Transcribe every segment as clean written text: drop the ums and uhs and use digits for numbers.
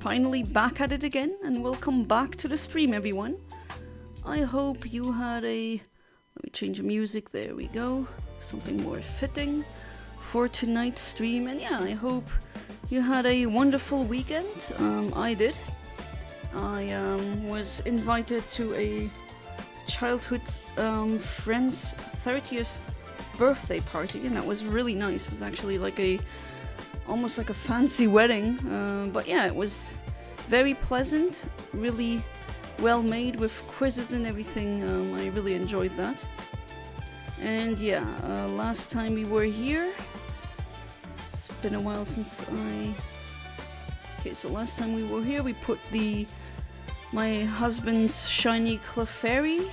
finally back at it again, and welcome back to the stream, everyone. I hope you had a... Let me change the music, there we go. Something more fitting for tonight's stream, and yeah, I hope you had a wonderful weekend. I did. I was invited to a childhood friend's 30th birthday party, and that was really nice. It was actually like almost like a fancy wedding, but yeah, it was very pleasant, really well made with quizzes and everything. I really enjoyed that. And yeah, last time we were here, it's been a while since okay, so last time we were here, we put my husband's shiny Clefairy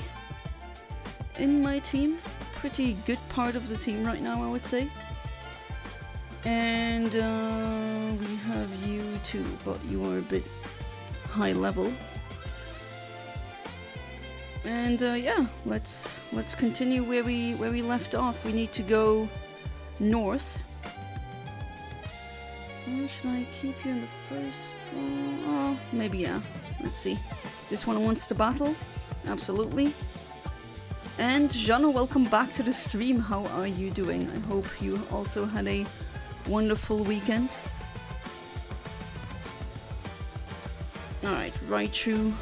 in my team. Pretty good part of the team right now, I would say. And we have you too, but you are a bit high level. And yeah, let's continue where we left off. We need to go north. Or should I keep you in the first? Oh, maybe yeah. Let's see. This one wants to battle. Absolutely. And Jana, welcome back to the stream. How are you doing? I hope you also had a wonderful weekend. Alright, Raichu.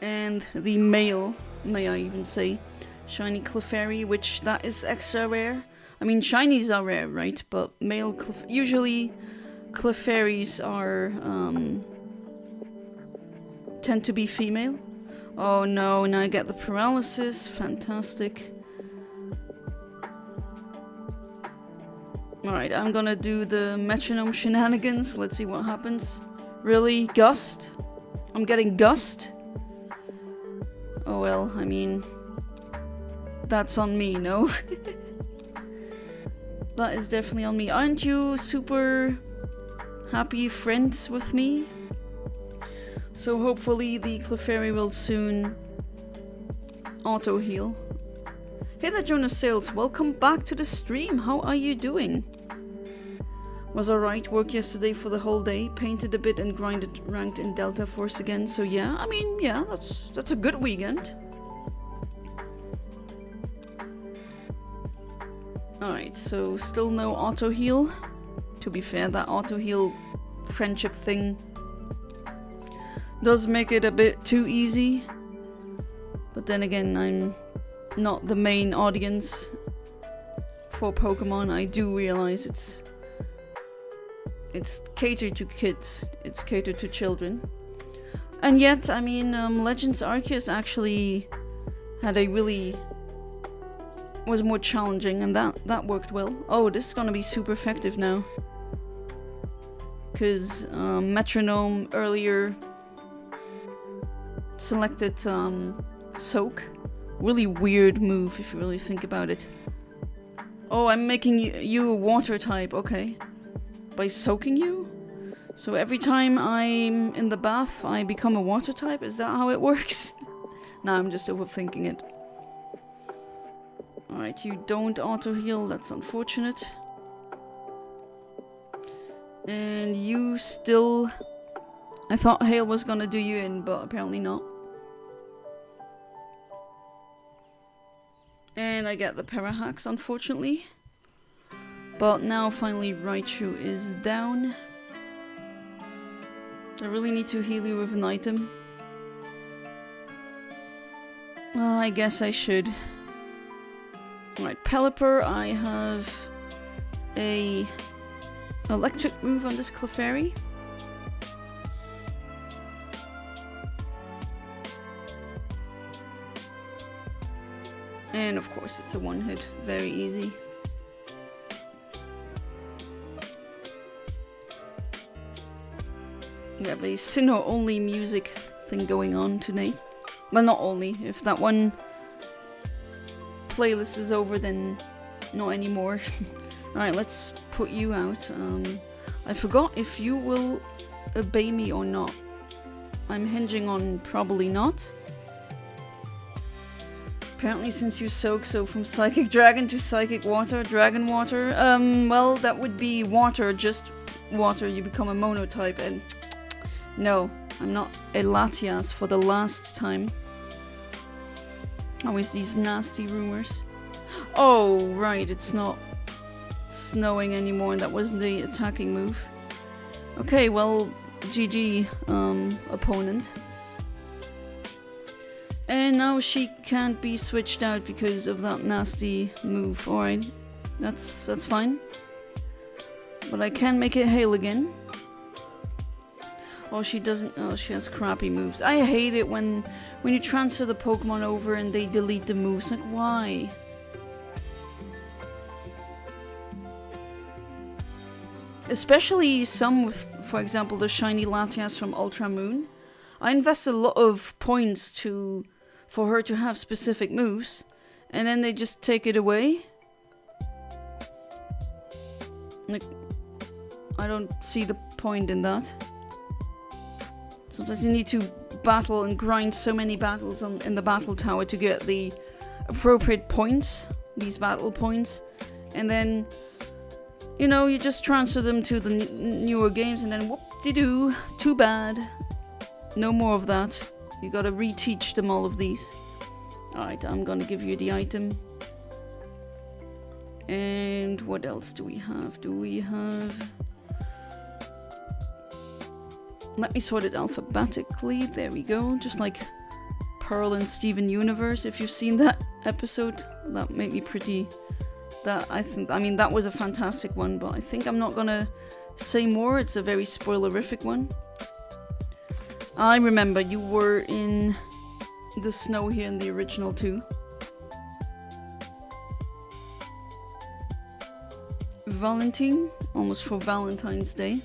And the male, may I even say, shiny Clefairy, which that is extra rare. I mean, shinies are rare, right? But male usually Clefairies are tend to be female. Oh no, now I get the paralysis. Fantastic. Alright, I'm gonna do the metronome shenanigans. Let's see what happens. Really? Gust? I'm getting Gust? Oh well, I mean... That's on me, no? That is definitely on me. Aren't you super happy friends with me? So hopefully the Clefairy will soon auto-heal. Hey there, Jonas Sales. Welcome back to the stream. How are you doing? Was alright. Work yesterday for the whole day. Painted a bit and grinded ranked in Delta Force again. So yeah, I mean, yeah, that's a good weekend. Alright, so still no auto-heal. To be fair, that auto-heal friendship thing does make it a bit too easy. But then again, I'm not the main audience for Pokemon. I do realize it's catered to kids. It's catered to children. And yet, I mean, Legends Arceus actually had a really... was more challenging, and that worked well. Oh, this is gonna be super effective now. Because Metronome earlier selected Soak. Really weird move if you really think about it. Oh, I'm making you a water type, okay. By soaking you? So every time I'm in the bath, I become a water type? Is that how it works? Nah, I'm just overthinking it. Alright, you don't auto-heal, that's unfortunate. And you still... I thought Hail was gonna do you in, but apparently not. And I get the Parahax, unfortunately. But now finally Raichu is down. I really need to heal you with an item. Well, I guess I should. Alright, Pelipper, I have a electric move on this Clefairy. And of course it's a one-hit, very easy. We have a Sinnoh-only music thing going on tonight. Well, not only, if that one playlist is over, then not anymore. Alright, let's put you out. I forgot if you will obey me or not. I'm hinging on probably not. Apparently since you soak, so from psychic dragon to psychic water, dragon water. Well, that would be water, just water. You become a monotype, and no, I'm not a Latias for the last time. Always these nasty rumors. Oh, right, it's not snowing anymore, and that wasn't the attacking move. Okay, well, GG, opponent. And now she can't be switched out because of that nasty move. Alright, that's fine. But I can make it hail again. Oh, she doesn't. Oh, she has crappy moves. I hate it when you transfer the Pokemon over and they delete the moves. Like, why? Especially some with, for example, the shiny Latias from Ultra Moon. I invest a lot of points for her to have specific moves, and then they just take it away. Like, I don't see the point in that. Sometimes you need to battle and grind so many battles in the battle tower to get the appropriate points, these battle points, and then, you know, you just transfer them to the newer games, and then whoop-de-doo, too bad. No more of that. You gotta reteach them all of these. Alright, I'm gonna give you the item. And what else do we have? Let me sort it alphabetically. There we go. Just like Pearl and Steven Universe. If you've seen that episode, that made me pretty... I mean, that was a fantastic one, but I think I'm not gonna say more. It's a very spoilerific one. I remember you were in the snow here in the original too. Valentine, almost for Valentine's Day.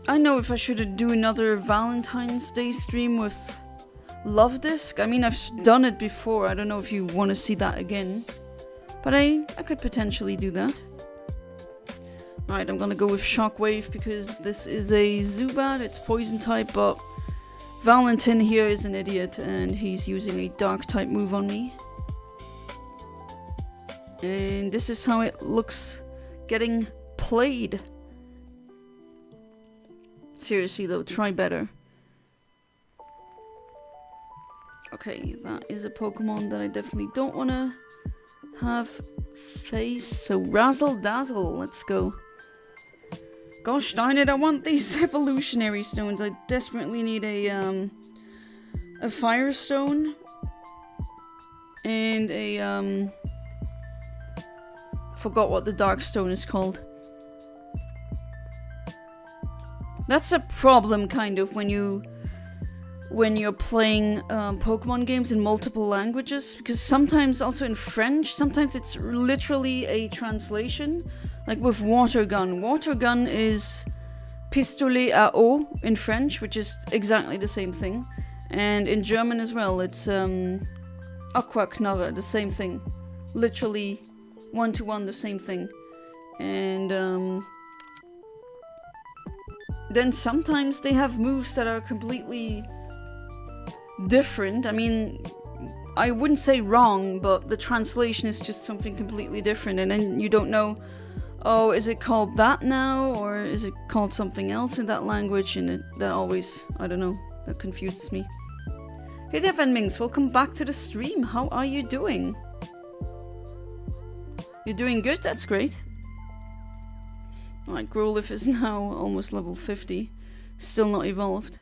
I know if I should do another Valentine's Day stream with Love Disc. I mean, I've done it before. I don't know if you want to see that again, but I could potentially do that. Alright, I'm gonna go with Shockwave because this is a Zubat, it's poison type, but Valentin here is an idiot and he's using a dark type move on me. And this is how it looks getting played. Seriously though, try better. Okay, that is a Pokemon that I definitely don't want to have face. So Razzle Dazzle, let's go. Gosh darn it, I want these evolutionary stones. I desperately need a Firestone and a forgot what the Dark Stone is called. That's a problem kind of when you're playing Pokemon games in multiple languages, because sometimes also in French, sometimes it's literally a translation. Like with Water Gun. Water Gun is Pistolet à eau in French, which is exactly the same thing. And in German as well, it's Aquaknarre, the same thing. Literally one-to-one the same thing. And then sometimes they have moves that are completely different. I mean, I wouldn't say wrong, but the translation is just something completely different, and then you don't know, oh, is it called that now, or is it called something else in that language? And that always, I don't know, that confuses me. Hey there, Venmings, welcome back to the stream. How are you doing? You're doing good? That's great. Alright, Growlithe is now almost level 50. Still not evolved.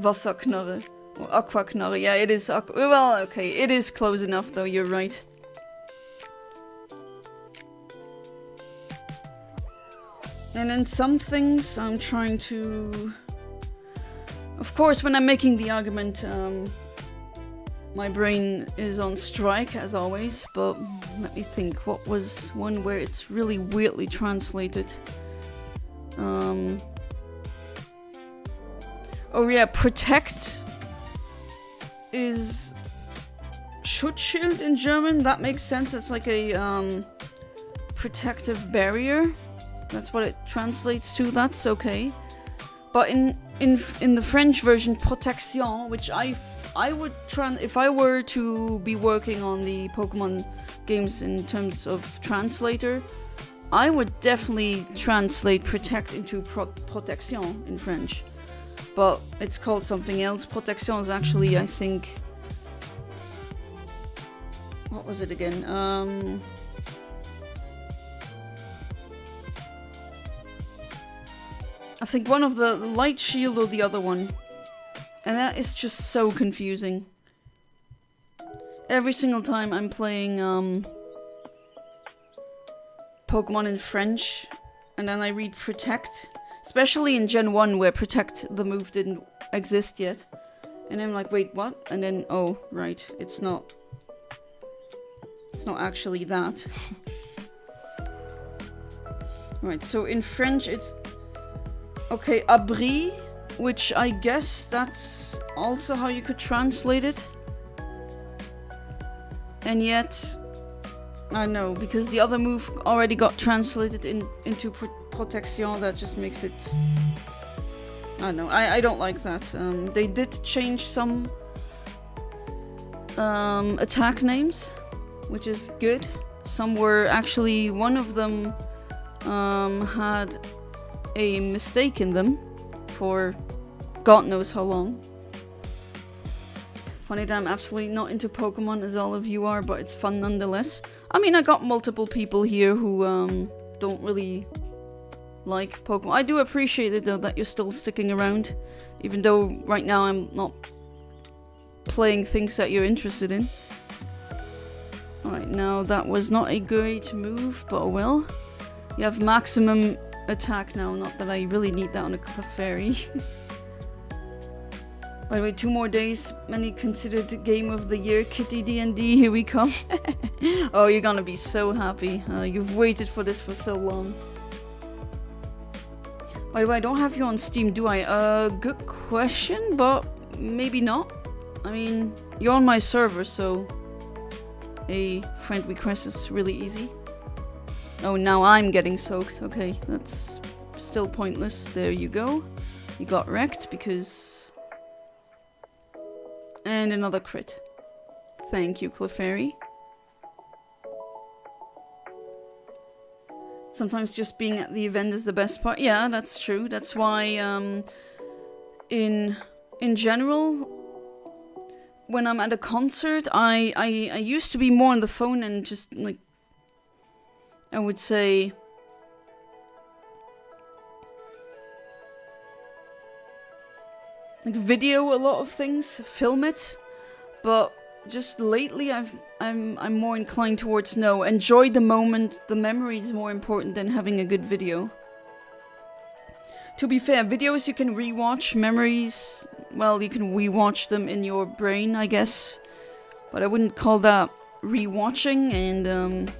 Wasserknarre. Or Aquaknarre. Yeah, it is well, okay, it is close enough though, you're right. And then some things I'm trying to... Of course, when I'm making the argument, my brain is on strike, as always, but let me think, what was one where it's really weirdly translated? Oh yeah, protect is Schutzschild in German. That makes sense. It's like a protective barrier. That's what it translates to. That's okay. But in the French version, protection, which I would if I were to be working on the Pokemon games in terms of translator, I would definitely translate protect into protection in French. But it's called something else. Protection is actually, I think... What was it again? I think one of the light shield or the other one. And that is just so confusing. Every single time I'm playing Pokemon in French, and then I read Protect, especially in Gen 1 where Protect the move didn't exist yet. And I'm like, wait, what? And then, oh, right, it's not actually that. Right, so in French it's... Okay, abri, which I guess that's also how you could translate it. And yet, I know, because the other move already got translated into protection, that just makes it... I don't know, I don't like that. They did change some attack names, which is good. Some were actually, one of them had a mistake in them for God knows how long. Funny that I'm absolutely not into Pokemon as all of you are, but it's fun nonetheless. I mean, I got multiple people here who don't really like Pokemon. I do appreciate it though that you're still sticking around, even though right now I'm not playing things that you're interested in. Alright, now that was not a great move, but oh well. You have maximum attack now, not that I really need that on a Clefairy. By the way, 2 more days, many considered game of the year, Kitty D&D, here we come. Oh, you're gonna be so happy. You've waited for this for so long. By the way, I don't have you on Steam, do I? Good question, but maybe not. I mean, you're on my server, so a friend request is really easy. Oh, now I'm getting soaked. Okay, that's still pointless. There you go. You got wrecked because... And another crit. Thank you, Clefairy. Sometimes just being at the event is the best part. Yeah, that's true. That's why, in general, when I'm at a concert, I used to be more on the phone and just, like, I would say... like, video a lot of things, film it, but just lately I'm more inclined towards no, enjoy the moment, the memory is more important than having a good video. To be fair, videos you can rewatch, memories, well, you can rewatch them in your brain, I guess, but I wouldn't call that rewatching, and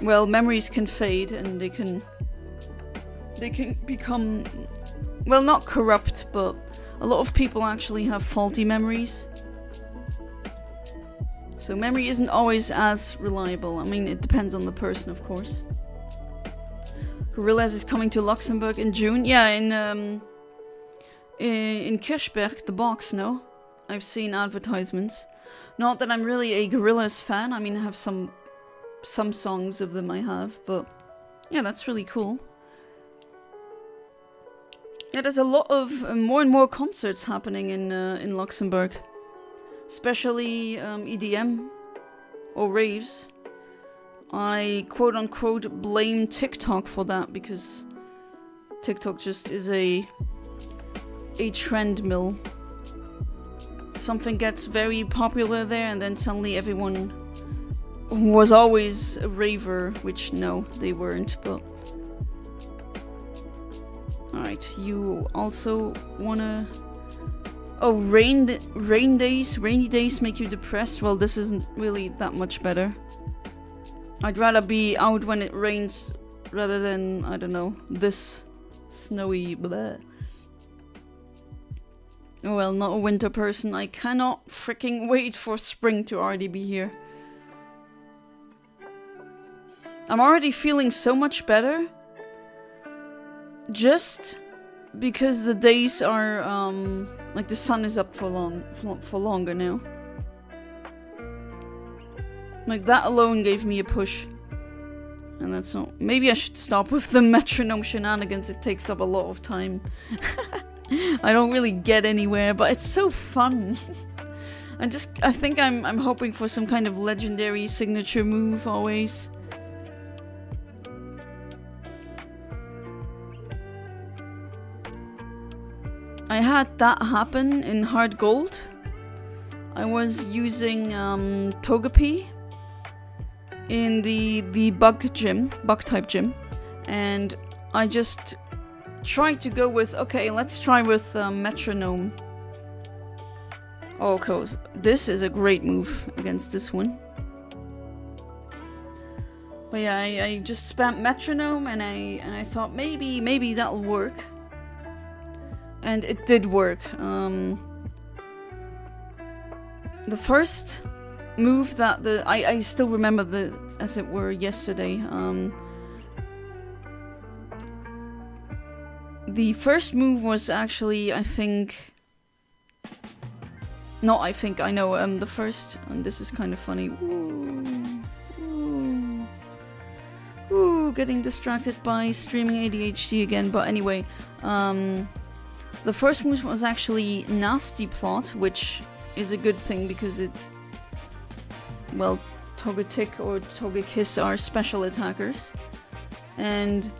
well, memories can fade and they can become, well, not corrupt, but a lot of people actually have faulty memories. So memory isn't always as reliable. I mean, it depends on the person, of course. Gorillaz is coming to Luxembourg in June. Yeah, in Kirchberg, the box, no? I've seen advertisements. Not that I'm really a Gorillaz fan. I mean, I have some songs of them I have, but yeah, that's really cool. Yeah, there's a lot of more and more concerts happening in Luxembourg, especially EDM or raves. I quote unquote blame TikTok for that because TikTok just is a trend mill. Something gets very popular there, and then suddenly everyone was always a raver, which no, they weren't, but. Alright, you also wanna... Oh, rainy days make you depressed? Well, this isn't really that much better. I'd rather be out when it rains rather than, I don't know, this snowy blah. Oh well, not a winter person. I cannot freaking wait for spring to already be here. I'm already feeling so much better. just because the days are, like the sun is up for longer now. Like, that alone gave me a push. And that's not... Maybe I should stop with the metronome shenanigans. It takes up a lot of time. I don't really get anywhere, but it's so fun. I think I'm hoping for some kind of legendary signature move always. I had that happen in Hard Gold. I was using Togepi in the bug type gym, and I just tried to go with, okay, let's try with metronome. Oh, cool. This is a great move against this one. But yeah, I just spammed metronome, and I thought maybe that'll work, and it did work. The first move that I still remember as it were yesterday. The first move was actually, I know the first, and this is kind of funny. Ooh, getting distracted by streaming ADHD again, but anyway, the first move was actually Nasty Plot, which is a good thing because it, well, Togetic or Togekiss are special attackers, and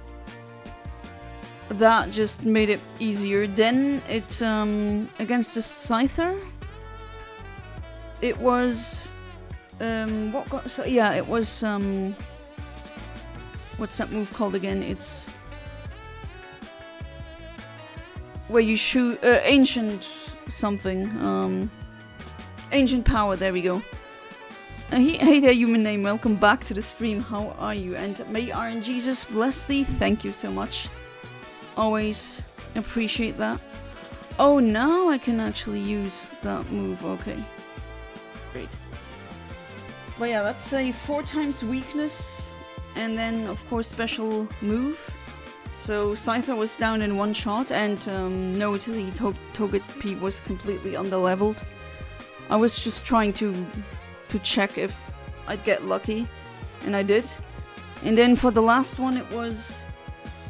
that just made it easier. Then it's against the Scyther. It was it was what's that move called again? It's where you shoot ancient something. Ancient Power, there we go. Hey there, human name, welcome back to the stream. How are you? And may RNGesus bless thee. Thank you so much. Always appreciate that. Oh, now I can actually use that move. Okay. Great. But yeah, that's a 4 times weakness. And then, of course, special move. So Scyther was down in 1 shot. And no, the Togepi was completely underleveled. I was just trying to check if I'd get lucky, and I did. And then for the last one, it was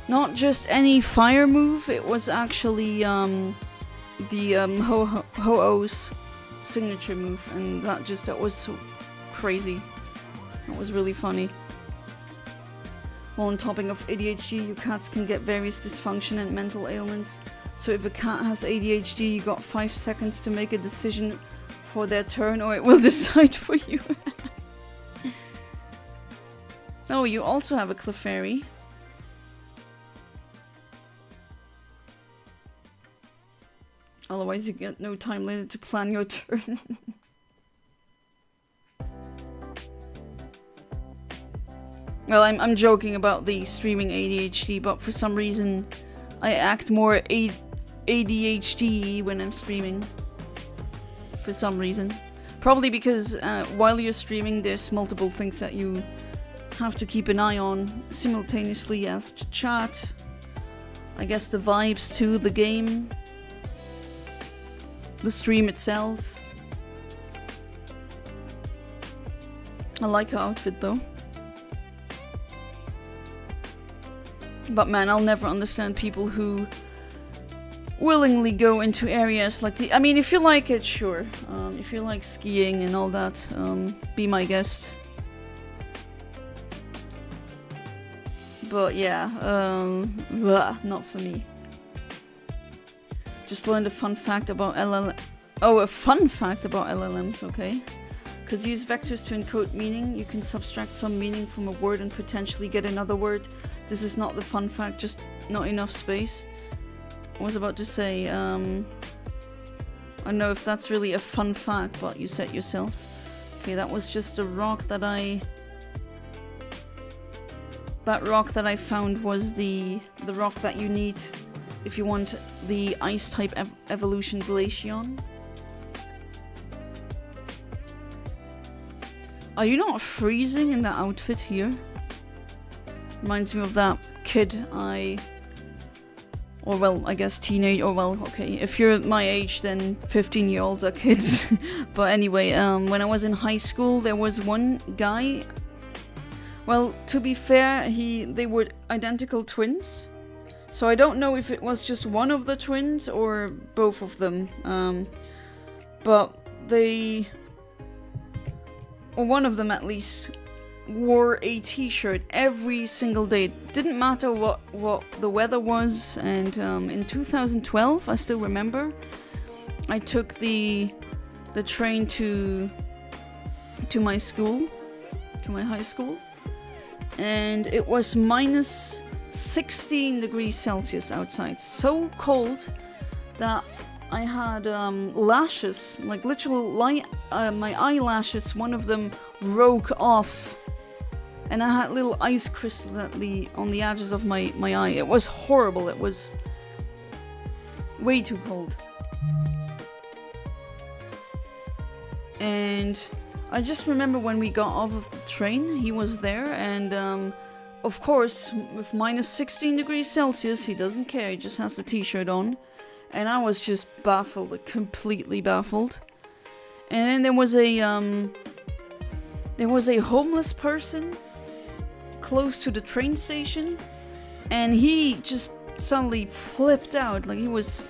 not just any fire move, it was actually the Ho-Oh's signature move, and that was so crazy. That was really funny. Well, on topping of ADHD, you cats can get various dysfunction and mental ailments. So if a cat has ADHD, you got 5 seconds to make a decision for their turn, or it will decide for you. Oh, you also have a Clefairy. Otherwise you get no time later to plan your turn. Well, I'm joking about the streaming ADHD, but for some reason I act more ADHD when I'm streaming. For some reason. Probably because while you're streaming, there's multiple things that you have to keep an eye on simultaneously, as chat, I guess the vibes too, the game, the stream itself. I like her outfit though. But man, I'll never understand people who willingly go into areas like I mean, if you like it, sure. If you like skiing and all that, be my guest. But yeah, not for me. Just learned a fun fact about LLMs, okay? Because use vectors to encode meaning, you can subtract some meaning from a word and potentially get another word. This is not the fun fact, just not enough space. I was about to say, I don't know if that's really a fun fact, but you said yourself. Okay, that was just a rock that That rock that I found was the rock that you need if you want the Ice-type evolution Glaceon. Are you not freezing in that outfit here? Reminds me of that kid I Or well, I guess teenage, or well, okay, if you're my age, then 15-year-olds are kids. But anyway, when I was in high school, there was one guy. Well, to be fair, they were identical twins. So I don't know if it was just one of the twins or both of them. But or one of them at least, wore a t-shirt every single day. It didn't matter what the weather was. And in 2012, I still remember, I took the train to my school, to my high school, and it was minus 16 degrees Celsius outside. So cold that I had lashes, like literal my eyelashes, one of them broke off. And I had little ice crystals on the edges of my eye. It was horrible. It was way too cold. And I just remember when we got off of the train, he was there. And of course, with minus 16 degrees Celsius, he doesn't care. He just has the t-shirt on. And I was just baffled, like, completely baffled. And then there was a homeless person close to the train station, and he just suddenly flipped out. Like, he was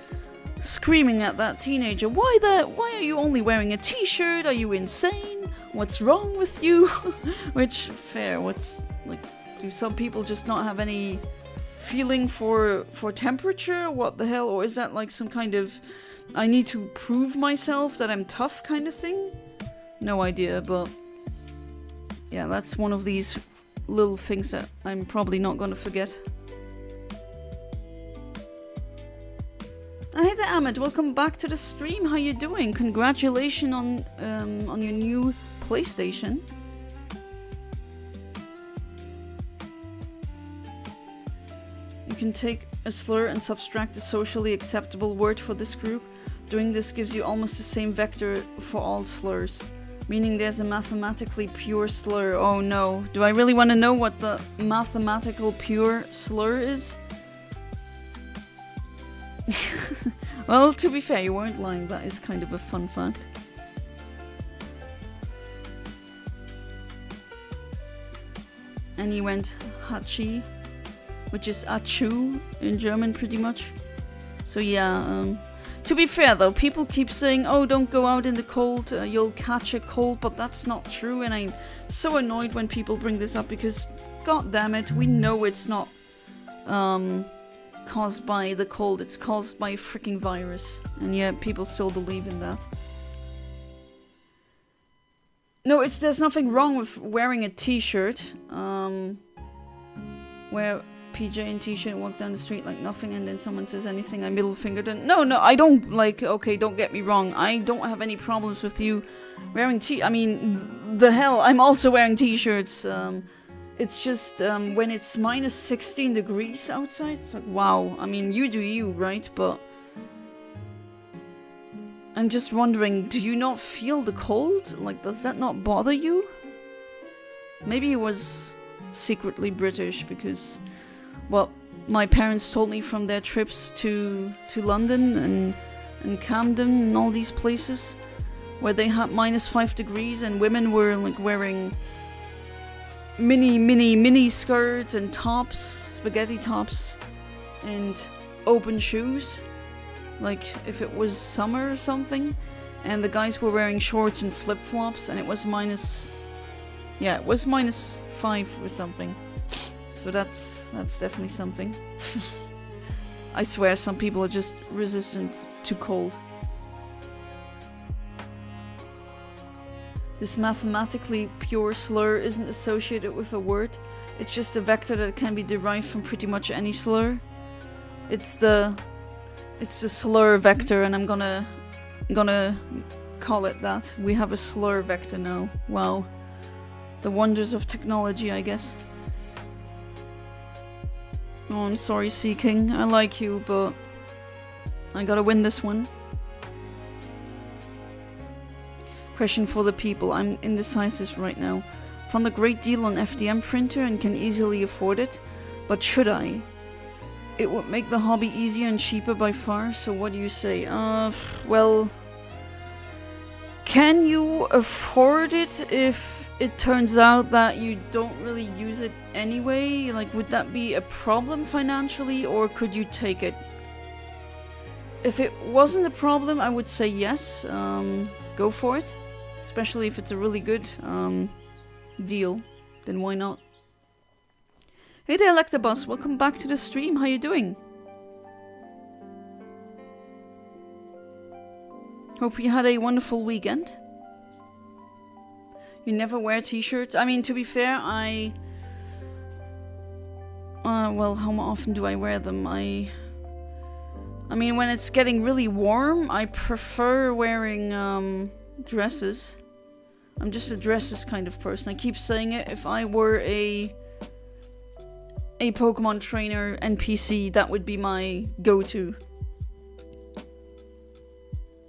screaming at that teenager, why are you only wearing a t-shirt? Are you insane? What's wrong with you? Which, fair, do some people just not have any feeling for temperature? What the hell? Or is that like some kind of I need to prove myself that I'm tough kind of thing? No idea, but yeah, that's one of these little things that I'm probably not gonna forget. Hey there, Ahmed. Welcome back to the stream. How you doing? Congratulations on your new PlayStation. You can take a slur and subtract a socially acceptable word for this group. Doing this gives you almost the same vector for all slurs. Meaning there's a mathematically pure slur. Oh no. Do I really want to know what the mathematical pure slur is? Well, to be fair, you weren't lying. That is kind of a fun fact. And he went Hachi, which is Achu in German pretty much. So yeah, to be fair though, people keep saying, oh, don't go out in the cold, you'll catch a cold, but that's not true. And I'm so annoyed when people bring this up because, god damn it, we know it's not caused by the cold, it's caused by a freaking virus. And yet people still believe in that. No, there's nothing wrong with wearing a t-shirt. Wear PJ and t-shirt and walk down the street like nothing, and then someone says anything, I middle fingered and no, I don't, like, okay, don't get me wrong, I don't have any problems with you wearing I mean, the hell, I'm also wearing t-shirts. It's just, when it's minus 16 degrees outside, it's like, wow, I mean, you do you, right? But I'm just wondering, do you not feel the cold? Like, does that not bother you? Maybe it was secretly British because, well, my parents told me from their trips to London and Camden and all these places where they had minus 5 degrees and women were like wearing mini skirts and tops, spaghetti tops, and open shoes, like if it was summer or something, and the guys were wearing shorts and flip-flops, and it was minus 5 or something. So that's definitely something. I swear some people are just resistant to cold. This mathematically pure slur isn't associated with a word. It's just a vector that can be derived from pretty much any slur. It's the slur vector, and I'm gonna call it that. We have a slur vector now. Wow. The wonders of technology, I guess. Oh, I'm sorry, Sea King. I like you, but I gotta win this one. Question for the people. I'm indecisive right now. Found a great deal on FDM printer and can easily afford it, but should I? It would make the hobby easier and cheaper by far, so what do you say? Well... Can you afford it if it turns out that you don't really use it anyway? Like, would that be a problem financially, or could you take it? If it wasn't a problem, I would say yes, go for it. Especially if it's a really good deal, then why not? Hey there, Electabuzz, welcome back to the stream, how you doing? Hope you had a wonderful weekend. You never wear t-shirts? I mean, to be fair, well, how often do I wear them? I mean, when it's getting really warm, I prefer wearing, dresses. I'm just a dresses kind of person. I keep saying it. If I were a Pokemon trainer NPC, that would be my go-to.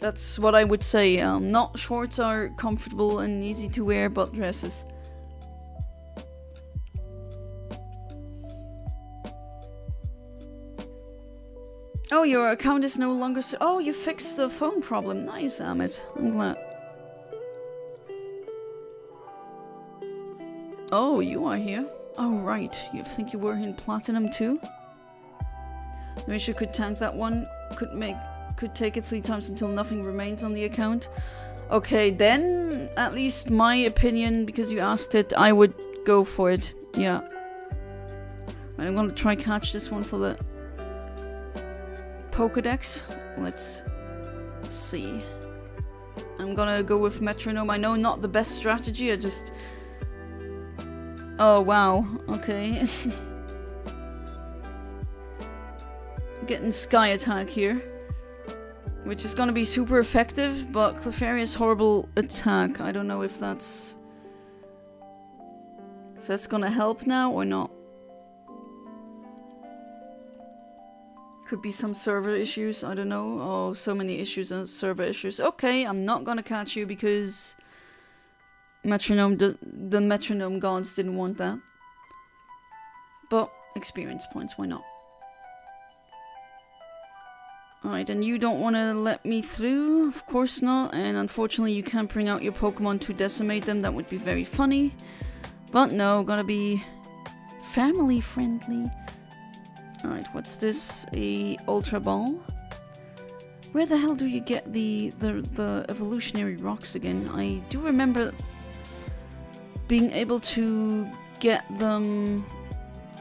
That's what I would say. Not shorts are comfortable and easy to wear, but dresses. Oh, your account is no longer oh, you fixed the phone problem. Nice, Amit. I'm glad. Oh, you are here. Oh, right. You think you were in Platinum too? I wish you could tank that one. Could take it 3 times until nothing remains on the account. Okay, then, at least my opinion, because you asked it, I would go for it. Yeah. Right, I'm gonna try catch this one for the Pokedex. Let's see. I'm gonna go with Metronome. I know not the best strategy, I just... Oh, wow. Okay. Getting Sky Attack here. Which is gonna be super effective, but Clefairy's horrible attack. I don't know if that's gonna help now or not. Could be some server issues, I don't know. Oh, so many issues and server issues. Okay, I'm not gonna catch you because the Metronome gods didn't want that. But experience points, why not? Alright, and you don't want to let me through? Of course not. And unfortunately you can't bring out your Pokemon to decimate them. That would be very funny. But no, gotta be family friendly. Alright, what's this? A Ultra Ball? Where the hell do you get the evolutionary rocks again? I do remember being able to get them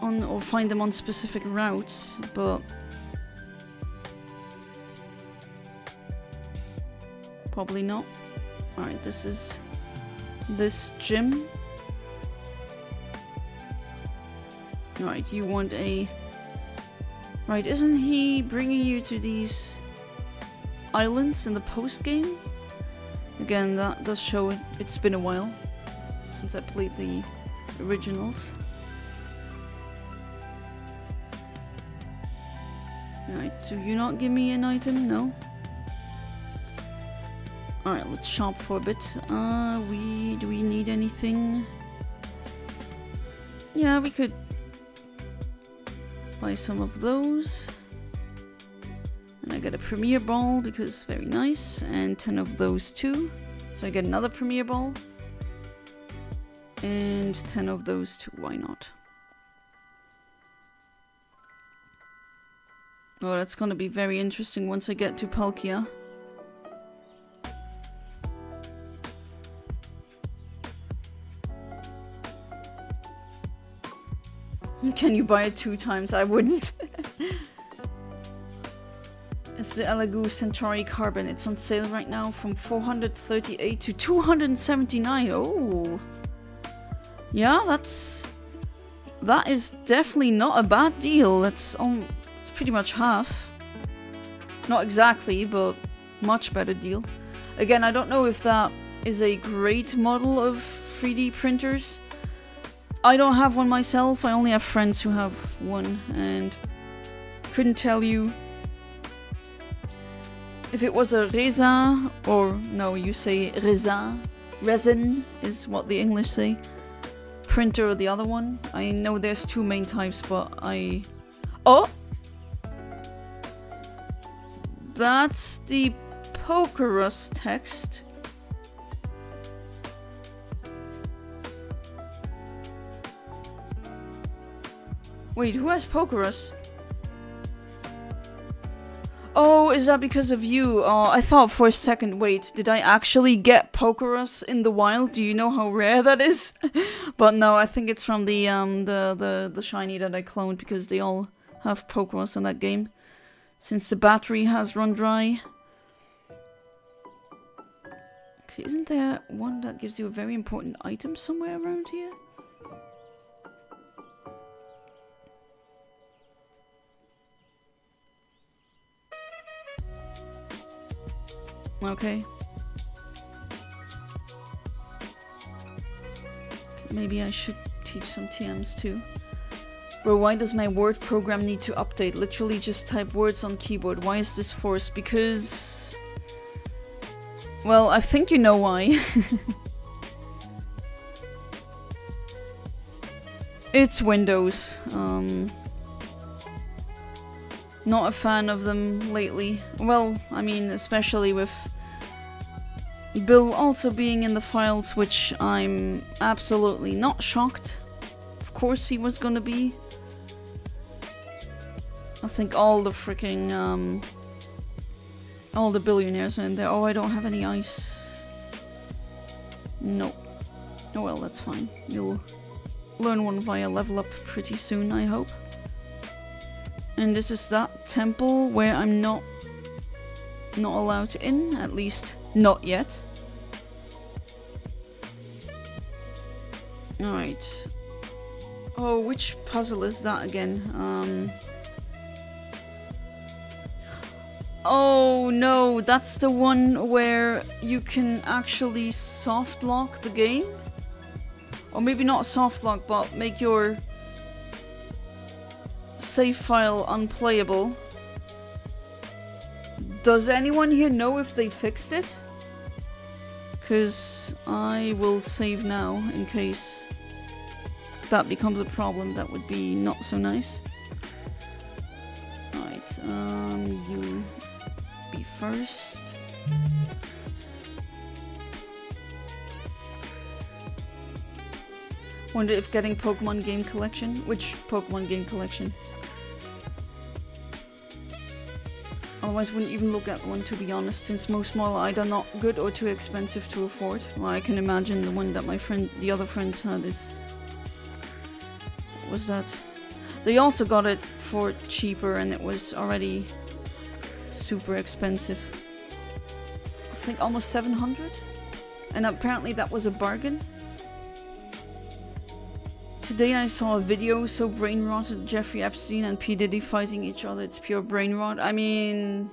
on, or find them on specific routes, but... Probably not. Alright, this is this gym. Alright, you want a... Right, isn't he bringing you to these islands in the post-game? Again, that does show it. It's been a while since I played the originals. Alright, do you not give me an item? No? Alright, let's shop for a bit. Do we need anything? Yeah, we could buy some of those. And I get a Premier Ball because very nice. And 10 of those too. So I get another Premier Ball. And 10 of those too, why not? Oh, that's gonna be very interesting once I get to Palkia. Can you buy it 2 times? I wouldn't. It's the Elegoo Centauri Carbon. It's on sale right now from 438 to 279. Oh. Yeah, that is definitely not a bad deal. It's pretty much half. Not exactly, but much better deal. Again, I don't know if that is a great model of 3D printers. I don't have one myself, I only have friends who have one, and couldn't tell you if it was a resin, or no, you say resin is what the English say, printer or the other one. I know there's 2 main types, but oh! that's the Pokerus text. Wait, who has Pokerus? Oh, is that because of you? Oh, I thought for a second, wait, did I actually get Pokerus in the wild? Do you know how rare that is? But no, I think it's from the shiny that I cloned, because they all have Pokerus in that game. Since the battery has run dry. Okay, isn't there one that gives you a very important item somewhere around here? Okay. Maybe I should teach some TMs too. Bro, why does my word program need to update? Literally just type words on keyboard. Why is this forced? Because... well, I think you know why. It's Windows. Not a fan of them lately. Well, I mean, especially with Bill also being in the files, which I'm absolutely not shocked. Of course he was gonna be. I think all the freaking, all the billionaires are in there. Oh, I don't have any ice. No. Oh well, that's fine. You'll learn one via level up pretty soon, I hope. And this is that temple where I'm not allowed in, at least not yet. Alright. Oh, which puzzle is that again? Oh no, that's the one where you can actually soft lock the game? Or maybe not soft lock, but make your save file unplayable. Does anyone here know if they fixed it? Because I will save now in case that becomes a problem. That would be not so nice. Alright, you be first. Wonder if getting Pokemon game collection? Which Pokemon game collection? Otherwise wouldn't even look at one, to be honest, since most models are either not good or too expensive to afford. Well, I can imagine the one that the other friends had is... what was that? They also got it for cheaper and it was already super expensive. I think almost 700? And apparently that was a bargain. Today I saw a video so brain rotted, Jeffrey Epstein and P. Diddy fighting each other. It's pure brain rot. I mean,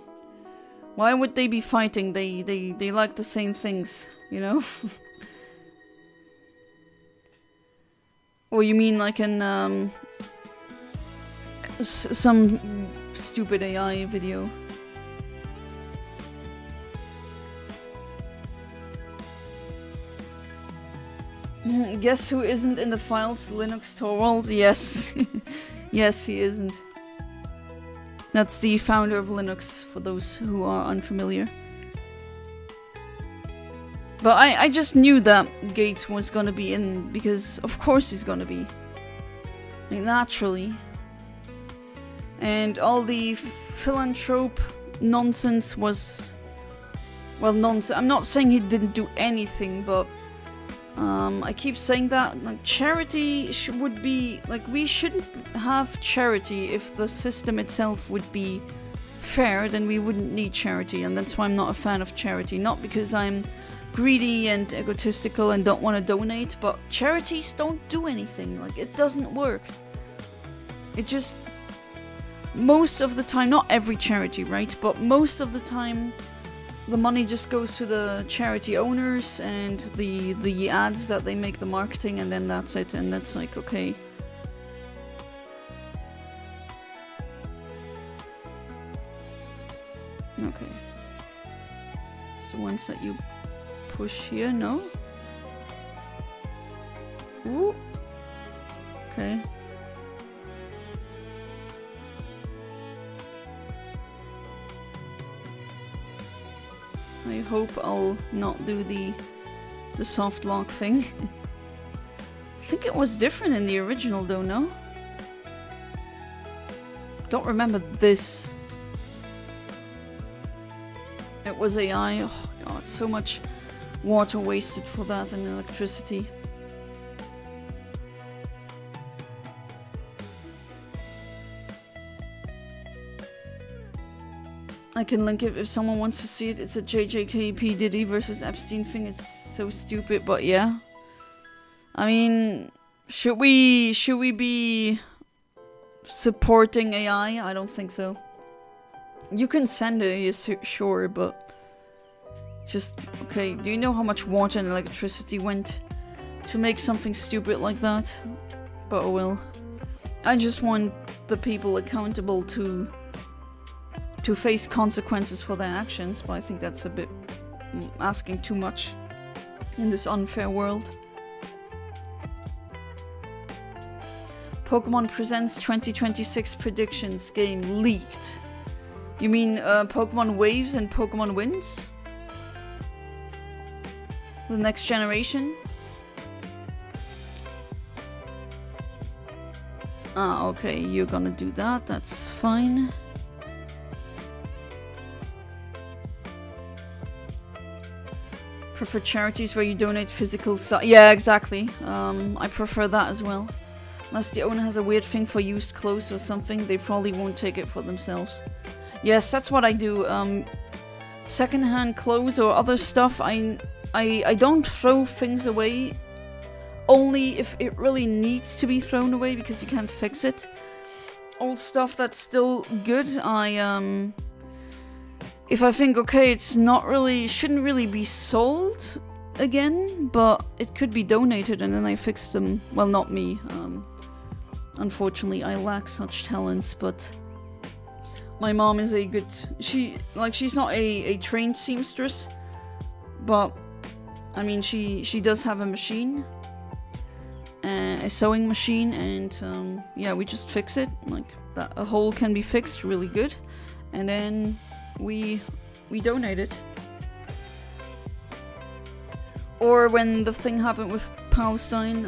why would they be fighting? They like the same things, you know? Or you mean like in some stupid AI video? Guess who isn't in the files? Linux Torvalds? Yes. Yes, he isn't. That's the founder of Linux, for those who are unfamiliar. But I just knew that Gates was gonna be in, because of course he's gonna be. Like, naturally. And all the philanthrope nonsense was... well, nonsense. I'm not saying he didn't do anything, but... I keep saying that, like, charity would be, like, we shouldn't have charity if the system itself would be fair, then we wouldn't need charity, and that's why I'm not a fan of charity. Not because I'm greedy and egotistical and don't want to donate, but charities don't do anything, like, it doesn't work. It just, most of the time, not every charity, right, but most of the time, the money just goes to the charity owners and the ads that they make, the marketing, and then that's it. And that's like, okay. Okay. It's the ones that you push here, no? Ooh. Okay. I hope I'll not do the soft lock thing. I think it was different in the original though, no? Don't remember this. It was AI. Oh god, so much water wasted for that and electricity. I can link it if someone wants to see it. It's a JJK Diddy versus Epstein thing. It's so stupid, but yeah. I mean, should we be supporting AI? I don't think so. You can send it, yes, sure, but just okay. Do you know how much water and electricity went to make something stupid like that? But oh well. I just want the people accountable to face consequences for their actions, but I think that's a bit asking too much in this unfair world. Pokémon Presents 2026 Predictions game leaked. You mean Pokémon Waves and Pokémon Winds? The next generation? Ah, okay, you're gonna do that, that's fine. Prefer charities where you donate physical stuff. Yeah, exactly. I prefer that as well. Unless the owner has a weird thing for used clothes or something, they probably won't take it for themselves. Yes, that's what I do. Secondhand clothes or other stuff, I don't throw things away. Only if it really needs to be thrown away because you can't fix it. Old stuff that's still good, if I think, okay, it's not really, shouldn't really be sold again, but it could be donated and then I fix them. Well, not me. Unfortunately, I lack such talents, but my mom is a good, she's not a trained seamstress, but I mean, she does have a machine, a sewing machine, and yeah, we just fix it, like that a hole can be fixed really good, and then we donate it. Or when the thing happened with Palestine,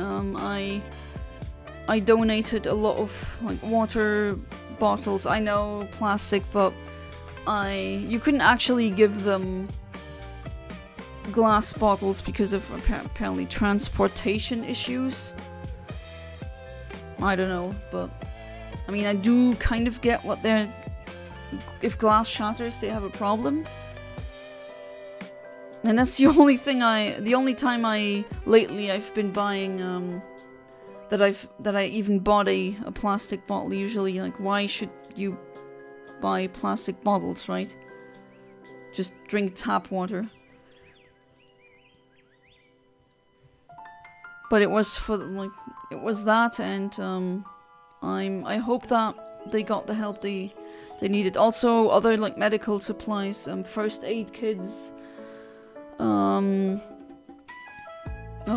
I donated a lot of like water bottles. I know plastic, but you couldn't actually give them glass bottles because of apparently transportation issues. I don't know, but I mean, I do kind of get what they're. If glass shatters, they have a problem. And that's the only thing the only time lately I've been buying, that I even bought a plastic bottle. Usually, like, why should you buy plastic bottles, right? Just drink tap water. But it was for, like, it was that, and, I hope that they got the help they needed. Also, other like medical supplies, first aid kits, other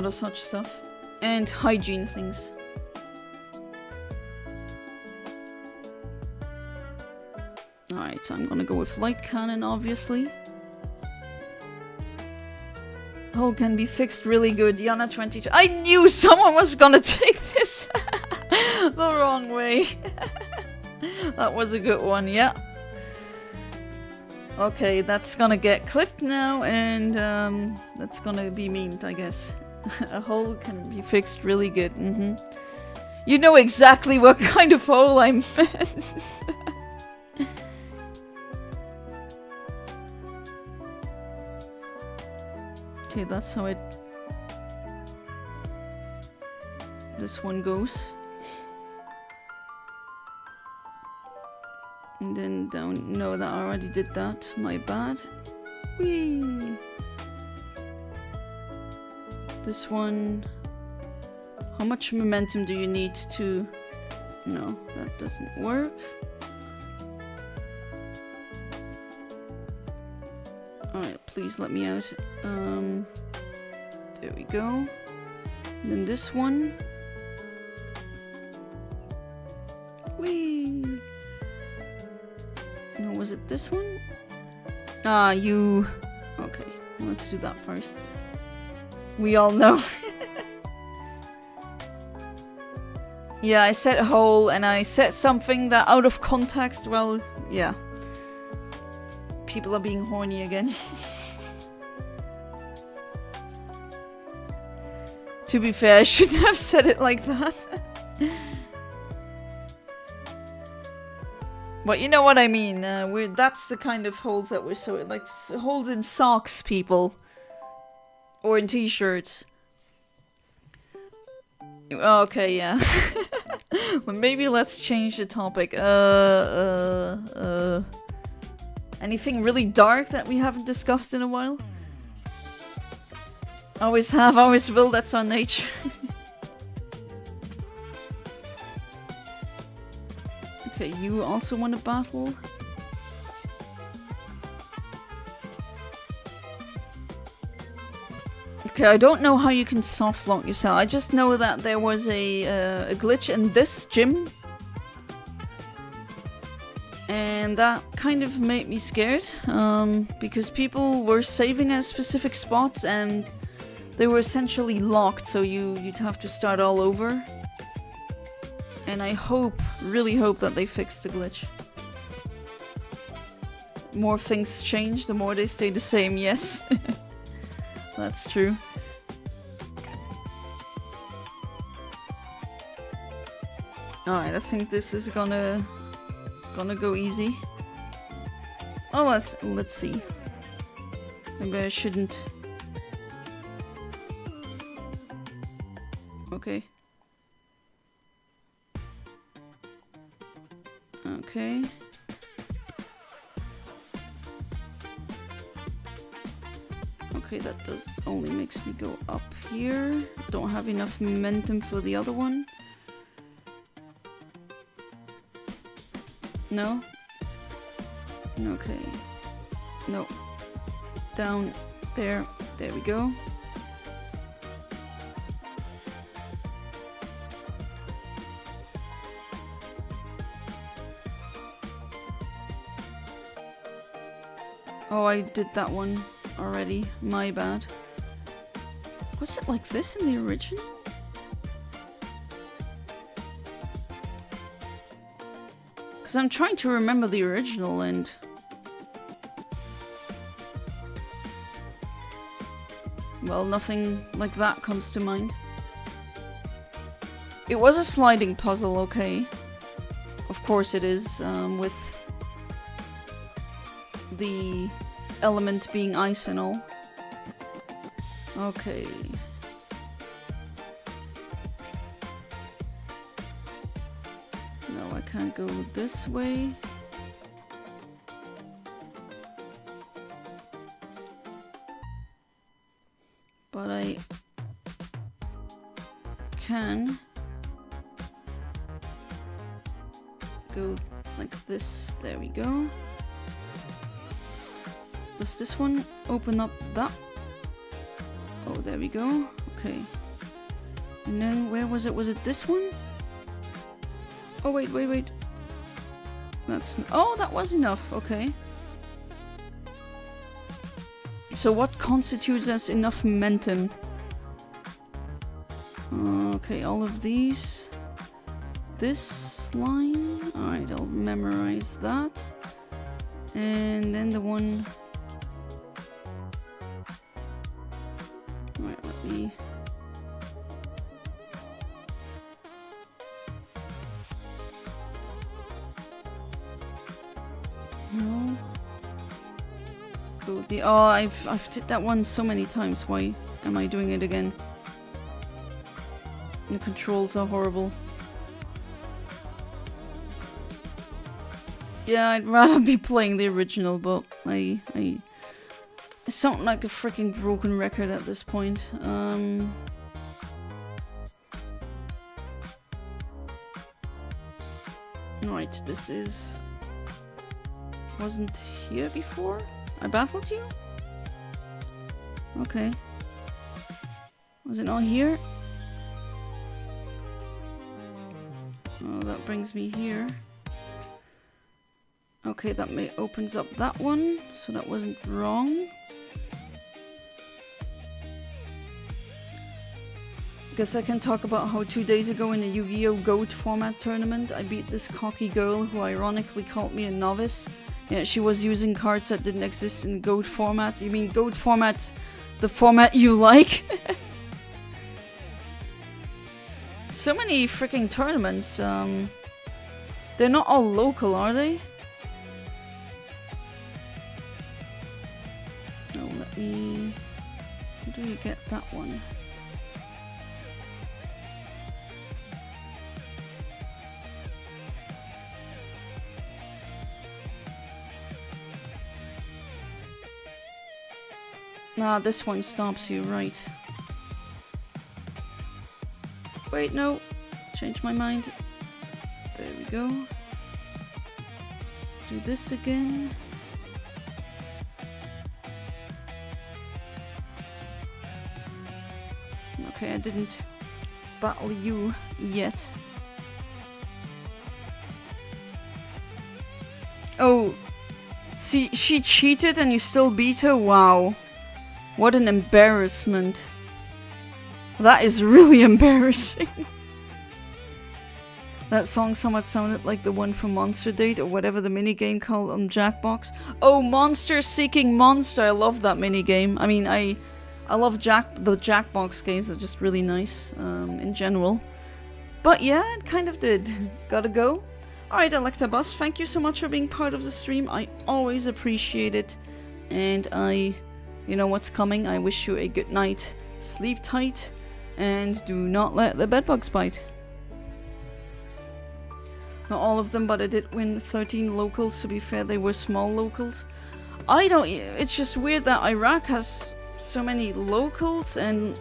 such stuff, and hygiene things. Alright, I'm gonna go with light cannon, obviously. Hole can be fixed really good. Yana 22. I knew someone was gonna take this the wrong way. That was a good one, yeah. Okay, that's gonna get clipped now, and that's gonna be memed, I guess. A hole can be fixed really good. You know exactly what kind of hole I meant. Okay, that's how this one goes. And then down, no, that I already did that, my bad. Whee! This one, how much momentum do you need to, no, that doesn't work. Alright, please let me out. There we go. And then this one. Whee! No, was it this one? Ah, you Okay, let's do that first. We all know. Yeah, I said hole and I said something that out of context, well, yeah. People are being horny again. To be fair, I shouldn't have said it like that. But you know what I mean. That's the kind of holes that we're so like holes in socks, people, or in t-shirts. Okay, yeah. Well, maybe let's change the topic. Anything really dark that we haven't discussed in a while? Always have, always will. That's our nature. Okay, you also want to battle? Okay, I don't know how you can soft lock yourself. I just know that there was a glitch in this gym. And that kind of made me scared. Because people were saving at specific spots and they were essentially locked, so you'd have to start all over. And I hope, really hope that they fixed the glitch. More things change, the more they stay the same, yes. That's true. Alright, I think this is gonna go easy. Oh, let's see. Maybe I shouldn't. Okay. Okay. Okay, that does only makes me go up here. Don't have enough momentum for the other one. No? Okay. No. Down. There. There we go. Oh, I did that one already. My bad. Was it like this in the original? Because I'm trying to remember the original and... well, nothing like that comes to mind. It was a sliding puzzle, okay. Of course it is, with the element being ice and all. Okay. No, I can't go this way. But I can go like this. There we go. Does this one open up that? Oh, there we go. Okay. And then where was it? Was it this one? Oh, wait. That's... oh, that was enough. Okay. So what constitutes as enough momentum? Okay, all of these. This line. Alright, I'll memorize that. And then the one... alright, let me... no. Go the... oh, I've did that one so many times. Why am I doing it again? The controls are horrible. Yeah, I'd rather be playing the original, but I sound like a freaking broken record at this point. Right, this is... wasn't here before? I baffled you? Okay. Was it not here? Oh, that brings me here. Okay, that opens up that one, so that wasn't wrong. Guess I can talk about how 2 days ago in the Yu-Gi-Oh! Goat format tournament, I beat this cocky girl who ironically called me a novice. Yeah, she was using cards that didn't exist in Goat format. You mean Goat format, the format you like? So many freaking tournaments. They're not all local, are they? Oh, let me... How do you get that one? Nah, this one stops you, right. Wait, no. Change my mind. There we go. Let's do this again. Okay, I didn't battle you yet. Oh, see, she cheated and you still beat her? Wow. What an embarrassment. That is really embarrassing. That song somewhat sounded like the one from Monster Date or whatever the minigame called on Jackbox. Oh, Monster Seeking Monster. I love that minigame. I mean, I love the Jackbox games. They're just really nice in general. But yeah, it kind of did. Gotta go. Alright, Electabuzz, thank you so much for being part of the stream. I always appreciate it. And you know what's coming. I wish you a good night. Sleep tight. And do not let the bedbugs bite. Not all of them, but I did win 13 locals. To be fair, they were small locals. It's just weird that Iraq has so many locals, and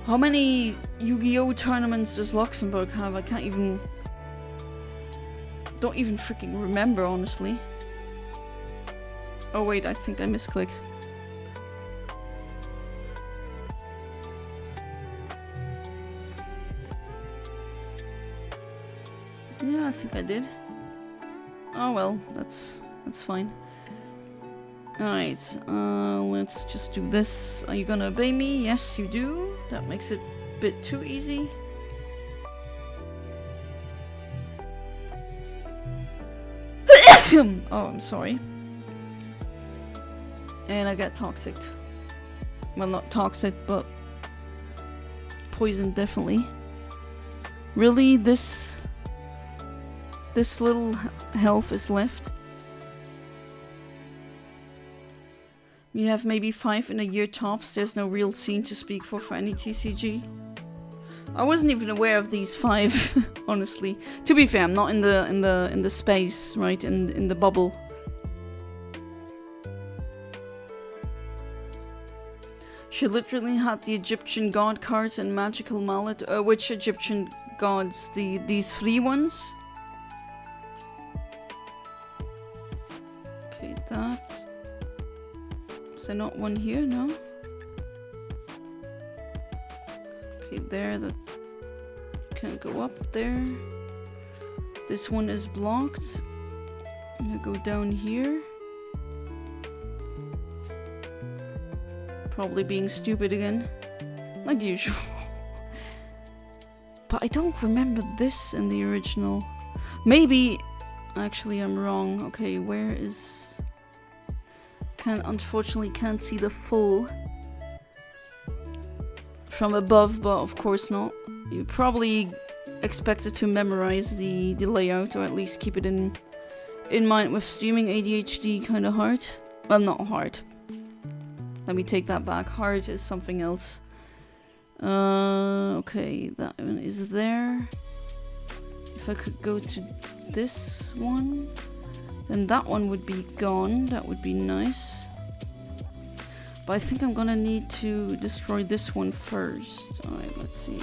how many Yu-Gi-Oh! Tournaments does Luxembourg have? I can't even... Don't even freaking remember, honestly. Oh wait, I think I misclicked. Yeah, I think I did. Oh well, that's fine. Alright, let's just do this. Are you gonna obey me? Yes, you do. That makes it a bit too easy. Oh, I'm sorry. And I got toxic. Well, not toxic, but poisoned, definitely. Really, this little health is left. You have maybe 5 in a year tops. There's no real scene to speak for any TCG. I wasn't even aware of these 5, honestly. To be fair, I'm not in the space, right? In the bubble. She literally had the Egyptian god cards and magical mallet. Which Egyptian gods? These 3 ones? Okay, that. Is there not one here? No. Okay, there. That can't go up there. This one is blocked. I'm gonna go down here. Probably being stupid again, like usual. But I don't remember this in the original. Maybe, actually, I'm wrong. Okay, where is? Unfortunately can't see the full from above, but of course not. You probably expected to memorize the layout, or at least keep it in mind. With streaming ADHD kind of hard. Well, not hard. Let me take that back. Hard is something else. Okay, that one is there. If I could go to this one, then that one would be gone. That would be nice. But I think I'm gonna need to destroy this one first. Alright, let's see.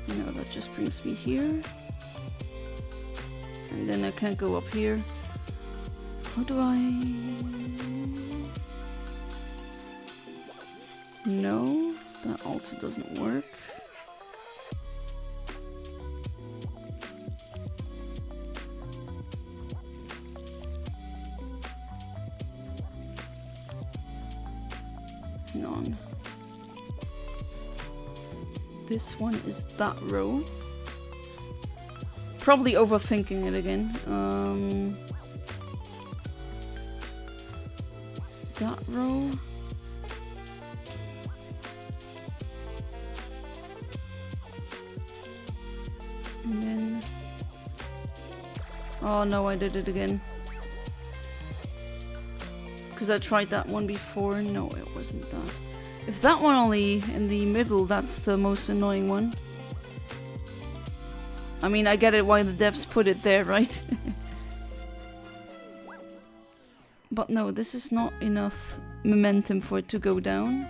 No, that just brings me here. And then I can't go up here. How do I... No, that also doesn't work. Hang on. This one is that row. Probably overthinking it again. That row. And then... Oh no, I did it again. Because I tried that one before. No, it wasn't that. If that one only in the middle, that's the most annoying one. I mean, I get it why the devs put it there, right? But no, this is not enough momentum for it to go down.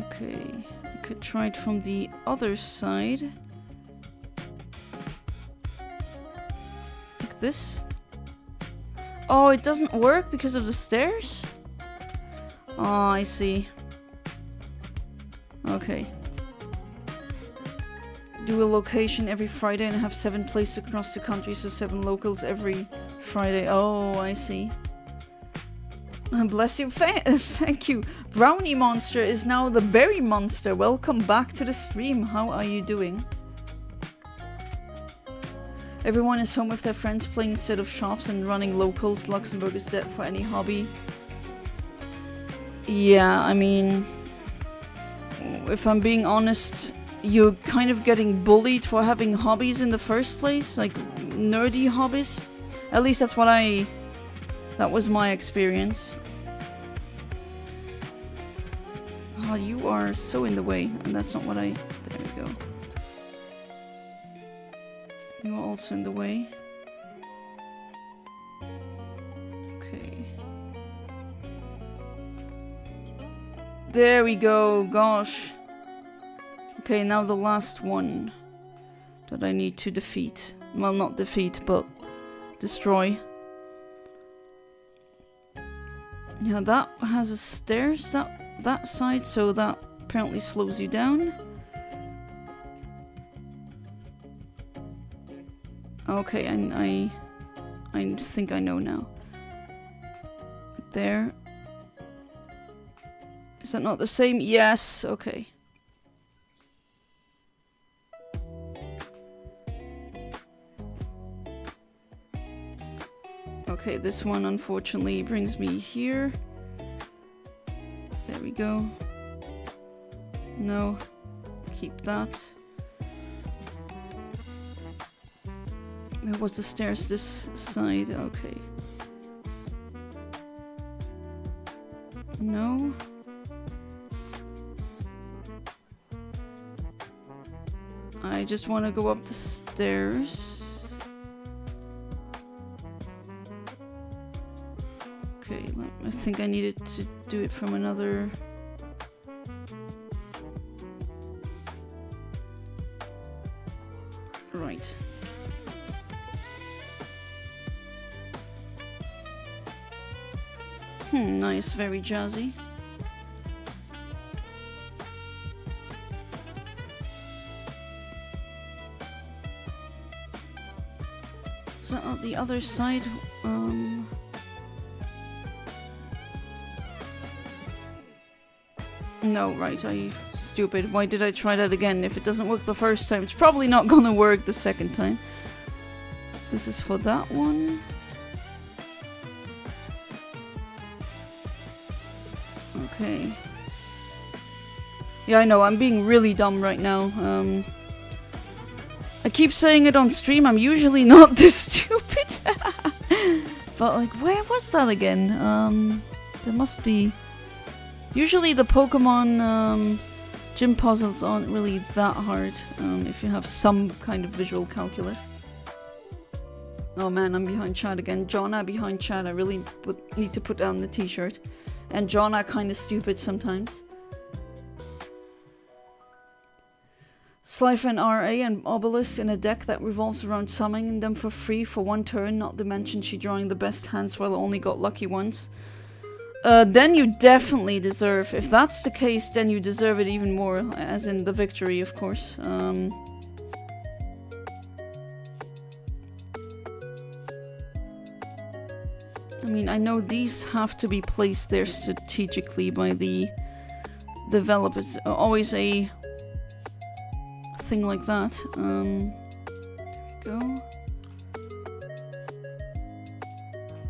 Okay, I could try it from the other side. Like this. Oh, it doesn't work because of the stairs? Oh, I see. Okay. Do a location every Friday and have 7 places across the country, so 7 locals every Friday. Oh, I see. Bless you. Thank you. Brownie Monster is now the Berry Monster. Welcome back to the stream. How are you doing? Everyone is home with their friends playing instead of shops and running locals. Luxembourg is dead for any hobby. Yeah, I mean, if I'm being honest, you're kind of getting bullied for having hobbies in the first place, like nerdy hobbies. At least that's what that was my experience. Oh, you are so in the way, and that's not what there we go. You are also in the way. Okay. There we go, gosh. Okay, now the last one that I need to defeat. Well, not defeat, but destroy. Yeah, that has a stairs, that side, so that apparently slows you down. Okay, I think I know now. There. Is that not the same? Yes, okay. Okay, this one unfortunately brings me here. There we go. No. Keep that. Where was the stairs this side? Okay. No. I just want to go up the stairs. Okay, I think I needed to do it from another... Right. Nice, very jazzy. Is that on the other side? No, right, stupid. Why did I try that again? If it doesn't work the first time, it's probably not gonna work the second time. This is for that one. Okay. Yeah, I know, I'm being really dumb right now. I keep saying it on stream, I'm usually not this stupid. But, like, where was that again? There must be... Usually the Pokémon gym puzzles aren't really that hard, if you have some kind of visual calculus. Oh man, I'm behind chat again. Jonna behind chat, I really need to put down the t-shirt. And Jonna kinda stupid sometimes. Slife an RA and Obelisk in a deck that revolves around summoning them for free for 1 turn, not to mention she drawing the best hands while only got lucky once. Then you definitely deserve, if that's the case, then you deserve it even more, as in the victory, of course. I mean, I know these have to be placed there strategically by the developers. Always a thing like that. There we go.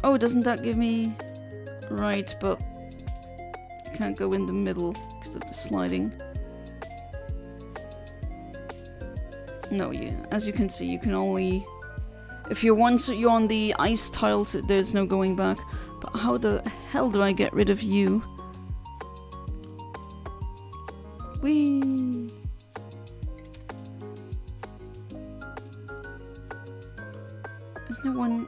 Oh, doesn't that give me... Right, but you can't go in the middle because of the sliding. No, as you can see, you can only... If you're on the ice tiles, there's no going back. But how the hell do I get rid of you? Whee! There's no one...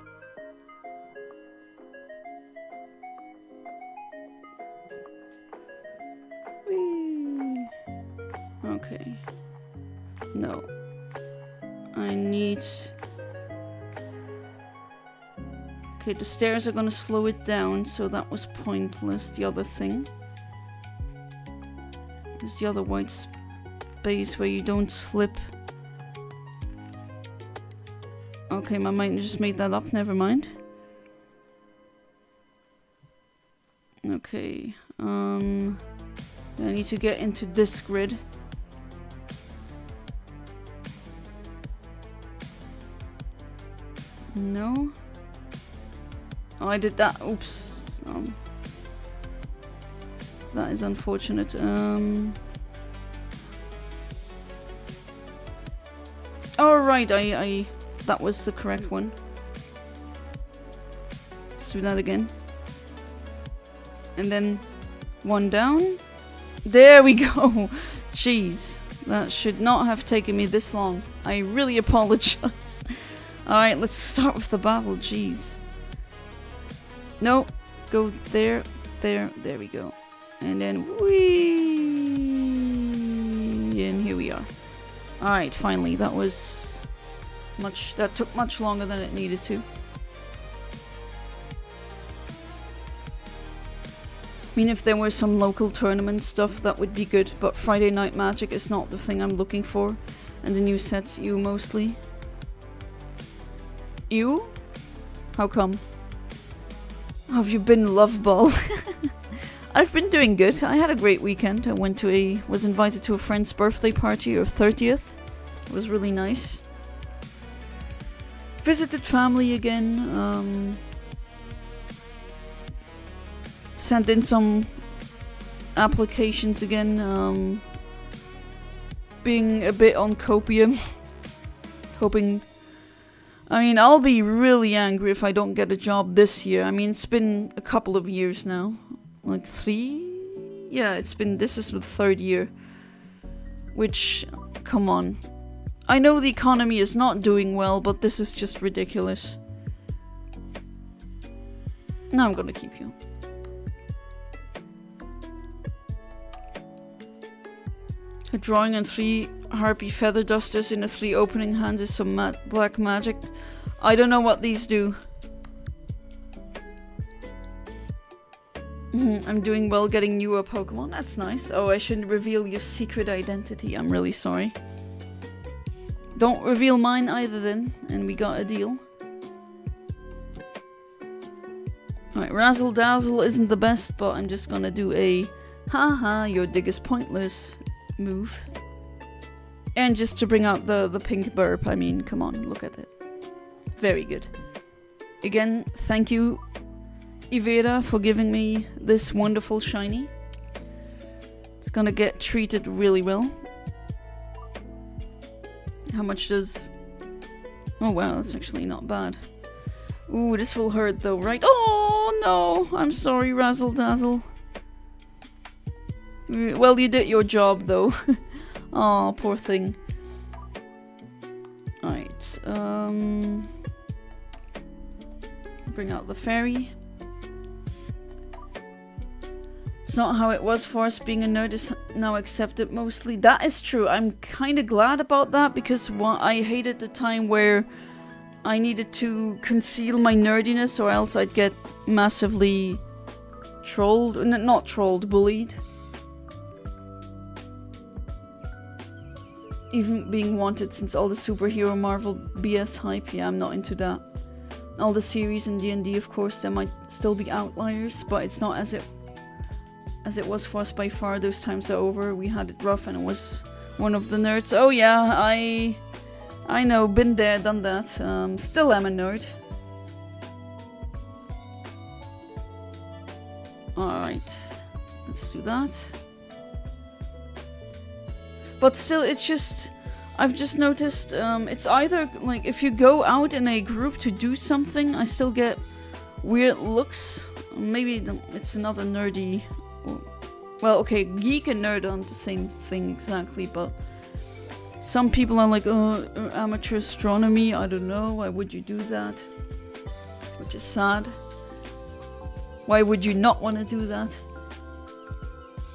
Whee! Okay. No. I need... Okay, the stairs are gonna slow it down, so that was pointless, the other thing. There's the other white space where you don't slip. Okay, my mind just made that up, never mind. Okay, I need to get into this grid. No. Oh, I did that. Oops. That is unfortunate. Oh, right. That was the correct one. Let's do that again. And then 1 down. There we go. Jeez. That should not have taken me this long. I really apologize. Alright, let's start with the battle. Jeez. No, go there, there we go. And then whee, and here we are. Alright, finally, that took much longer than it needed to. I mean, if there were some local tournament stuff, that would be good, but Friday Night Magic is not the thing I'm looking for. And the new set's you mostly. You? How come? Have you been love ball? I've been doing good. I had a great weekend. I was invited to a friend's birthday party, her 30th. It was really nice. Visited family again. Sent in some applications again. Being a bit on copium. Hoping... I mean, I'll be really angry if I don't get a job this year. I mean, it's been a couple of years now. Like 3? Yeah, this is the 3rd year. Which, come on. I know the economy is not doing well, but this is just ridiculous. Now I'm gonna keep you. A drawing and 3 harpy feather dusters in a 3 opening hands is some black magic. I don't know what these do. I'm doing well getting newer Pokémon. That's nice. Oh, I shouldn't reveal your secret identity. I'm really sorry. Don't reveal mine either then. And we got a deal. Alright, Razzle Dazzle isn't the best, but I'm just gonna do a haha, your dig is pointless move. And just to bring out the pink burp, I mean, come on, look at it. Very good. Again, thank you, Ivera, for giving me this wonderful shiny. It's gonna get treated really well. How much does... Oh wow, that's actually not bad. Ooh, this will hurt though, right? Oh no! I'm sorry, Razzle Dazzle. Well, you did your job though. Oh, poor thing. Alright, bring out the fairy. It's not how it was for us. Being a nerd is now accepted mostly. That is true. I'm kind of glad about that because I hated the time where I needed to conceal my nerdiness or else I'd get massively trolled. Not trolled, bullied. Even being wanted since all the superhero Marvel BS hype. Yeah, I'm not into that. All the series in D&D, of course, there might still be outliers, but it's not as it was for us by far. Those times are over. We had it rough and it was one of the nerds. Oh yeah, I know, been there, done that. Still am a nerd. Alright, let's do that. But still, it's just... I've just noticed, it's either, like, if you go out in a group to do something, I still get weird looks. Maybe it's another nerdy... Well, okay, geek and nerd aren't the same thing exactly, but... Some people are like, oh, amateur astronomy, I don't know, why would you do that? Which is sad. Why would you not want to do that?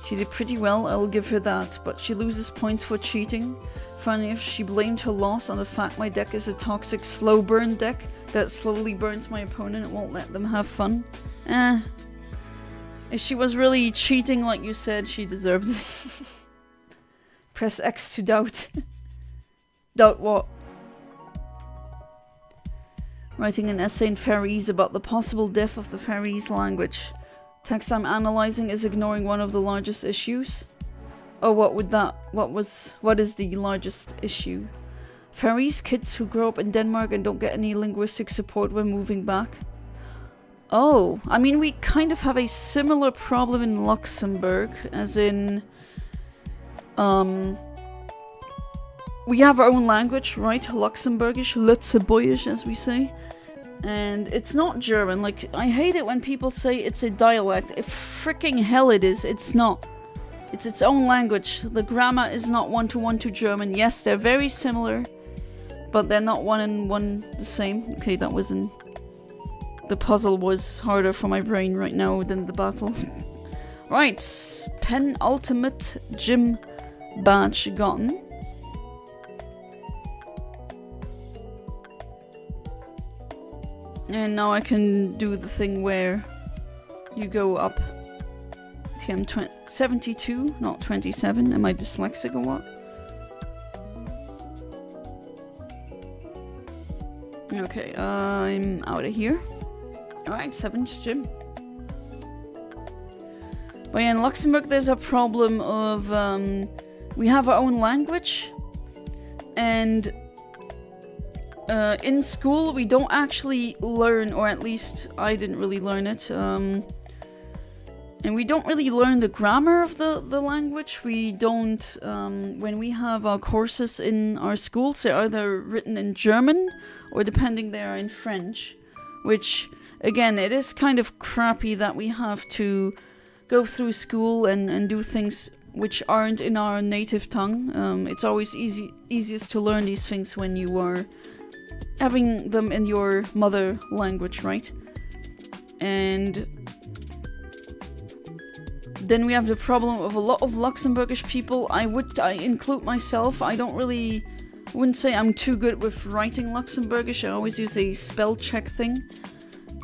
She did pretty well, I'll give her that, but she loses points for cheating. Funny if she blamed her loss on the fact my deck is a toxic slow burn deck that slowly burns my opponent and won't let them have fun. If she was really cheating like you said, she deserved it. Press X to doubt. Doubt what? Writing an essay in Faroese about the possible death of the Faroese language. Text I'm analyzing is ignoring one of the largest issues. Oh, what is the largest issue? Faroese kids who grow up in Denmark and don't get any linguistic support when moving back. Oh, I mean, we kind of have a similar problem in Luxembourg, as in, we have our own language, right? Luxembourgish, Luxembourgish, as we say. And it's not German. Like, I hate it when people say it's a dialect. If freaking hell it is, it's not. It's its own language. The grammar is not one-to-one to German. Yes, they're very similar, but they're not one and one the same. Okay, that wasn't... The puzzle was harder for my brain right now than the battle. Right, penultimate gym badge gotten. And now I can do the thing where you go up. I'm 72, not 27. Am I dyslexic or what? Okay, I'm out of here. Alright, 7th gym. But yeah, in Luxembourg there's a problem of... we have our own language. And... in school we don't actually learn, or at least I didn't really learn it. And we don't really learn the grammar of the language. We don't, when we have our courses in our schools, they're either written in German or depending they are in French. Which, again, it is kind of crappy that we have to go through school and do things which aren't in our native tongue. It's always easiest to learn these things when you are having them in your mother language, right? And... then we have the problem of a lot of Luxembourgish people. I include myself. I wouldn't say I'm too good with writing Luxembourgish. I always use a spell check thing.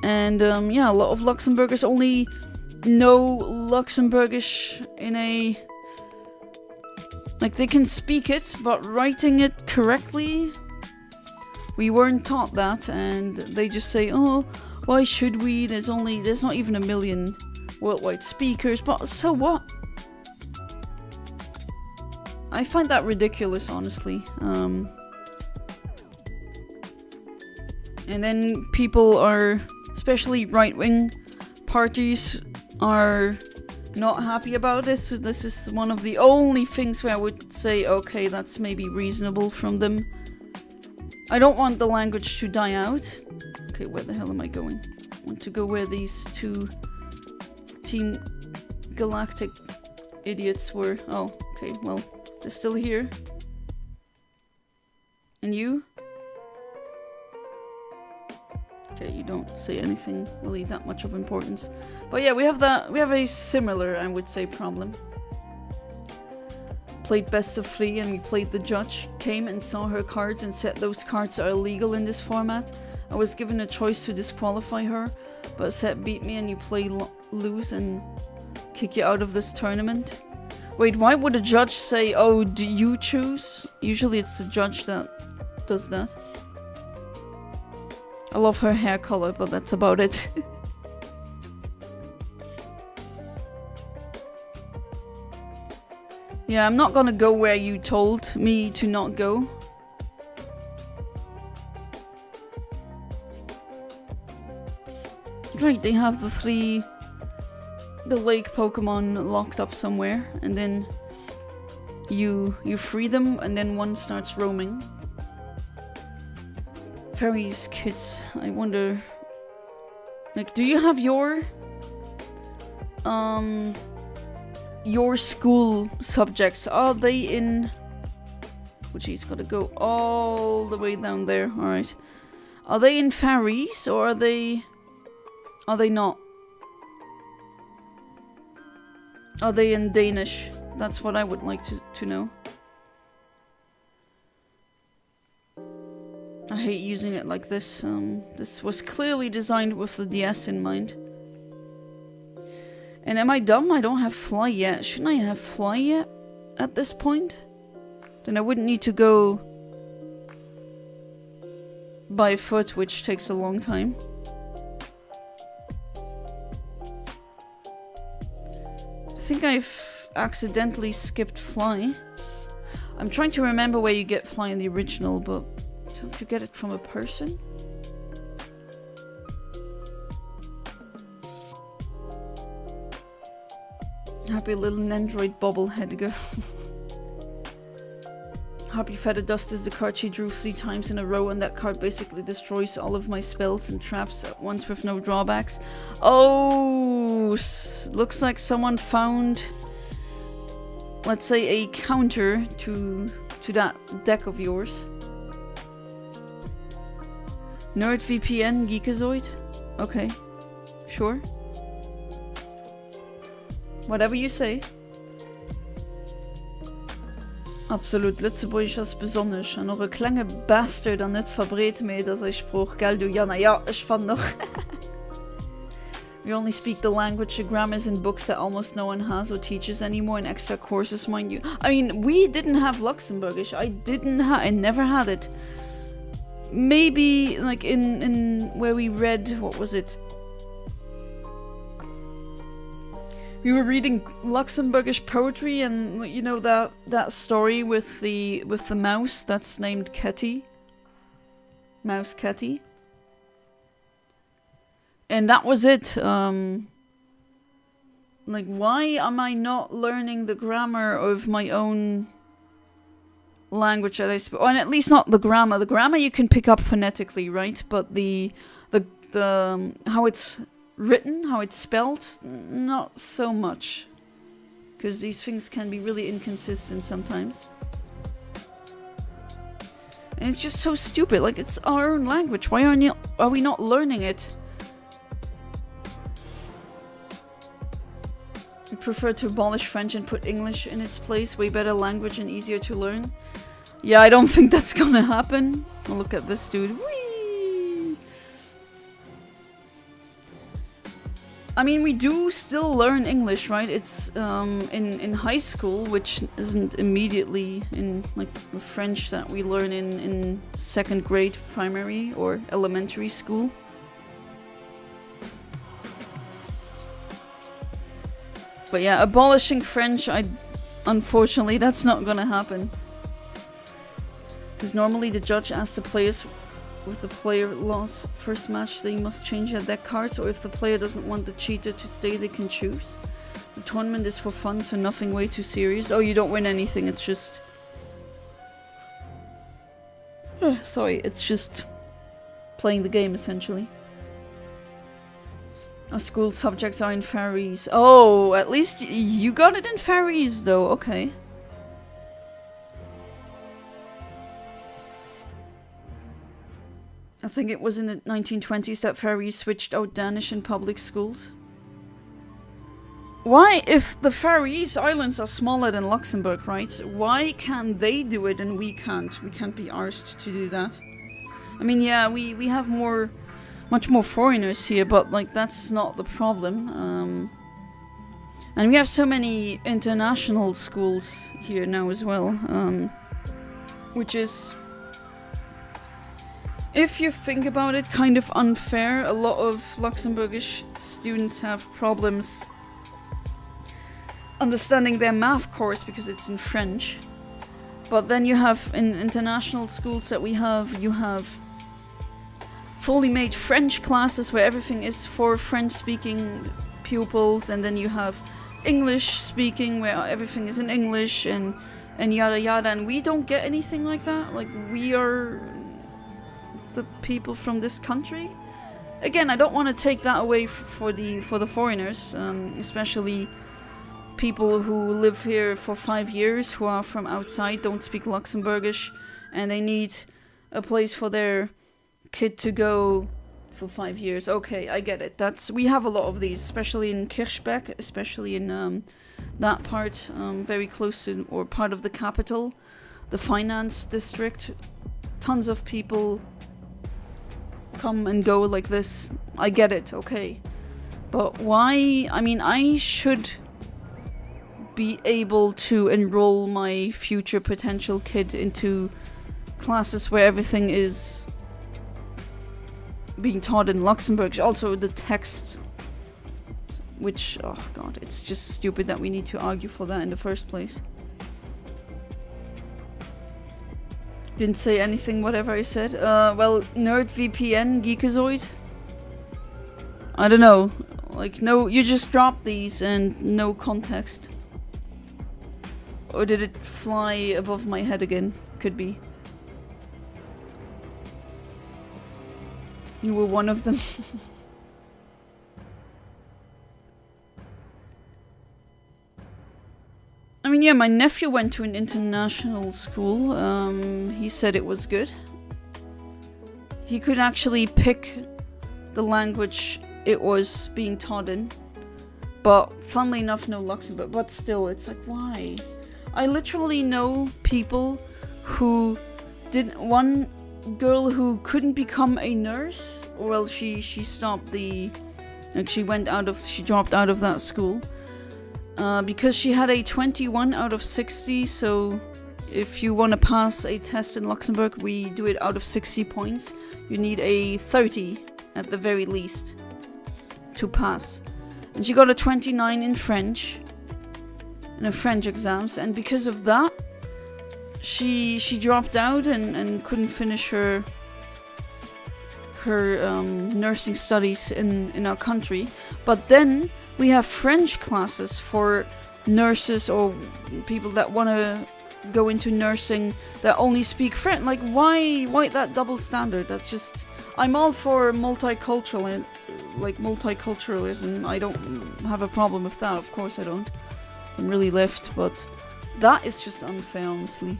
And yeah, a lot of Luxembourgers only know Luxembourgish in a... like, they can speak it, but writing it correctly... we weren't taught that, and they just say, oh, why should we? There's not even a million... worldwide speakers, but so what? I find that ridiculous, honestly. And then people are, especially right-wing parties, are not happy about this. So this is one of the only things where I would say, okay, that's maybe reasonable from them. I don't want the language to die out. Okay, where the hell am I going? I want to go where these two Team Galactic idiots were. Oh, okay, well, they're still here. And you? Okay, you don't say anything really that much of importance. But yeah, we have a similar, I would say, problem. Played best of 3 and we played the judge. Came and saw her cards and said those cards are illegal in this format. I was given a choice to disqualify her, but said beat me and you play lose and kick you out of this tournament. Wait, why would a judge say, oh, do you choose? Usually it's the judge that does that. I love her hair color, but that's about it. Yeah, I'm not gonna go where you told me to not go. Right, they have the lake Pokemon locked up somewhere, and then you free them, and then one starts roaming. Fairies, kids, I wonder, like, do you have your school subjects, are they in, oh geez, gotta go all the way down there, alright. Are they in fairies, or are they not? Are they in Danish? That's what I would like to know. I hate using it like this. This was clearly designed with the DS in mind. And am I dumb? I don't have fly yet. Shouldn't I have fly yet at this point? Then I wouldn't need to go by foot, which takes a long time. I think I've accidentally skipped fly. I'm trying to remember where you get fly in the original, but don't you get it from a person? Happy little Nendroid bobblehead girl. Happy Feather Dust is the card she drew 3 times in a row, and that card basically destroys all of my spells and traps at once with no drawbacks. Oh, looks like someone found, let's say, a counter to that deck of yours. NerdVPN Geekazoid? Okay, sure. Whatever you say. Absolut, Lützeburg ist besonders. Und eure kleine Bastard an nicht verbret mir, dass ich spruch, gell du Jana? Ja, ich fand noch. We only speak the language, the grammars in books that almost no one has or teaches anymore in extra courses, mind you. I mean, we didn't have Luxembourgish. I never had it. Maybe, like, in where we read, what was it? We were reading Luxembourgish poetry, and you know that story with the mouse that's named Ketty, Mouse Ketty, and that was it. Like, why am I not learning the grammar of my own language that I speak? Or at least not the grammar. The grammar you can pick up phonetically, right? But the how it's written, how it's spelled, not so much, because these things can be really inconsistent sometimes, and it's just so stupid. Like, it's our own language. Why are we not learning it? I prefer to abolish French and put English in its place. Way better language and easier to learn. Yeah, I don't think that's gonna happen. Oh, look at this dude. Whee! I mean, we do still learn English, right? It's in high school, which isn't immediately in like French that we learn in 2nd grade primary or elementary school. But yeah, abolishing French, unfortunately, that's not gonna happen. Because normally the judge asks the players, if the player lost first match, they must change their deck cards, or if the player doesn't want the cheater to stay, they can choose. The tournament is for fun, so nothing way too serious. Oh, you don't win anything, it's just... sorry, it's just playing the game, essentially. Our school subjects are in fairies. Oh, at least you got it in fairies, though. Okay. think it was in the 1920s that Faroese switched out Danish in public schools. Why, if the Faroese Islands are smaller than Luxembourg, right? Why can they do it and we can't? We can't be arsed to do that. I mean, yeah, we have much more foreigners here, but like that's not the problem. And we have so many international schools here now as well, which is, if you think about it, kind of unfair. A lot of Luxembourgish students have problems understanding their math course because it's in French. But then you have, in international schools that we have, you have fully made French classes where everything is for French-speaking pupils, and then you have English-speaking where everything is in English, and yada yada, and we don't get anything like that. Like, we are the people from this country. Again, I don't want to take that away for the foreigners, especially people who live here for 5 years, who are from outside, don't speak Luxembourgish, and they need a place for their kid to go for 5 years. Okay, I get it. We have a lot of these, especially in Kirchberg, especially in that part, very close to, or part of the capital, the finance district. Tons of people come and go like this. I get it, okay. But why? I mean, I should be able to enroll my future potential kid into classes where everything is being taught in Luxembourg. Also the text, which, oh god, it's just stupid that we need to argue for that in the first place. Didn't say anything, whatever I said. Well, NerdVPN, Geekazoid. I don't know. Like, no, you just dropped these and no context. Or did it fly above my head again? Could be. You were one of them. I mean, yeah, my nephew went to an international school. He said it was good. He could actually pick the language it was being taught in. But funnily enough, no Luxembourg. But still, it's like, why? I literally know people who did. One girl who couldn't become a nurse. Well, she stopped the. Like, she dropped out of that school. Because she had a 21 out of 60. So if you want to pass a test in Luxembourg, we do it out of 60 points. You need a 30 at the very least to pass. And she got a 29 in French. In her French exams, and because of that, she dropped out and couldn't finish her nursing studies in our country. But then we have French classes for nurses or people that want to go into nursing that only speak French. Like, why that double standard? That's just, I'm all for multiculturalism. I don't have a problem with that. Of course I don't. I'm really left, but that is just unfair, honestly.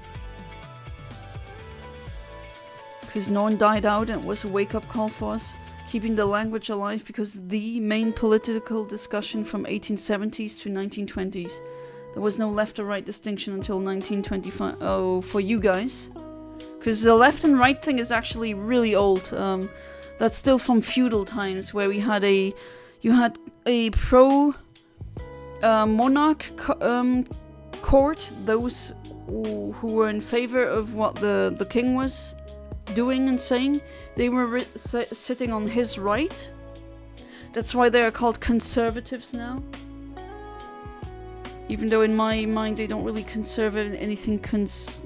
Because no one died out, and it was a wake-up call for us, keeping the language alive, because the main political discussion from 1870s to 1920s. There was no left or right distinction until 1925. Oh, for you guys. Because the left and right thing is actually really old. That's still from feudal times, where you had a pro monarch court, those who were in favor of what the king was doing and saying. They were sitting on his right. That's why they are called conservatives now. Even though in my mind they don't really conserve anything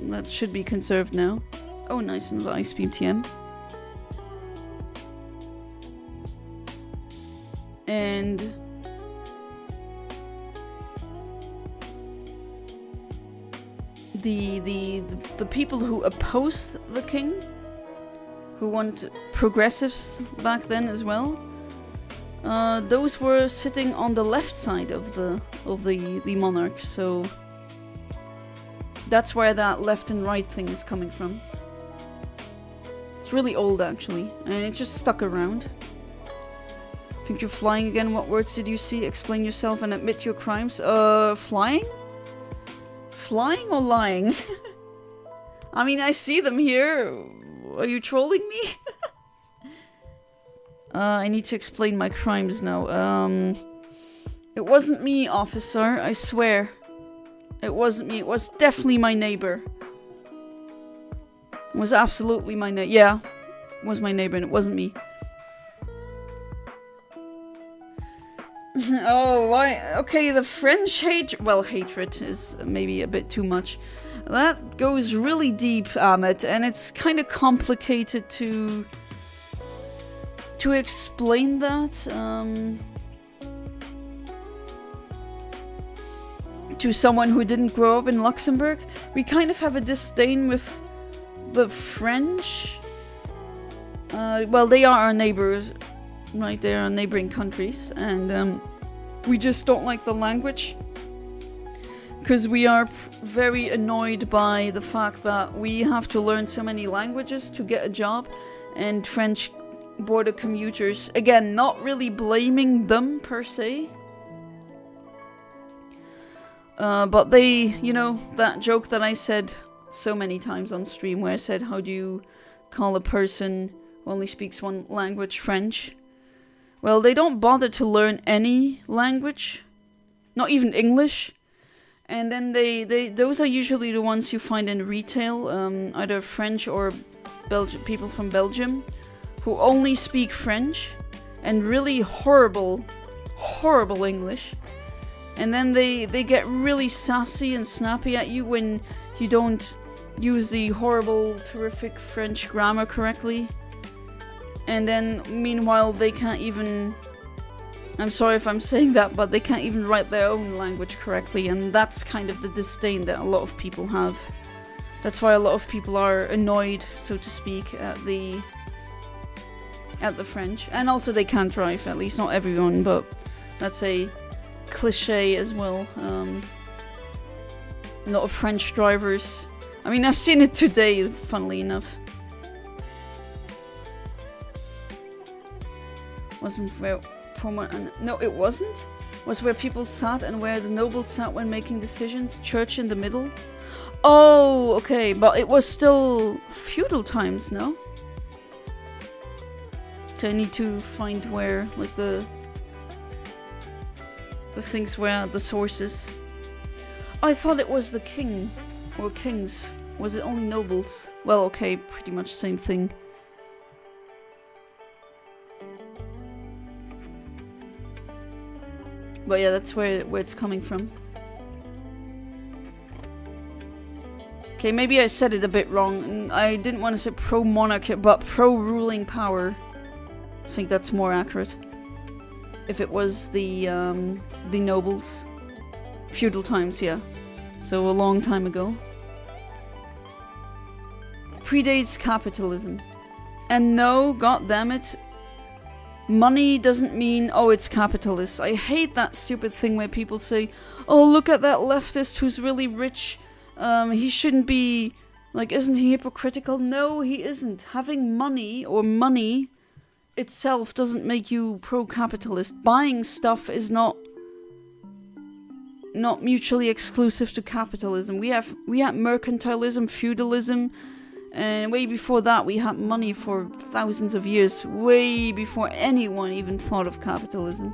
that should be conserved now. Oh, nice, another Ice Beam TM. And the people who oppose the king, who want progressives back then as well, those were sitting on the left side of the monarch. So that's where that left and right thing is coming from. It's really old, actually, and it just stuck around. Think you're flying again? What words did you see? Explain yourself and admit your crimes. Flying? Flying or lying? I mean, I see them here. Are you trolling me? I need to explain my crimes now. It wasn't me, officer, I swear. It wasn't me. It was definitely my neighbor. It was absolutely my neighbor. Yeah, it was my neighbor and it wasn't me. Oh, why? Okay, the French hatred is maybe a bit too much. That goes really deep, Amit, and it's kind of complicated to explain that. To someone who didn't grow up in Luxembourg, we kind of have a disdain with the French. Well, they are our neighbors, right? They are our neighboring countries, and we just don't like the language. Because we are very annoyed by the fact that we have to learn so many languages to get a job, and French border commuters, again, not really blaming them per se. But they, you know, that joke that I said so many times on stream where I said, how do you call a person who only speaks one language French? Well, they don't bother to learn any language, not even English. And then those are usually the ones you find in retail, either French or people from Belgium, who only speak French and really horrible English. And then they get really sassy and snappy at you when you don't use the horrible, terrific French grammar correctly. And then, meanwhile, they can't even... I'm sorry if I'm saying that, but they can't even write their own language correctly. And that's kind of the disdain that a lot of people have. That's why a lot of people are annoyed, so to speak, at the French. And also they can't drive, at least not everyone, but that's a cliche as well. A lot of French drivers. I mean, I've seen it today, funnily enough. Wasn't where no, it wasn't. Was where people sat and where the nobles sat when making decisions. Church in the middle. Oh, okay, but it was still feudal times, no? Okay, I need to find where, like the things were the sources. I thought it was the king or kings. Was it only nobles? Well, okay, pretty much same thing. But yeah, that's where it's coming from. Okay, maybe I said it a bit wrong. I didn't want to say pro-monarchy, but pro-ruling power. I think that's more accurate. If it was the nobles. Feudal times, yeah. So a long time ago. Predates capitalism. And no, goddammit, money doesn't mean, oh, it's capitalist. I hate that stupid thing where people say, oh, look at that leftist who's really rich. He shouldn't be, like, isn't he hypocritical? No, he isn't. Having money or money itself doesn't make you pro-capitalist. Buying stuff is not mutually exclusive to capitalism. We had mercantilism, feudalism, and way before that we had money for thousands of years, way before anyone even thought of capitalism.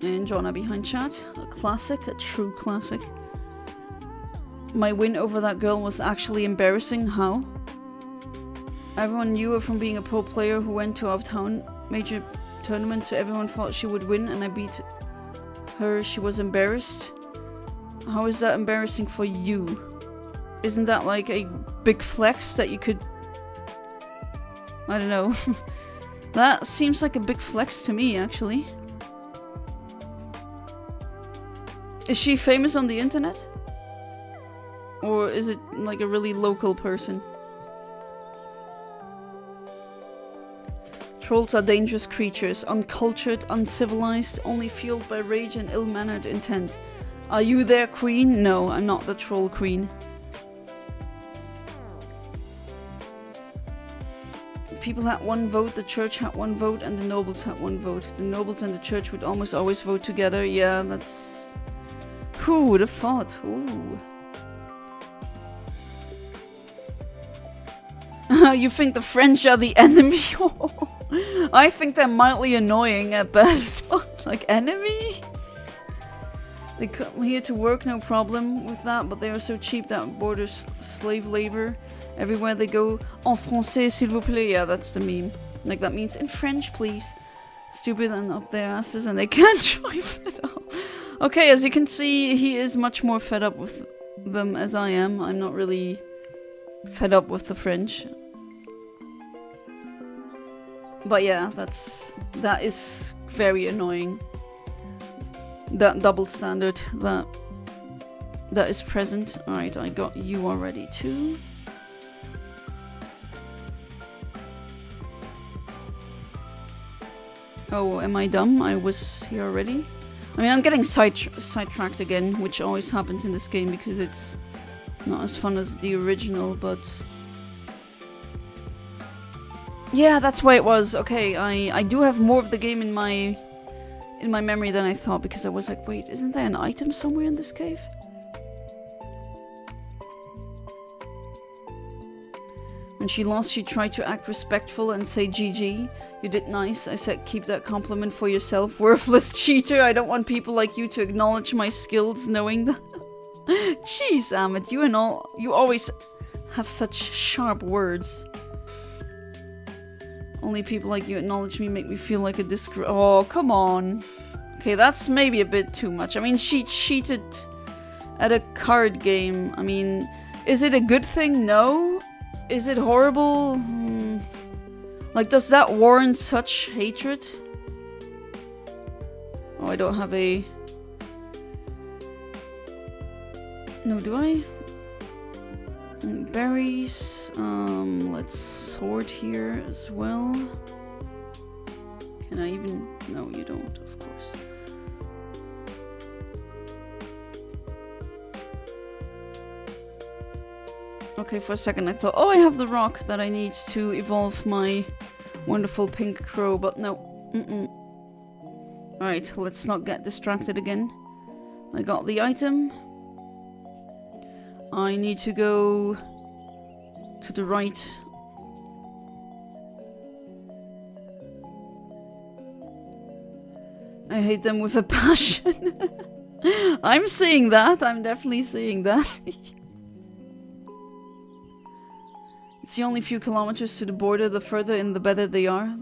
And Jonna behind chat, a classic, a true classic. My win over that girl was actually embarrassing. How? Everyone knew her from being a pro player who went to our town major tournament, so everyone thought she would win, and I beat her. She was embarrassed. How is that embarrassing for you? Isn't that like a big flex that you could... I don't know. That seems like a big flex to me, actually. Is she famous on the internet? Or is it like a really local person? Trolls are dangerous creatures, uncultured, uncivilized, only fueled by rage and ill-mannered intent. Are you there, queen? No, I'm not the troll queen. People had 1 vote, the church had 1 vote, and the nobles had 1 vote. The nobles and the church would almost always vote together. Yeah, that's... Who would have thought? Ooh. You think the French are the enemy? I think they're mildly annoying at best. Like, enemy? They come here to work, no problem with that, but they are so cheap that borders slave labor. Everywhere they go, en français, s'il vous plaît. Yeah, that's the meme. Like, that means in French, please. Stupid and up their asses, and they can't drive at all. Okay, as you can see, he is much more fed up with them as I am. I'm not really fed up with the French. But yeah, that is very annoying. That double standard that is present. Alright, I got you already too. Oh, am I dumb? I was here already? I mean, I'm getting sidetracked again, which always happens in this game because it's not as fun as the original, but... Yeah, that's why it was. Okay, I do have more of the game in my memory than I thought, because I was like, wait, isn't there an item somewhere in this cave? When she lost, she tried to act respectful and say GG. You did nice. I said keep that compliment for yourself, worthless cheater. I don't want people like you to acknowledge my skills knowing that. Jeez, Amit, you always have such sharp words. Only people like you acknowledge me make me feel like a disgrace. Oh, come on. Okay, that's maybe a bit too much. I mean, she cheated at a card game. I mean, is it a good thing? No. Is it horrible? Like, does that warrant such hatred? Oh, I don't have a... No, do I? Berries. Let's sort here as well. Can I even... No, you don't, of course. Okay, for a second I thought, oh, I have the rock that I need to evolve my wonderful pink crow, but no. Alright, let's not get distracted again. I got the item. I need to go to the right. I hate them with a passion. I'm seeing that. I'm definitely seeing that. It's the only few kilometers to the border. The further in, the better they are.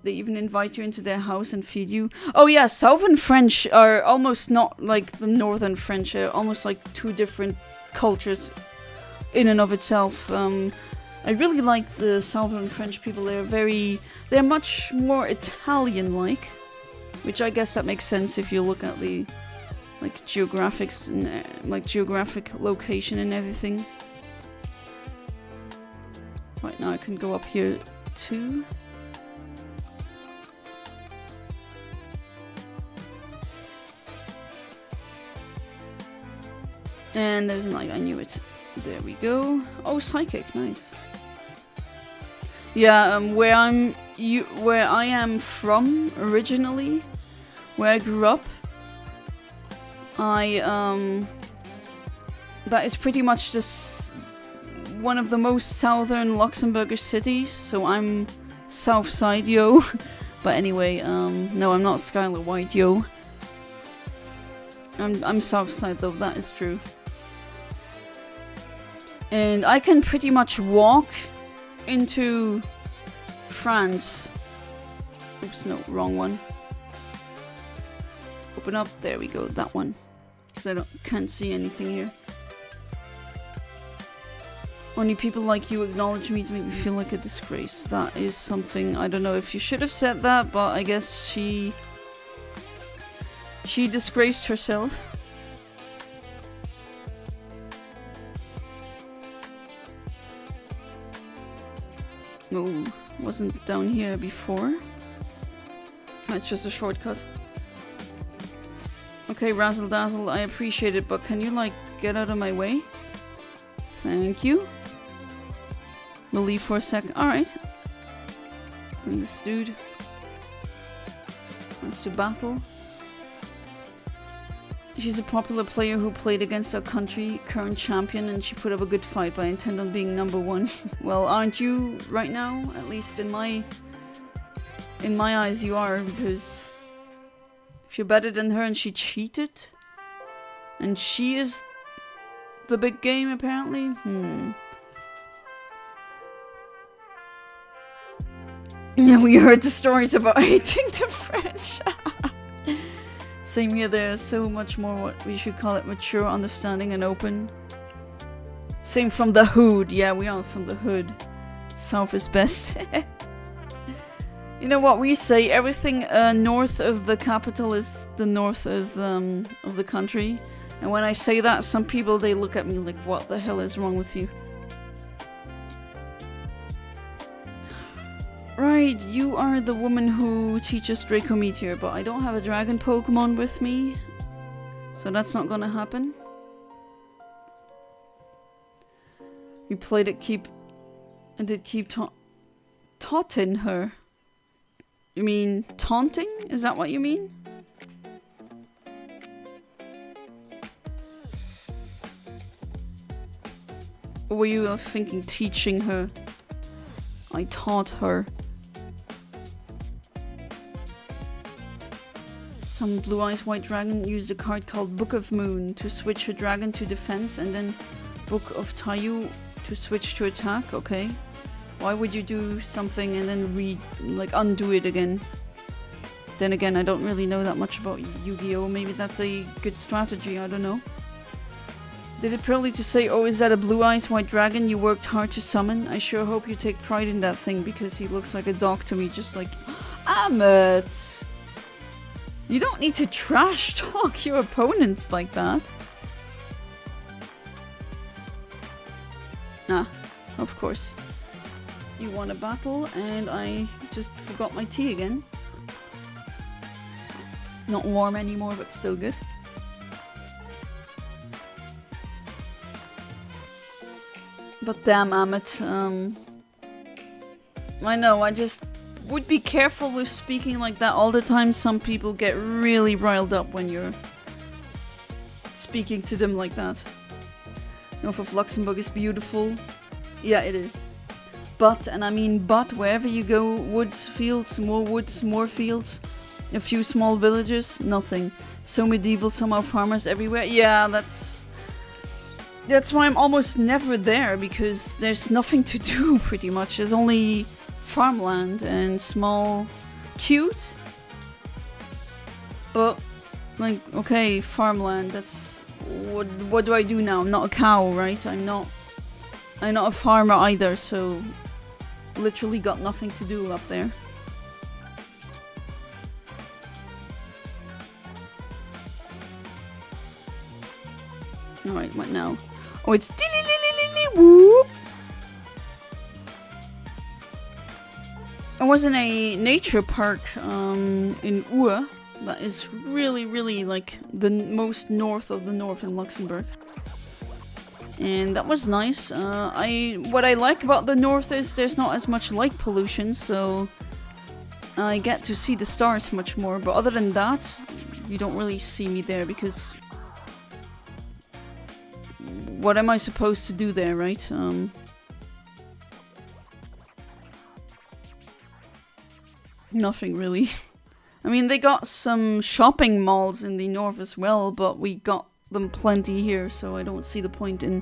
They even invite you into their house and feed you. Oh yeah, Southern French are almost not like the Northern French. They're almost like two different cultures in and of itself. I really like the Southern French people. They're much more Italian-like, which I guess that makes sense if you look at the like geographics and like geographic location and everything. Right, now I can go up here too. And there's an eye, I knew it. There we go. Oh, psychic, nice. Yeah, where I am from originally, where I grew up, that is pretty much just one of the most southern Luxembourgish cities, so I'm south side, yo. But anyway, no, I'm not Skylar White, yo. I'm south side though, that is true. And I can pretty much walk into France. Oops, no, wrong one. Open up, there we go, that one. Because I can't see anything here. Only people like you acknowledge me to make me feel like a disgrace. That is something, I don't know if you should have said that, but I guess she disgraced herself. Oh, wasn't down here before. It's just a shortcut. Okay, Razzle Dazzle, I appreciate it, but can you, like, get out of my way? Thank you. We'll leave for a second. Alright. And this dude wants to battle. She's a popular player who played against our country, current champion, and she put up a good fight, but I intend on being #1. Well, aren't you right now? At least in my eyes you are, because if you're better than her and she cheated, and she is the big game apparently, Yeah, we heard the stories about hating the French. Same here, there's so much more what we should call it mature, understanding and open. Same from the hood. Yeah, we are from the hood. South is best. You know what we say, everything north of the capital is the north of the country. And when I say that, some people, they look at me like, what the hell is wrong with you? Right, you are the woman who teaches Draco Meteor, but I don't have a dragon Pokemon with me, so that's not gonna happen. You played it keep taunting her. You mean taunting? Is that what you mean? Or were you thinking teaching her? I taught her. Some Blue Eyes White Dragon used a card called Book of Moon to switch her dragon to defense, and then Book of Tayu to switch to attack. Okay. Why would you do something and then undo it again? Then again, I don't really know that much about Yu-Gi-Oh! Maybe that's a good strategy, I don't know. Did it purely to say, oh, is that a Blue Eyes White Dragon you worked hard to summon? I sure hope you take pride in that thing, because he looks like a dog to me, just like... Amit! You don't need to trash talk your opponents like that. Nah, of course. You want a battle, and I just forgot my tea again. Not warm anymore, but still good. But damn, Amit, I know, I just would be careful with speaking like that all the time. Some people get really riled up when you're speaking to them like that. North of Luxembourg is beautiful. Yeah, it is. But, and I mean but, wherever you go, woods, more fields, a few small villages, nothing. So medieval, somehow farmers everywhere. Yeah, that's why I'm almost never there, because there's nothing to do pretty much. There's only farmland and small... Cute? But, like, okay, farmland, that's... What do I do now? I'm not a cow, right? I'm not a farmer either, so... Literally got nothing to do up there. Alright, what now? Oh, it's whoop. I was in a nature park in Ua. That is really like the most north of the north in Luxembourg. And that was nice. What I like about the north is there's not as much light pollution, so I get to see the stars much more. But other than that, you don't really see me there, because what am I supposed to do there, right? Nothing really. I mean, they got some shopping malls in the north as well, but we got them plenty here, so I don't see the point in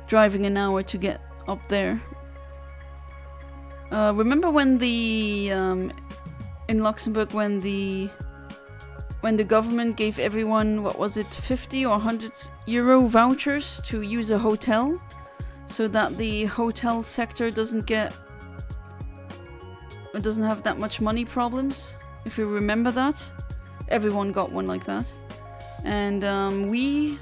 driving an hour to get up there. Remember when the in Luxembourg, when the government gave everyone, what was it, 50 or 100 euro vouchers to use a hotel, so that the hotel sector doesn't have that much money problems? If you remember that, everyone got one like that. And my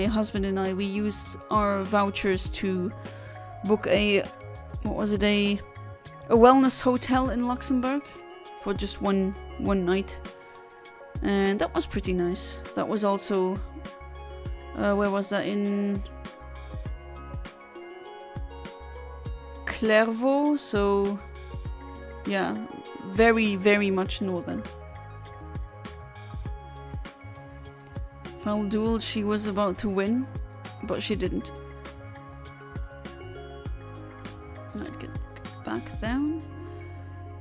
husband and I, we used our vouchers to book a wellness hotel in Luxembourg for just one night. And that was pretty nice. That was also... where was that? In... Clairvaux, so... Yeah, very, very much northern. Final duel, she was about to win, but she didn't. I'd get back down.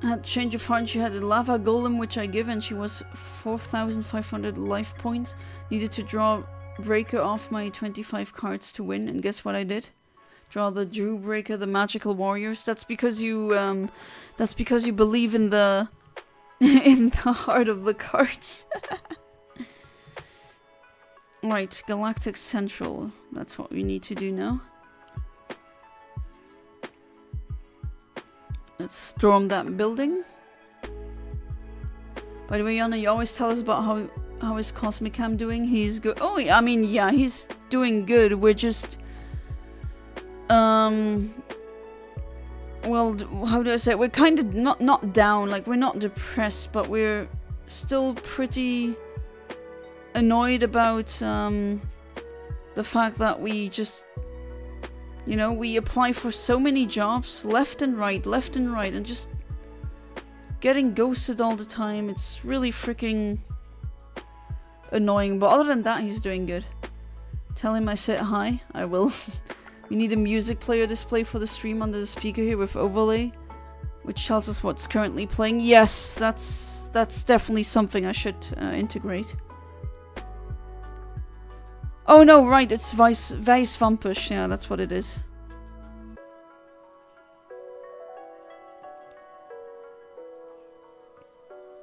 I had change of heart. She had a lava golem, which I give, and she was 4,500 life points. Needed to draw breaker off my 25 cards to win, and guess what I did? Draw the Drew Breaker, the magical warriors. That's because you believe in the in the heart of the cards. Right, Galactic Central. That's what we need to do now. Let's storm that building. By the way, Yana, you always tell us about how is Cosmic Cam doing? He's good. Oh, I mean, yeah, he's doing good. We're just well, how do I say it? We're kind of not down, like we're not depressed, but we're still pretty annoyed about the fact that we just, you know, we apply for so many jobs left and right, and just getting ghosted all the time. It's really freaking annoying, but other than that, he's doing good. Tell him I said hi. I will. We need a music player display for the stream under the speaker here with overlay, which tells us what's currently playing. Yes, that's definitely something I should integrate. Oh no, right, it's Vice Vampush. Yeah, that's what it is.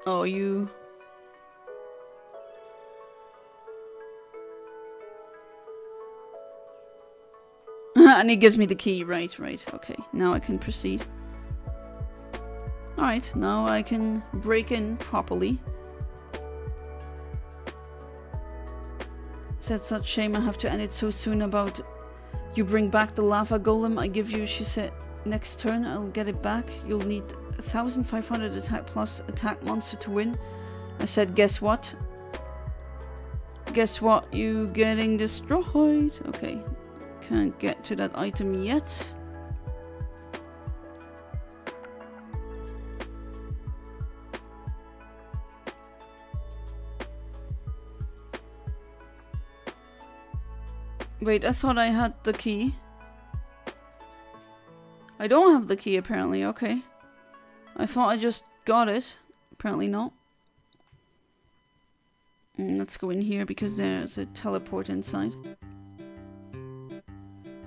Oh, you... And he gives me the key. Right, okay. Now I can proceed. Alright, now I can break in properly. Said such shame I have to end it so soon about you bring back the lava golem I give you. She said next turn I'll get it back. You'll need 1,500 attack plus attack monster to win. I said guess what? Guess what? You getting destroyed. Okay. Can't get to that item yet. Wait, I thought I had the key. I don't have the key apparently, okay. I thought I just got it. Apparently not. Let's go in here because there's a teleport inside.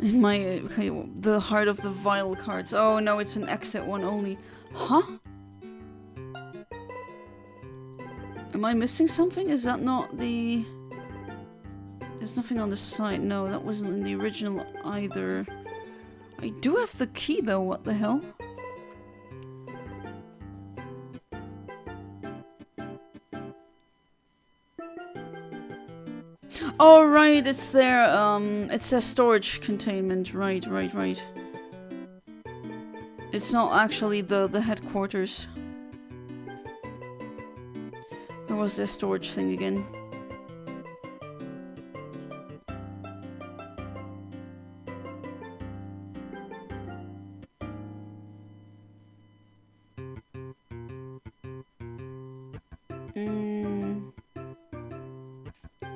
In my, okay, the heart of the vial cards. Oh no, it's an exit one only. Huh? Am I missing something? Is that not the... There's nothing on the side. No, that wasn't in the original either. I do have the key though, what the hell? Oh right, it's there, it's a storage containment, right. It's not actually the headquarters. Where was the storage thing again?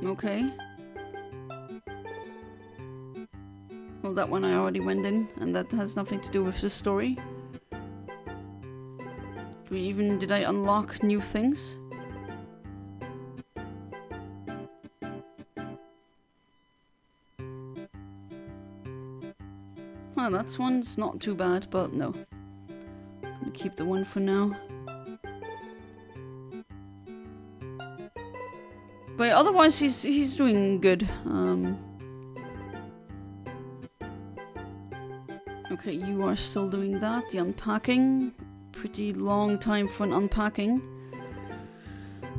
Okay. Well, that one I already went in, and that has nothing to do with the story. Did I unlock new things? Well, that one's not too bad, but no. I'm gonna keep the one for now. But otherwise, he's doing good. Okay, you are still doing that. The unpacking. Pretty long time for an unpacking.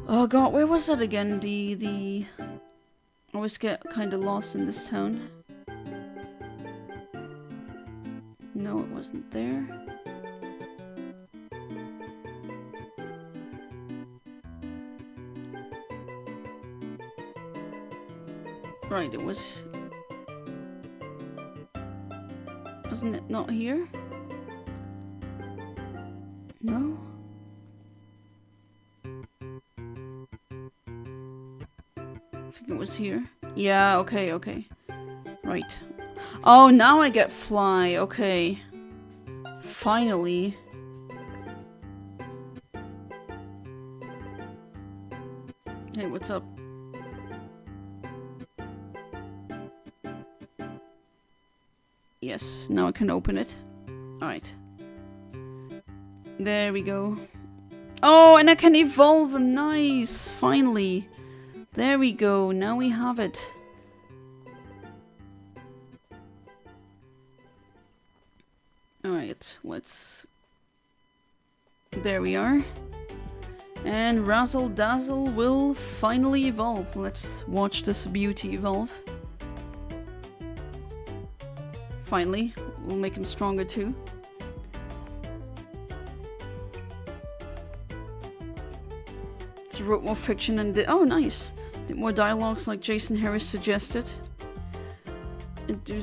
Oh god, where was that again? I always get kind of lost in this town. No, it wasn't there. Right, it was... Wasn't it not here? No? I think it was here. Yeah, okay, okay. Right. Oh, now I get fly, okay. Finally. Hey, what's up? Yes, now I can open it. Alright. There we go. Oh, and I can evolve them. Nice. Finally. There we go. Now we have it. Alright, let's... There we are. And Razzle Dazzle will finally evolve. Let's watch this beauty evolve. Finally. We'll make him stronger too. It's wrote more fiction and did... Oh, nice. Did more dialogues like Jason Harris suggested.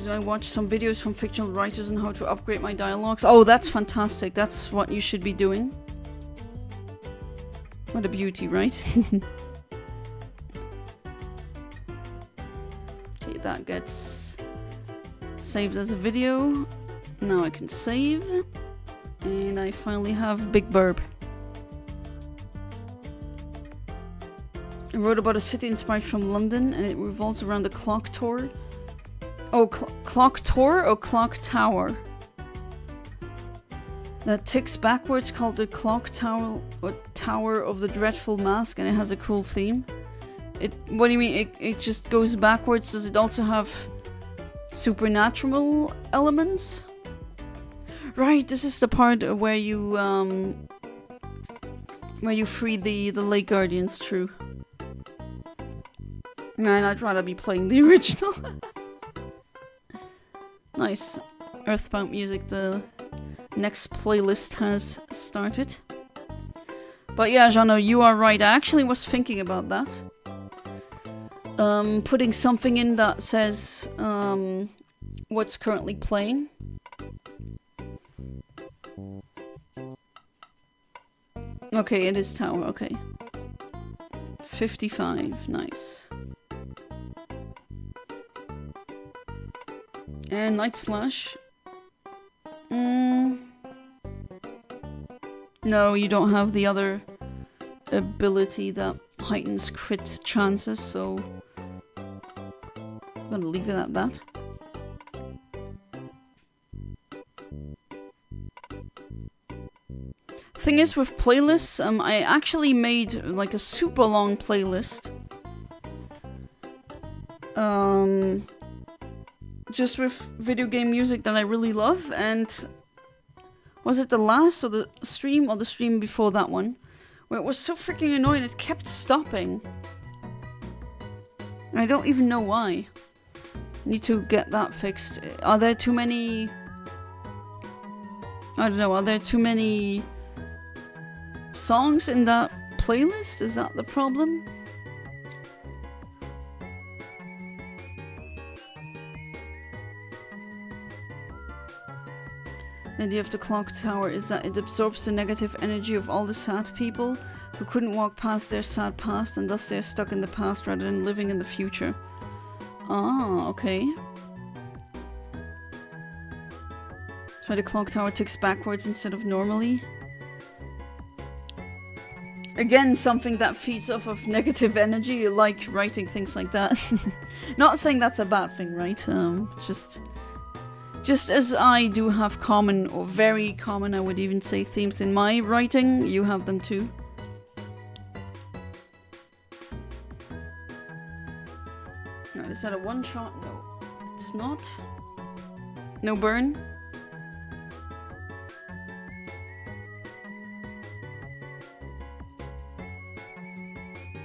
I watched some videos from fictional writers on how to upgrade my dialogues. Oh, that's fantastic. That's what you should be doing. What a beauty, right? Okay, that gets saved as a video. Now I can save. And I finally have Big Burb. I wrote about a city inspired from London, and it revolves around the clock tower. Oh, clock tower or clock tower? That ticks backwards, called the clock tower or Tower of the Dreadful Mask, and it has a cool theme. What do you mean? It just goes backwards? Does it also have supernatural elements? Right, this is the part where you free the Lake Guardians. True. Man, I'd rather be playing the original. Nice. Earthbound music, the next playlist has started. But yeah, Jano, you are right. I actually was thinking about that. Putting something in that says what's currently playing. Okay, it is Tower, okay. 55, nice. And Night Slash. No, you don't have the other ability that heightens crit chances, so I'm gonna leave it at that. Thing is, with playlists, I actually made like a super long playlist. Just with video game music that I really love, and was it the last or the stream before that one, where it was so freaking annoying, it kept stopping. And I don't even know why. Need to get that fixed. Are there too many... I don't know, are there too many songs in that playlist? Is that the problem? The idea of the clock tower is that it absorbs the negative energy of all the sad people who couldn't walk past their sad past, and thus they're stuck in the past rather than living in the future. Ah, okay. That's why the clock tower ticks backwards instead of normally. Again, something that feeds off of negative energy. You like writing things like that. Not saying that's a bad thing, right? Just as I do have common, or very common, I would even say, themes in my writing, you have them too. Right, is that a one-shot? No, it's not. No burn.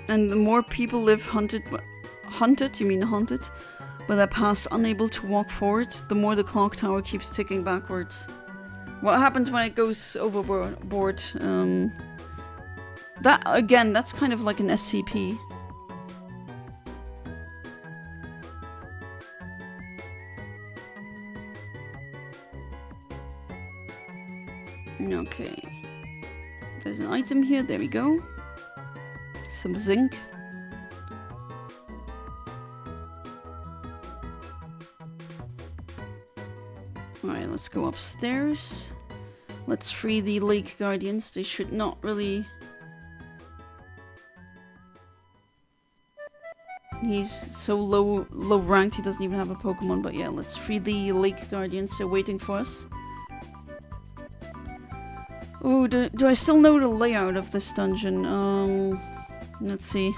And the more people live haunted, you mean haunted? With their past unable to walk forward, the more the clock tower keeps ticking backwards. What happens when it goes overboard? That, again, that's kind of like an SCP. Okay. There's an item here. There we go. Some zinc. Alright, let's go upstairs. Let's free the lake guardians. They should not really... He's so low ranked he doesn't even have a Pokemon, but yeah, let's free the lake guardians. They're waiting for us. Oh, do I still know the layout of this dungeon? Let's see.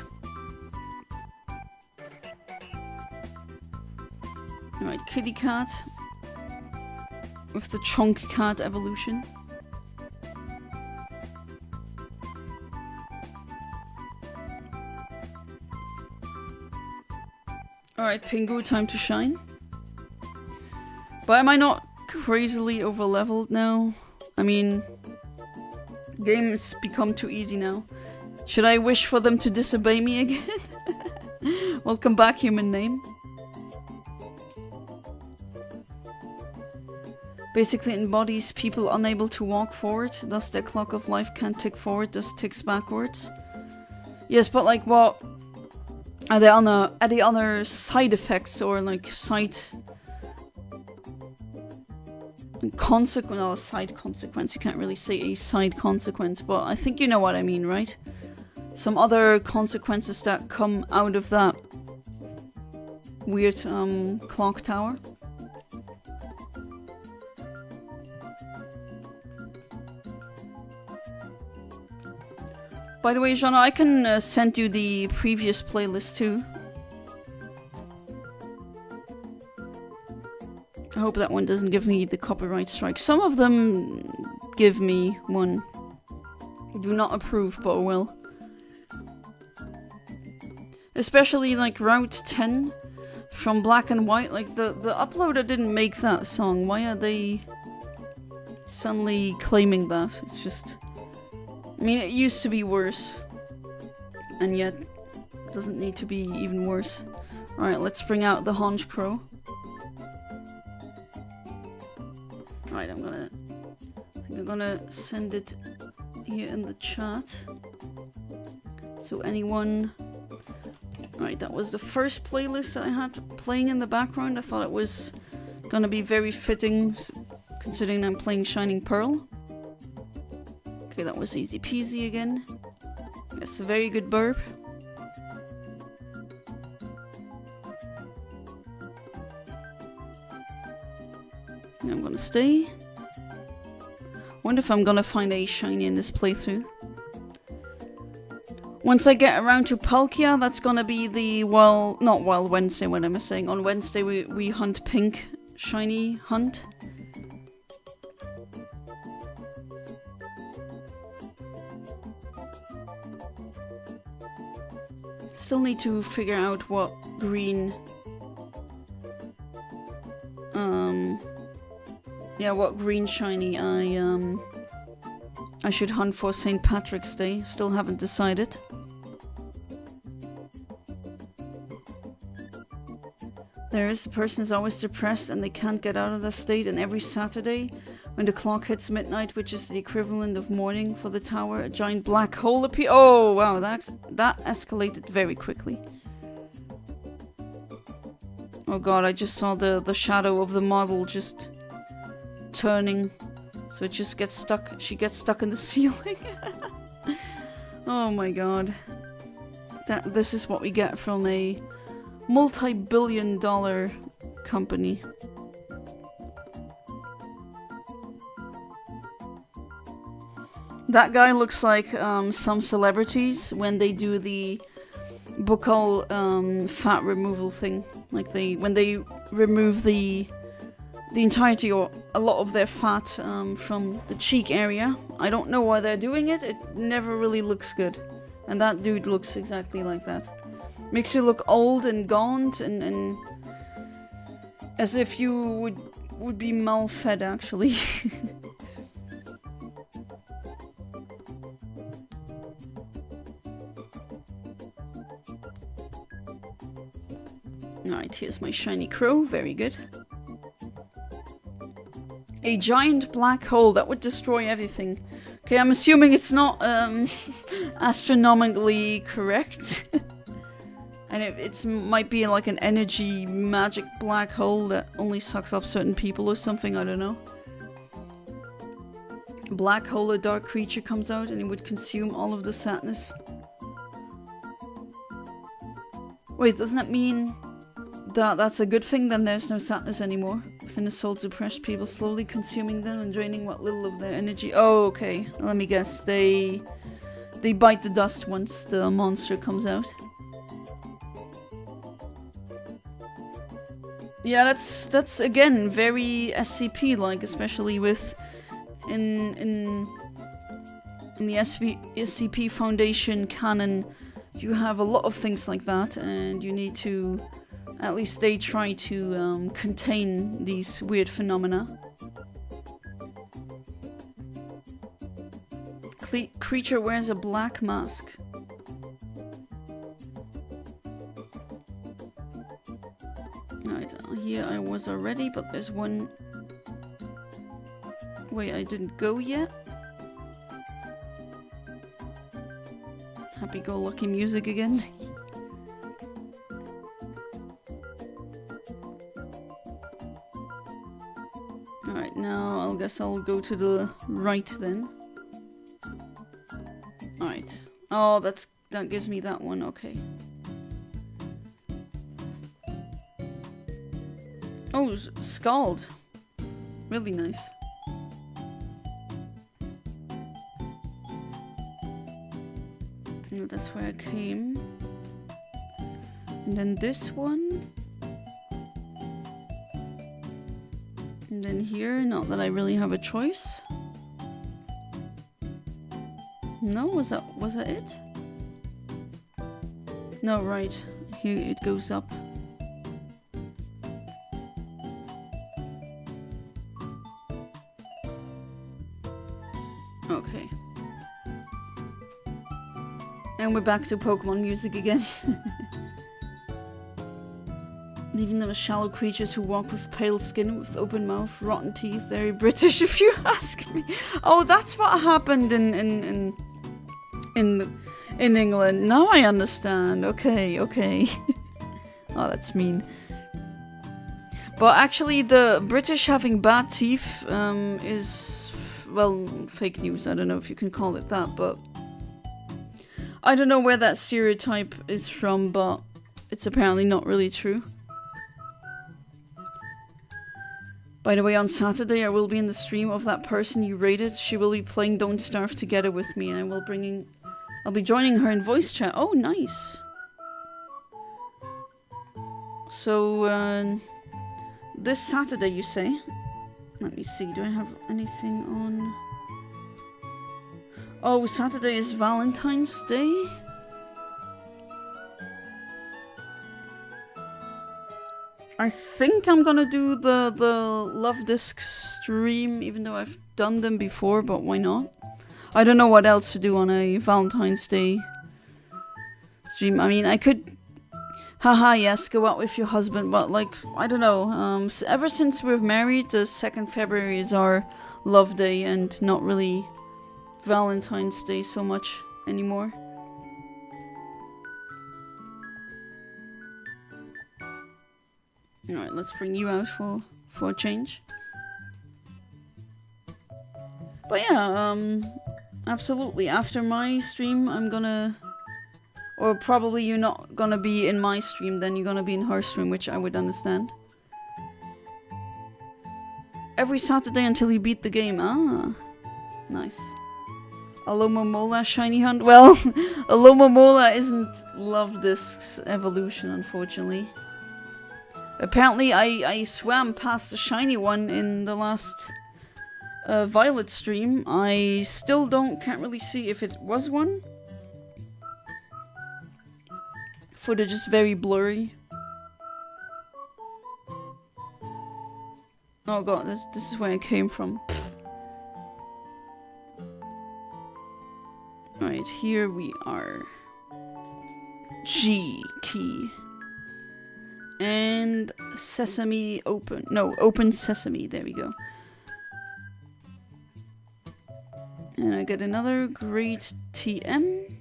Alright, kitty cat. With the chunk cat evolution. Alright, Pingu, time to shine. But am I not crazily over leveled now? I mean, games become too easy now. Should I wish for them to disobey me again? Welcome back, human name. Basically embodies people unable to walk forward, thus their clock of life can't tick forward, thus ticks backwards. Yes, but like what? Are there other side effects or like side consequence? No, side consequence. You can't really say a side consequence, but I think you know what I mean, right? Some other consequences that come out of that weird clock tower. By the way, Jana, I can send you the previous playlist too. I hope that one doesn't give me the copyright strike. Some of them give me one. Do not approve, but oh well. Especially like Route 10 from Black and White. Like the uploader didn't make that song. Why are they suddenly claiming that? It's just... I mean, it used to be worse, and yet it doesn't need to be even worse. Alright, let's bring out the Honch Crow. Alright, I think I'm gonna send it here in the chat. So anyone... Alright, that was the first playlist that I had playing in the background. I thought it was gonna be very fitting, considering I'm playing Shining Pearl. Okay, that was easy peasy again. That's a very good burp. I'm gonna stay. Wonder if I'm gonna find a shiny in this playthrough. Once I get around to Palkia, that's gonna be the, well, not Wild Wednesday, what am I saying? On Wednesday we hunt pink shiny hunt. Still need to figure out what green... yeah, what green shiny I should hunt for St. Patrick's Day. Still haven't decided. The person is always depressed and they can't get out of that state, and every Saturday when the clock hits midnight, which is the equivalent of morning for the tower, a giant black hole appears. Oh wow, that escalated very quickly. Oh god, I just saw the shadow of the model just turning, so it just gets stuck. She gets stuck in the ceiling. Oh my god, this is what we get from a multi-billion-dollar company. That guy looks like some celebrities when they do the buccal fat removal thing. Like when they remove the entirety or a lot of their fat from the cheek area. I don't know why they're doing it. It never really looks good. And that dude looks exactly like that. Makes you look old and gaunt and as if you would be mal-fed actually. Alright, here's my shiny crow. Very good. A giant black hole that would destroy everything. Okay, I'm assuming it's not astronomically correct. And it might be like an energy magic black hole that only sucks up certain people or something, I don't know. Black hole, a dark creature comes out and it would consume all of the sadness. Wait, doesn't that mean that that's a good thing? Then there's no sadness anymore. Within the souls of depressed people, slowly consuming them and draining what little of their energy. Oh, okay. Let me guess. They bite the dust once the monster comes out. Yeah, that's again very SCP-like, especially with in the SCP Foundation canon. You have a lot of things like that, and you need to, at least they try to contain these weird phenomena. Creature wears a black mask. Alright, here I was already, but there's one... Wait, I didn't go yet? Happy-go-lucky music again. Alright, now I guess I'll go to the right then. Alright. Oh, that gives me that one, okay. Oh, Scald. Really nice. No, that's where I came. And then this one. And then here, not that I really have a choice. No, was that it? No, right. Here it goes up. Okay. And we're back to Pokemon music again. Even those shallow creatures who walk with pale skin, with open mouth, rotten teeth, very British if you ask me. Oh, that's what happened in England. Now I understand. Okay. Oh, that's mean. But actually, the British having bad teeth is, well, fake news. I don't know if you can call it that, but I don't know where that stereotype is from, but it's apparently not really true. By the way, on Saturday I will be in the stream of that person you rated. She will be playing Don't Starve together with me, and I'll be joining her in voice chat. Oh, nice. So, this Saturday, you say? Let me see, do I have anything on? Oh, Saturday is Valentine's Day? I think I'm gonna do the Love Disc stream, even though I've done them before, but why not? I don't know what else to do on a Valentine's Day stream. I mean, I could... Haha, yes, go out with your husband, but like, I don't know. Ever since we're married, the 2nd February is our love day and not really Valentine's Day so much anymore. Alright, let's bring you out for a change. But yeah, absolutely. After my stream, I'm gonna... Or probably you're not gonna be in my stream, then you're gonna be in her stream, which I would understand. Every Saturday until you beat the game. Ah, nice. Alomomola Shiny Hunt. Well, Alomomola isn't Love Disc's evolution, unfortunately. Apparently, I swam past the shiny one in the last Violet stream. I still can't really see if it was one. Footage is very blurry. Oh god, this is where I came from. Right, here we are. G key. And Sesame open. No, open Sesame. There we go. And I get another great TM.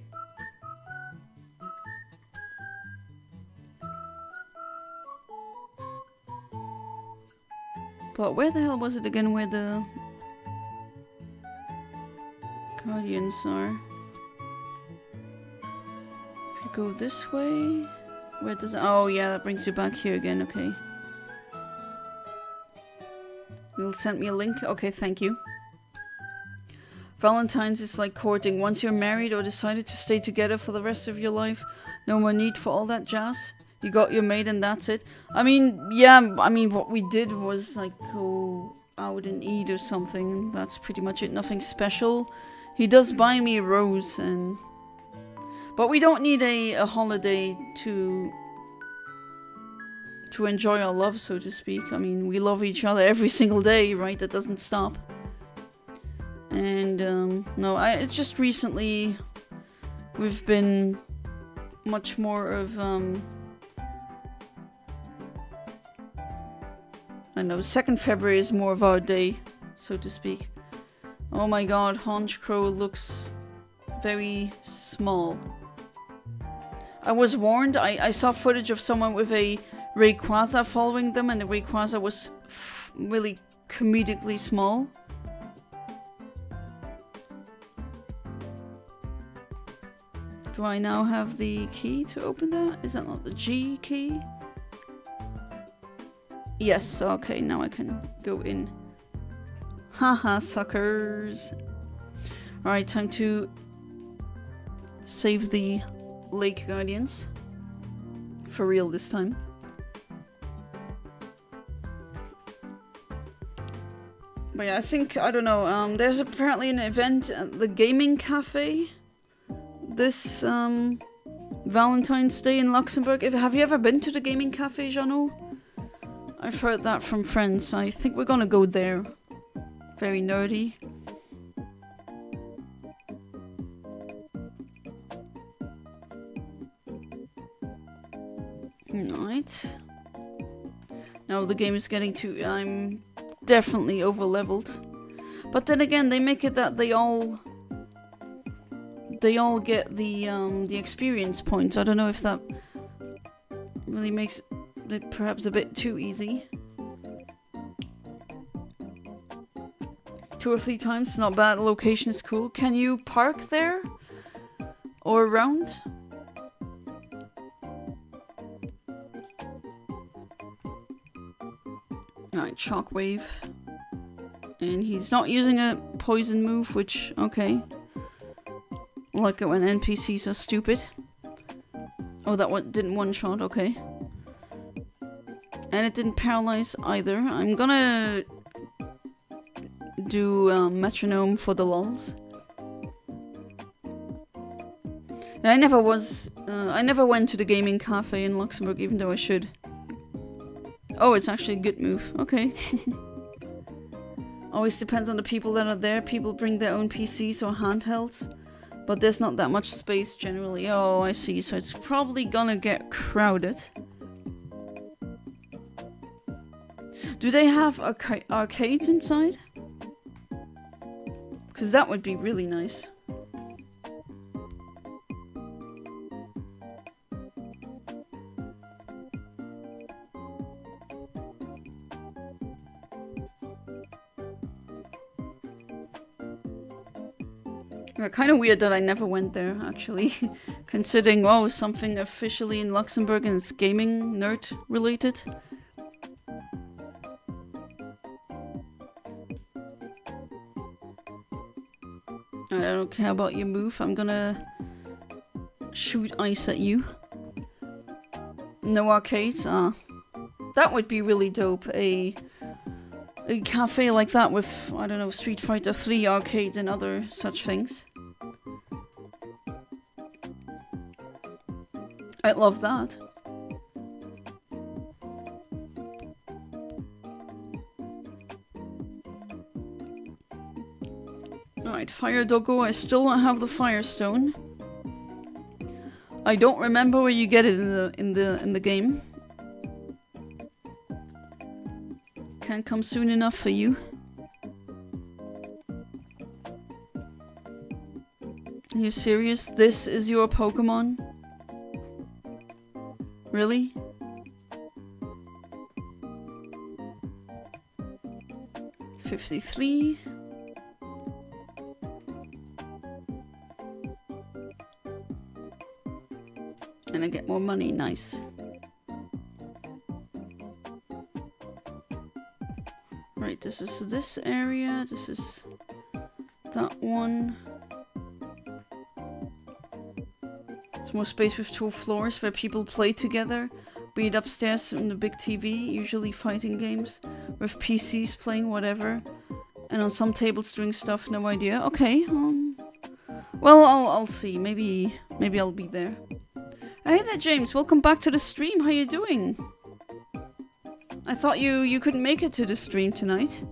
But where the hell was it again where the Guardians are? If you go this way, where does it? Oh yeah, that brings you back here again, okay. You'll send me a link? Okay, thank you. Valentine's is like courting. Once you're married or decided to stay together for the rest of your life, no more need for all that jazz. You got your mate and that's it. I mean, yeah, what we did was like go out and eat or something. That's pretty much it, nothing special. He does buy me a rose but we don't need a holiday to enjoy our love, so to speak. I mean, we love each other every single day, right? That doesn't stop. And no, it's just recently we've been much more of I know 2nd February is more of our day, so to speak. Oh my god, Honchcrow looks very small. I was warned. I saw footage of someone with a Rayquaza following them, and the Rayquaza was really comedically small. Do I now have the key to open that? Is that not the G key? Yes, okay, now I can go in. Haha, suckers. Alright, time to save the Lake Guardians. For real this time. But yeah, I think, I don't know, there's apparently an event at the gaming cafe this Valentine's Day in Luxembourg. Have you ever been to the gaming cafe, Jeannot? I've heard that from friends. I think we're gonna go there. Very nerdy. Right. Now the game is getting to... I'm definitely over leveled. But then again, they make it that they all get the experience points. I don't know if that really makes it perhaps a bit too easy. 2 or 3 times, not bad. The location is cool. Can you park there? Or around? Alright, Shockwave. And he's not using a poison move, which, okay. Like it when NPCs are stupid. Oh, that one didn't one-shot, okay. And it didn't paralyze either. I'm gonna do metronome for the lulz. I never went to the gaming cafe in Luxembourg, even though I should. Oh, it's actually a good move. Okay. Always depends on the people that are there. People bring their own PCs or handhelds. But there's not that much space generally. Oh, I see. So it's probably gonna get crowded. Do they have arcades inside? Because that would be really nice. Kind of weird that I never went there, actually. Considering, oh, something officially in Luxembourg and it's gaming nerd related. I don't care about your move. I'm gonna shoot ice at you. No arcades? That would be really dope. A cafe like that with, I don't know, Street Fighter 3 arcades and other such things. I'd love that. Alright, Fire Doggo, I still don't have the Firestone. I don't remember where you get it in the game. Can't come soon enough for you. you serious? This is your Pokemon? Really? $53. And I get more money, nice. Right, this is this area, this is that one. It's more space with 2 floors where people play together. Be it upstairs on the big TV, usually fighting games, with PCs playing whatever. And on some tables doing stuff, no idea. Okay, well, I'll see. Maybe I'll be there. Hey there, James. Welcome back to the stream. How you doing? I thought you couldn't make it to the stream tonight.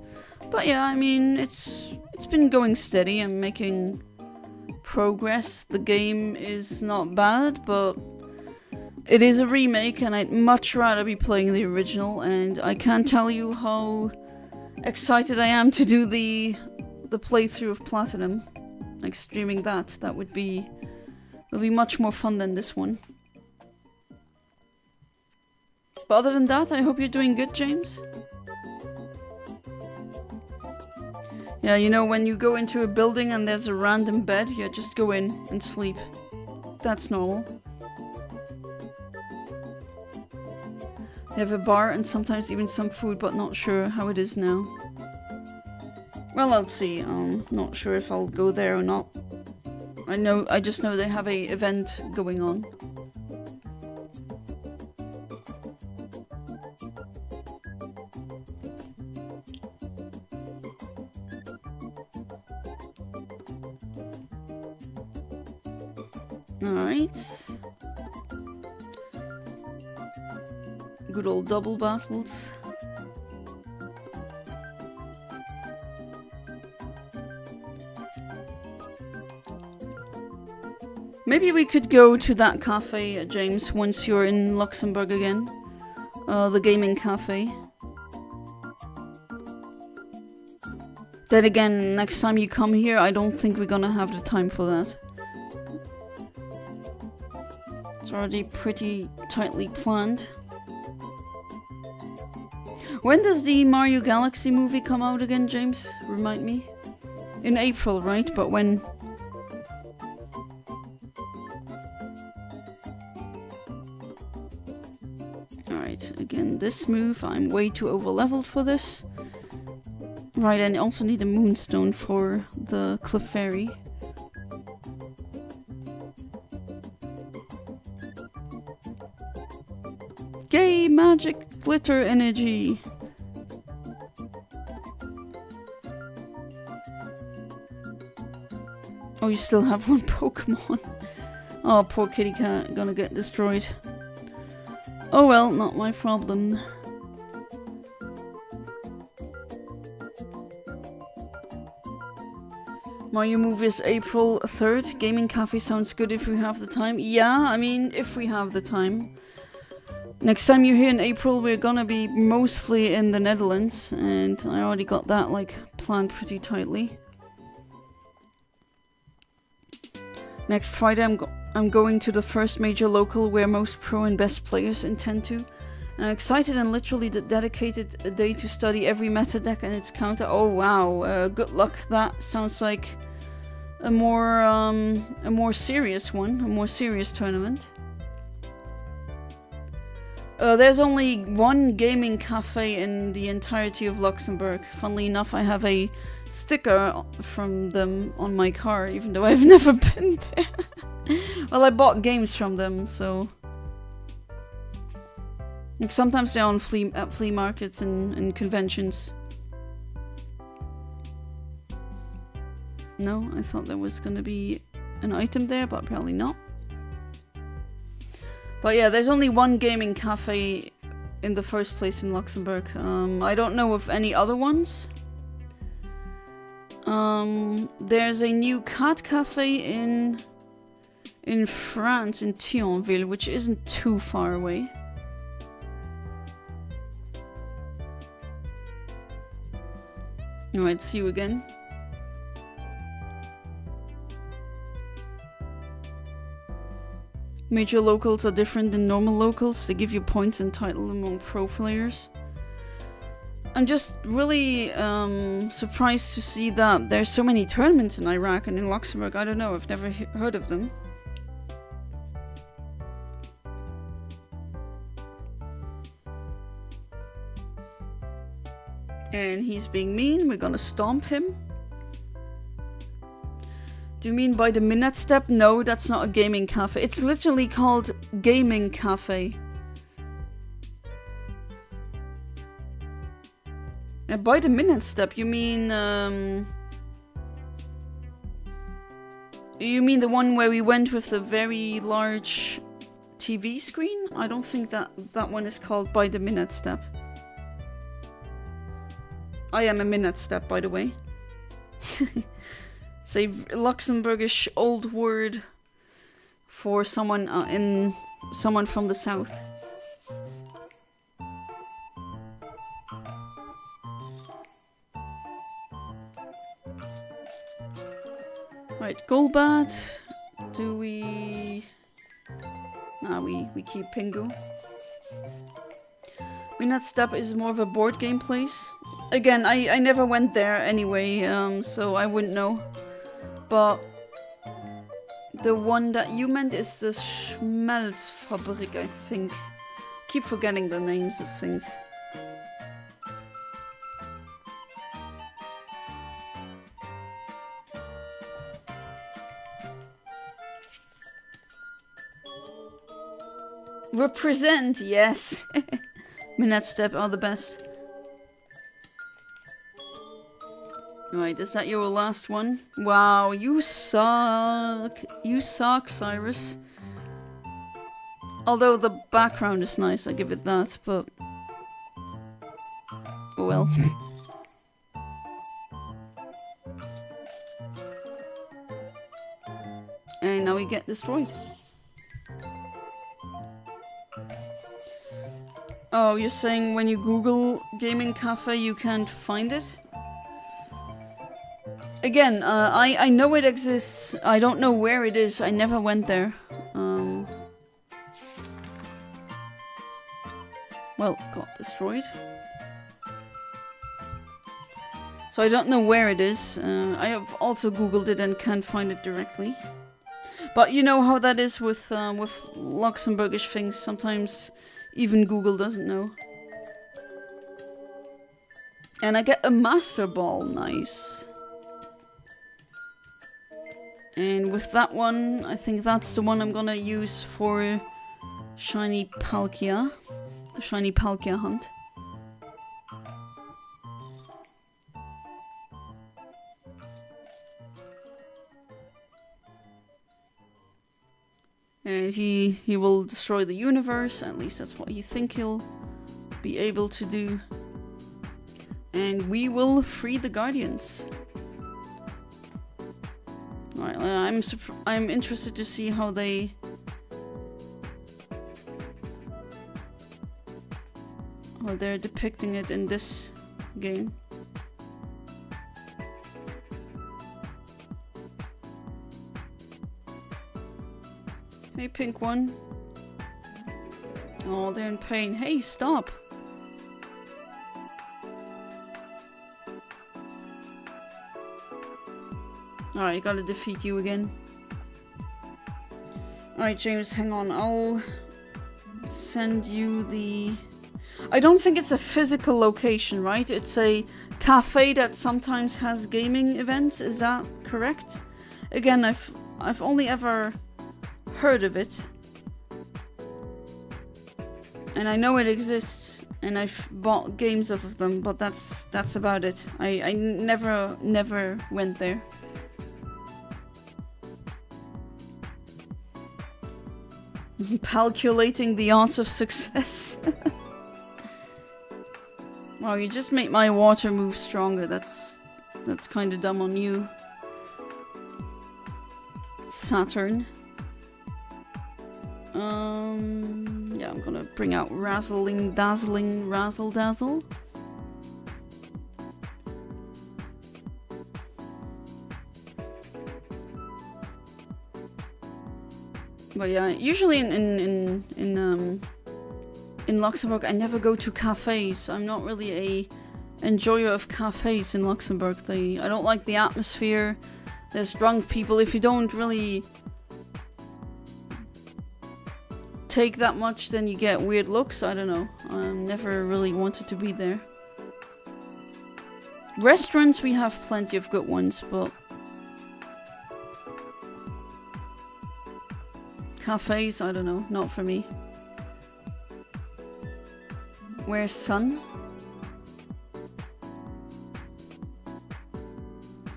But yeah, I mean, it's been going steady. I'm making progress. The game is not bad, but it is a remake and I'd much rather be playing the original, and I can't tell you how excited I am to do the playthrough of Platinum. Like streaming that will be much more fun than this one. But other than that, I hope you're doing good, James. Yeah, you know, when you go into a building and there's a random bed, yeah, just go in and sleep. That's normal. They have a bar and sometimes even some food, but not sure how it is now. Well, I'll see. Not sure if I'll go there or not. I just know they have a event going on. Alright. Good old double battles. Maybe we could go to that cafe, James, once you're in Luxembourg again. The gaming cafe. Then again, next time you come here, I don't think we're gonna have the time for that. It's already pretty tightly planned. When does the Mario Galaxy movie come out again, James? Remind me. In April, right? But when? Alright, again, this move, I'm way too overleveled for this. Right, and I also need a moonstone for the Clefairy. Gay magic glitter energy. Oh, you still have one Pokemon. Oh, poor kitty cat, gonna get destroyed. Oh well, not my problem. Mario movie is April 3rd. Gaming cafe sounds good if we have the time. Yeah, I mean, if we have the time. Next time you're here in April, we're gonna be mostly in the Netherlands, and I already got that, like, planned pretty tightly. Next Friday, I'm going to the first major local where most pro and best players intend to. And I'm excited and literally dedicated a day to study every meta deck and its counter. Oh wow, good luck. That sounds like a more serious one, a more serious tournament. There's only one gaming cafe in the entirety of Luxembourg. Funnily enough, I have a sticker from them on my car, even though I've never been there. Well, I bought games from them, so... Like, sometimes they're on at flea markets and conventions. No, I thought there was gonna be an item there, but apparently not. But yeah, there's only one gaming cafe in the first place in Luxembourg. I don't know of any other ones. There's a new cat cafe in France, in Thionville, which isn't too far away. Alright, see you again. Major locals are different than normal locals. They give you points entitled among pro players. I'm just really surprised to see that there's so many tournaments in Iraq and in Luxembourg. I don't know, I've never heard of them. And he's being mean. We're gonna stomp him. Do you mean by the minute step? No, that's not a gaming cafe. It's literally called Gaming Cafe. And by the minute step, you mean the one where we went with the very large TV screen? I don't think that one is called by the minute step. I am a minute step, by the way. It's a Luxembourgish old word for someone from the south. Right, Golbat. Do we... Nah, we keep Pingu. Minute Step is more of a board game place. Again, I never went there anyway, so I wouldn't know. But the one that you meant is the Schmelzfabrik, I think. Keep forgetting the names of things. Represent, yes. Minute Step are the best. Right, is that your last one? Wow, you suck. You suck, Cyrus. Although the background is nice, I give it that, but... Oh well. And now we get destroyed. Oh, you're saying when you Google Gaming Cafe you can't find it? Again, I know it exists. I don't know where it is. I never went there. Well, got destroyed. So I don't know where it is. I have also Googled it and can't find it directly. But you know how that is with Luxembourgish things. Sometimes even Google doesn't know. And I get a Master Ball. Nice. And with that one, I think that's the one I'm gonna use for Shiny Palkia. The Shiny Palkia hunt. And he will destroy the universe, at least that's what he think he'll be able to do. And we will free the Guardians. Alright, I'm interested to see how they're depicting it in this game. Hey, pink one. Oh, they're in pain. Hey, stop! Alright, gotta defeat you again. Alright, James, hang on. I'll send you the... I don't think it's a physical location, right? It's a cafe that sometimes has gaming events. Is that correct? Again, I've only ever heard of it. And I know it exists, and I've bought games of them, but that's about it. I never went there. Calculating the odds of success. Wow, you just make my water move stronger. That's kind of dumb on you, Saturn. Yeah, I'm gonna bring out Razzling Dazzling Razzle Dazzle. But yeah, usually in Luxembourg, I never go to cafes. I'm not really a enjoyer of cafes in Luxembourg. I don't like the atmosphere. There's drunk people. If you don't really take that much, then you get weird looks. I don't know. I never really wanted to be there. Restaurants, we have plenty of good ones, but cafes, I don't know, not for me. Where's Sun?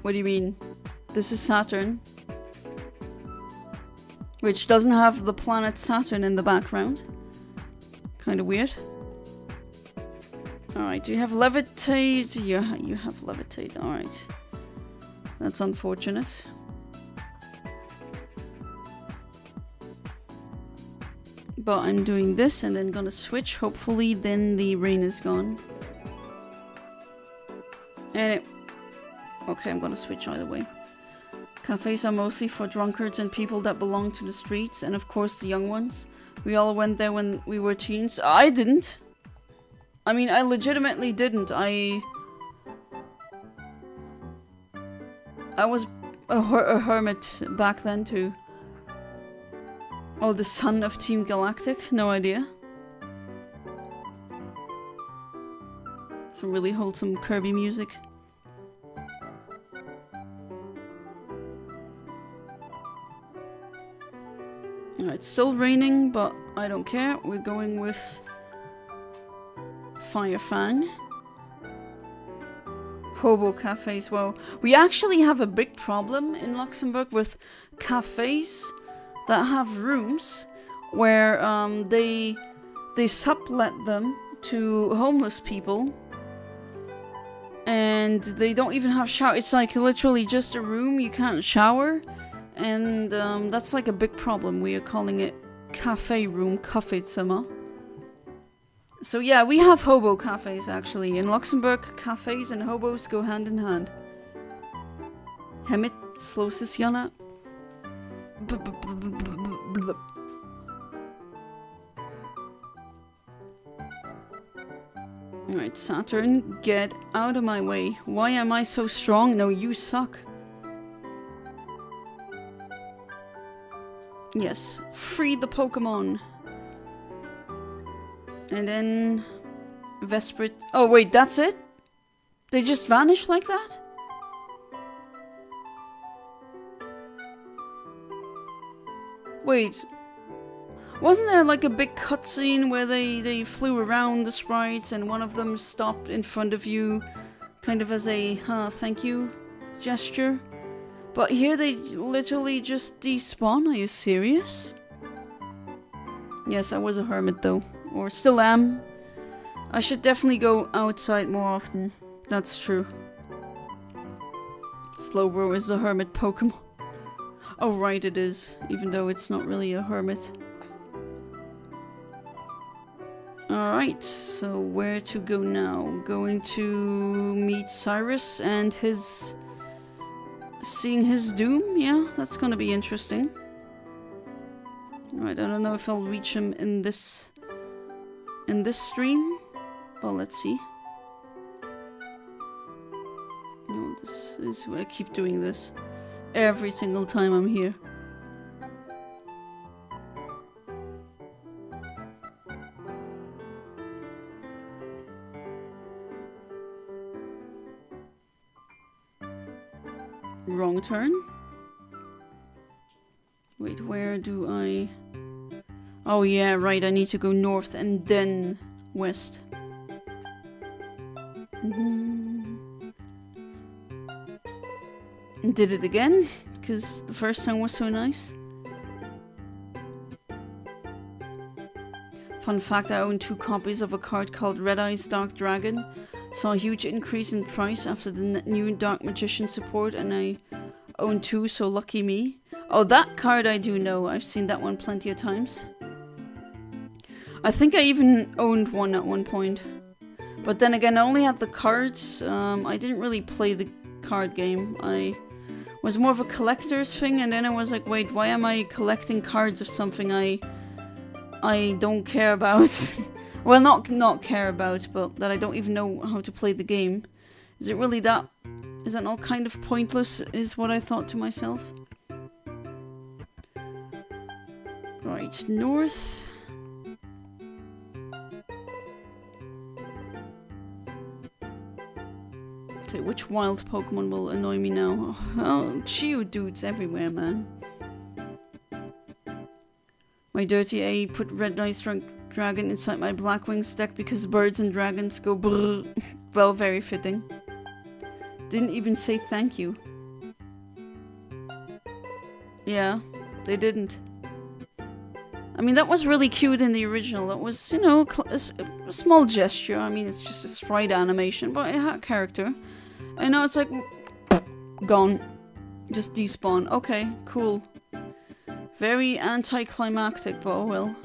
What do you mean? This is Saturn. Which doesn't have the planet Saturn in the background. Kinda weird. Alright, do you have levitate? Yeah, you have levitate, alright. That's unfortunate. But I'm doing this and then gonna switch. Hopefully then the rain is gone. And okay, I'm gonna switch either way. Cafes are mostly for drunkards and people that belong to the streets, and of course the young ones. We all went there when we were teens. I didn't. I mean, I legitimately didn't. I was a hermit back then too. Oh, the son of Team Galactic? No idea. Some really wholesome Kirby music. It's still raining, but I don't care. We're going with Fire Fan. Hobo cafes. Well, we actually have a big problem in Luxembourg with cafes that have rooms where they sublet them to homeless people, and they don't even have shower. It's like literally just a room, you can't shower, and that's like a big problem. We are calling it cafe room, Kaffeezimmer. So yeah, we have hobo cafes actually. In Luxembourg, cafes and hobos go hand in hand. Hemit Slosis Jana. Alright, Saturn, get out of my way. Why am I so strong? No, you suck. Yes, free the Pokémon. And then Vesprit. Oh wait, that's it? They just vanish like that? Wait, wasn't there like a big cutscene where they flew around the sprites and one of them stopped in front of you, kind of as a thank you gesture? But here they literally just despawn. Are you serious? Yes, I was a hermit though, or still am. I should definitely go outside more often. That's true. Slowbro is a hermit Pokemon. Oh right, it is, even though it's not really a hermit. Alright, so where to go now? Going to meet Cyrus and seeing his doom? Yeah, that's gonna be interesting. Alright, I don't know if I'll reach him in this stream. Well, let's see. No, this is where I keep doing this. Every single time I'm here. Wrong turn. Wait, where do I... Oh yeah, right, I need to go north and then west. Did it again, because the first time was so nice. Fun fact, I own 2 copies of a card called Red Eyes Dark Dragon. Saw a huge increase in price after the new Dark Magician support, and I own 2, so lucky me. Oh, that card I do know. I've seen that one plenty of times. I think I even owned one at one point. But then again, I only had the cards. I didn't really play the card game. I was more of a collector's thing, and then I was like, wait, why am I collecting cards of something I don't care about? Well, not care about, but that I don't even know how to play the game. Is it really that? Is that not kind of pointless, is what I thought to myself. Right, north. Okay, which wild Pokemon will annoy me now? Oh, Geodudes everywhere, man. My dirty A put Red Dice Dragon inside my Black Wings deck because birds and dragons go brrr. Well, very fitting. Didn't even say thank you. Yeah, they didn't. I mean, that was really cute in the original. That was, you know, a small gesture. I mean, it's just a sprite animation, but it had character. And now it's like, gone. Just despawn. Okay, cool. Very anticlimactic, but oh well.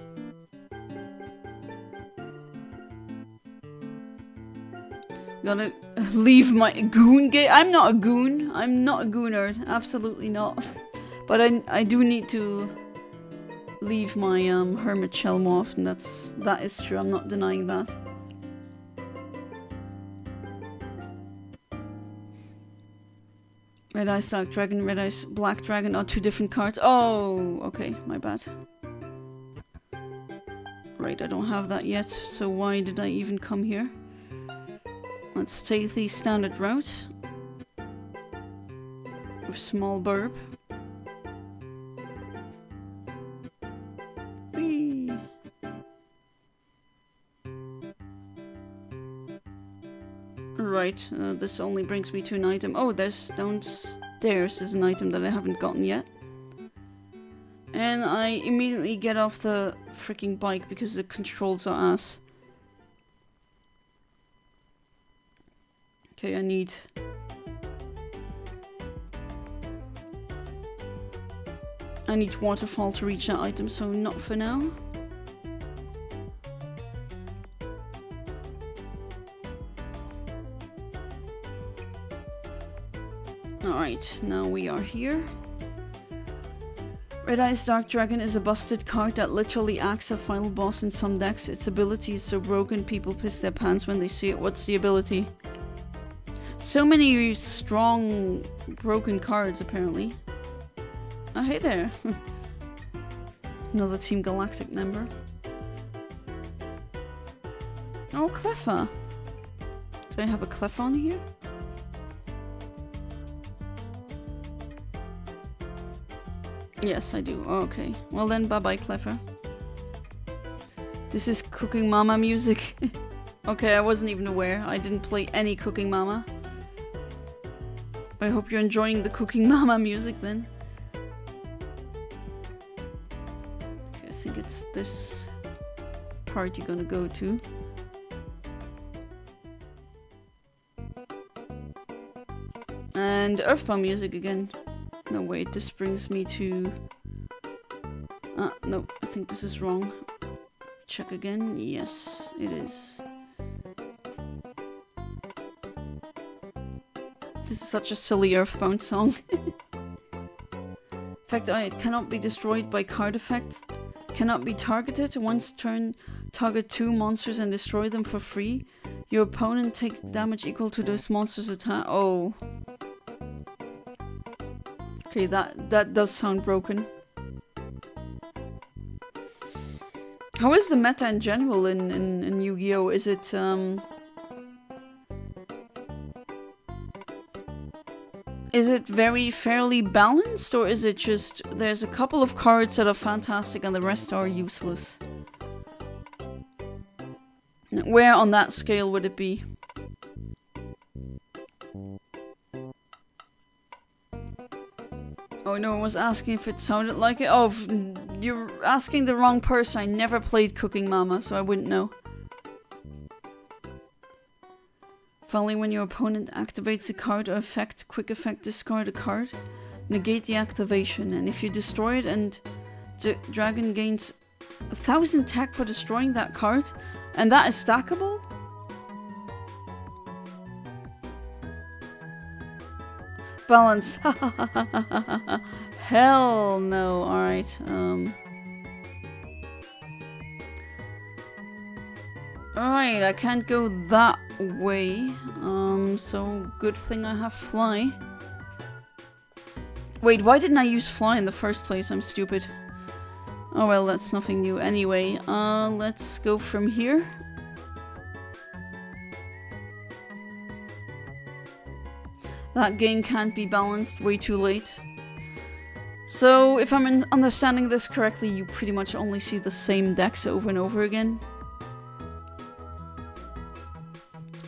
Gotta leave my goon game. I'm not a goon. I'm not a goonerd. Absolutely not. But I do need to leave my hermit shell more often. That is true. I'm not denying that. Red Ice Dark Dragon, Red Ice Black Dragon are two different cards. Oh, okay, my bad. Right, I don't have that yet, so why did I even come here? Let's take the standard route. With small burb. Whee! Right, this only brings me to an item. Oh, there's downstairs is an item that I haven't gotten yet. And I immediately get off the freaking bike because the controls are ass. Okay, I need... waterfall to reach that item, so not for now. Alright, now we are here. Red Ice Dark Dragon is a busted card that literally acts as a final boss in some decks. Its ability is so broken people piss their pants when they see it. What's the ability? So many strong broken cards apparently. Oh hey there. Another Team Galactic member. Oh, Cleffa. Do I have a Cleffa on here? Yes, I do. Oh, okay. Well then, bye-bye, Cleffa. This is Cooking Mama music. Okay, I wasn't even aware. I didn't play any Cooking Mama. I hope you're enjoying the Cooking Mama music then. Okay, I think it's this part you're gonna go to. And Earthbound music again. No, wait, this brings me to... no, I think this is wrong. Check again. Yes, it is. This is such a silly Earthbound song. In fact, it cannot be destroyed by card effect. Cannot be targeted. Once turn, target 2 monsters and destroy them for free. Your opponent takes damage equal to those monsters' attack. Oh. Okay, that does sound broken. How is the meta in general in Yu-Gi-Oh? Is it very fairly balanced, or is it just there's a couple of cards that are fantastic and the rest are useless? Where on that scale would it be? Oh no, I was asking if it sounded like it. Oh, you're asking the wrong person. I never played Cooking Mama, so I wouldn't know. Finally, when your opponent activates a card or effect, quick effect, discard a card. Negate the activation, and if you destroy it and the dragon gains 1000 tech for destroying that card, and that is stackable? Balance. Hell no. Alright. Alright, I can't go that way. So good thing I have fly. Wait, why didn't I use fly in the first place? I'm stupid. Oh well, that's nothing new. Anyway, let's go from here. That game can't be balanced, way too late. So, if I'm understanding this correctly, you pretty much only see the same decks over and over again.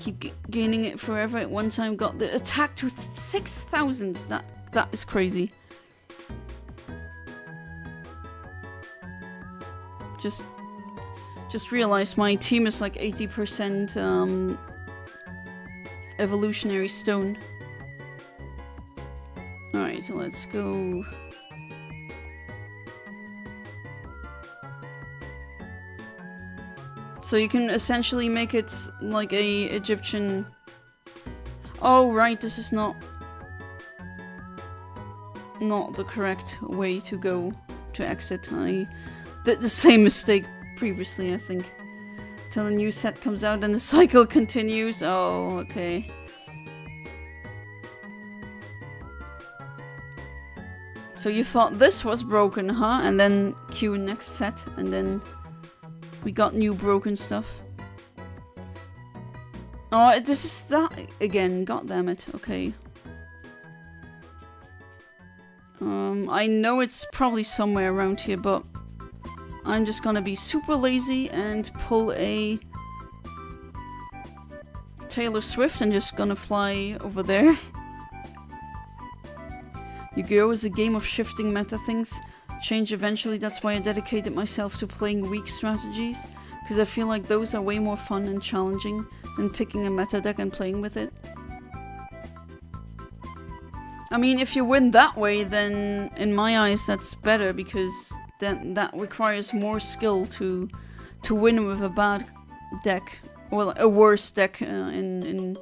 Keep gaining it forever. At one time got the attack to 6,000. That is crazy. Just realized my team is like 80% evolutionary stone. Alright, let's go. So you can essentially make it like a Egyptian... Oh right, this is not the correct way to go to exit. I did the same mistake previously, I think. Till the new set comes out and the cycle continues. Oh, okay. So you thought this was broken, huh? And then cue next set, and then we got new broken stuff. Oh, this is that again. God damn it. Okay. I know it's probably somewhere around here, but I'm just gonna be super lazy and pull a Taylor Swift and just gonna fly over there. Yu-Gi-Oh! Is a game of shifting meta things. Change eventually, that's why I dedicated myself to playing weak strategies. Because I feel like those are way more fun and challenging than picking a meta deck and playing with it. I mean, if you win that way, then in my eyes that's better, because then that requires more skill to win with a bad deck. Well, a worse deck in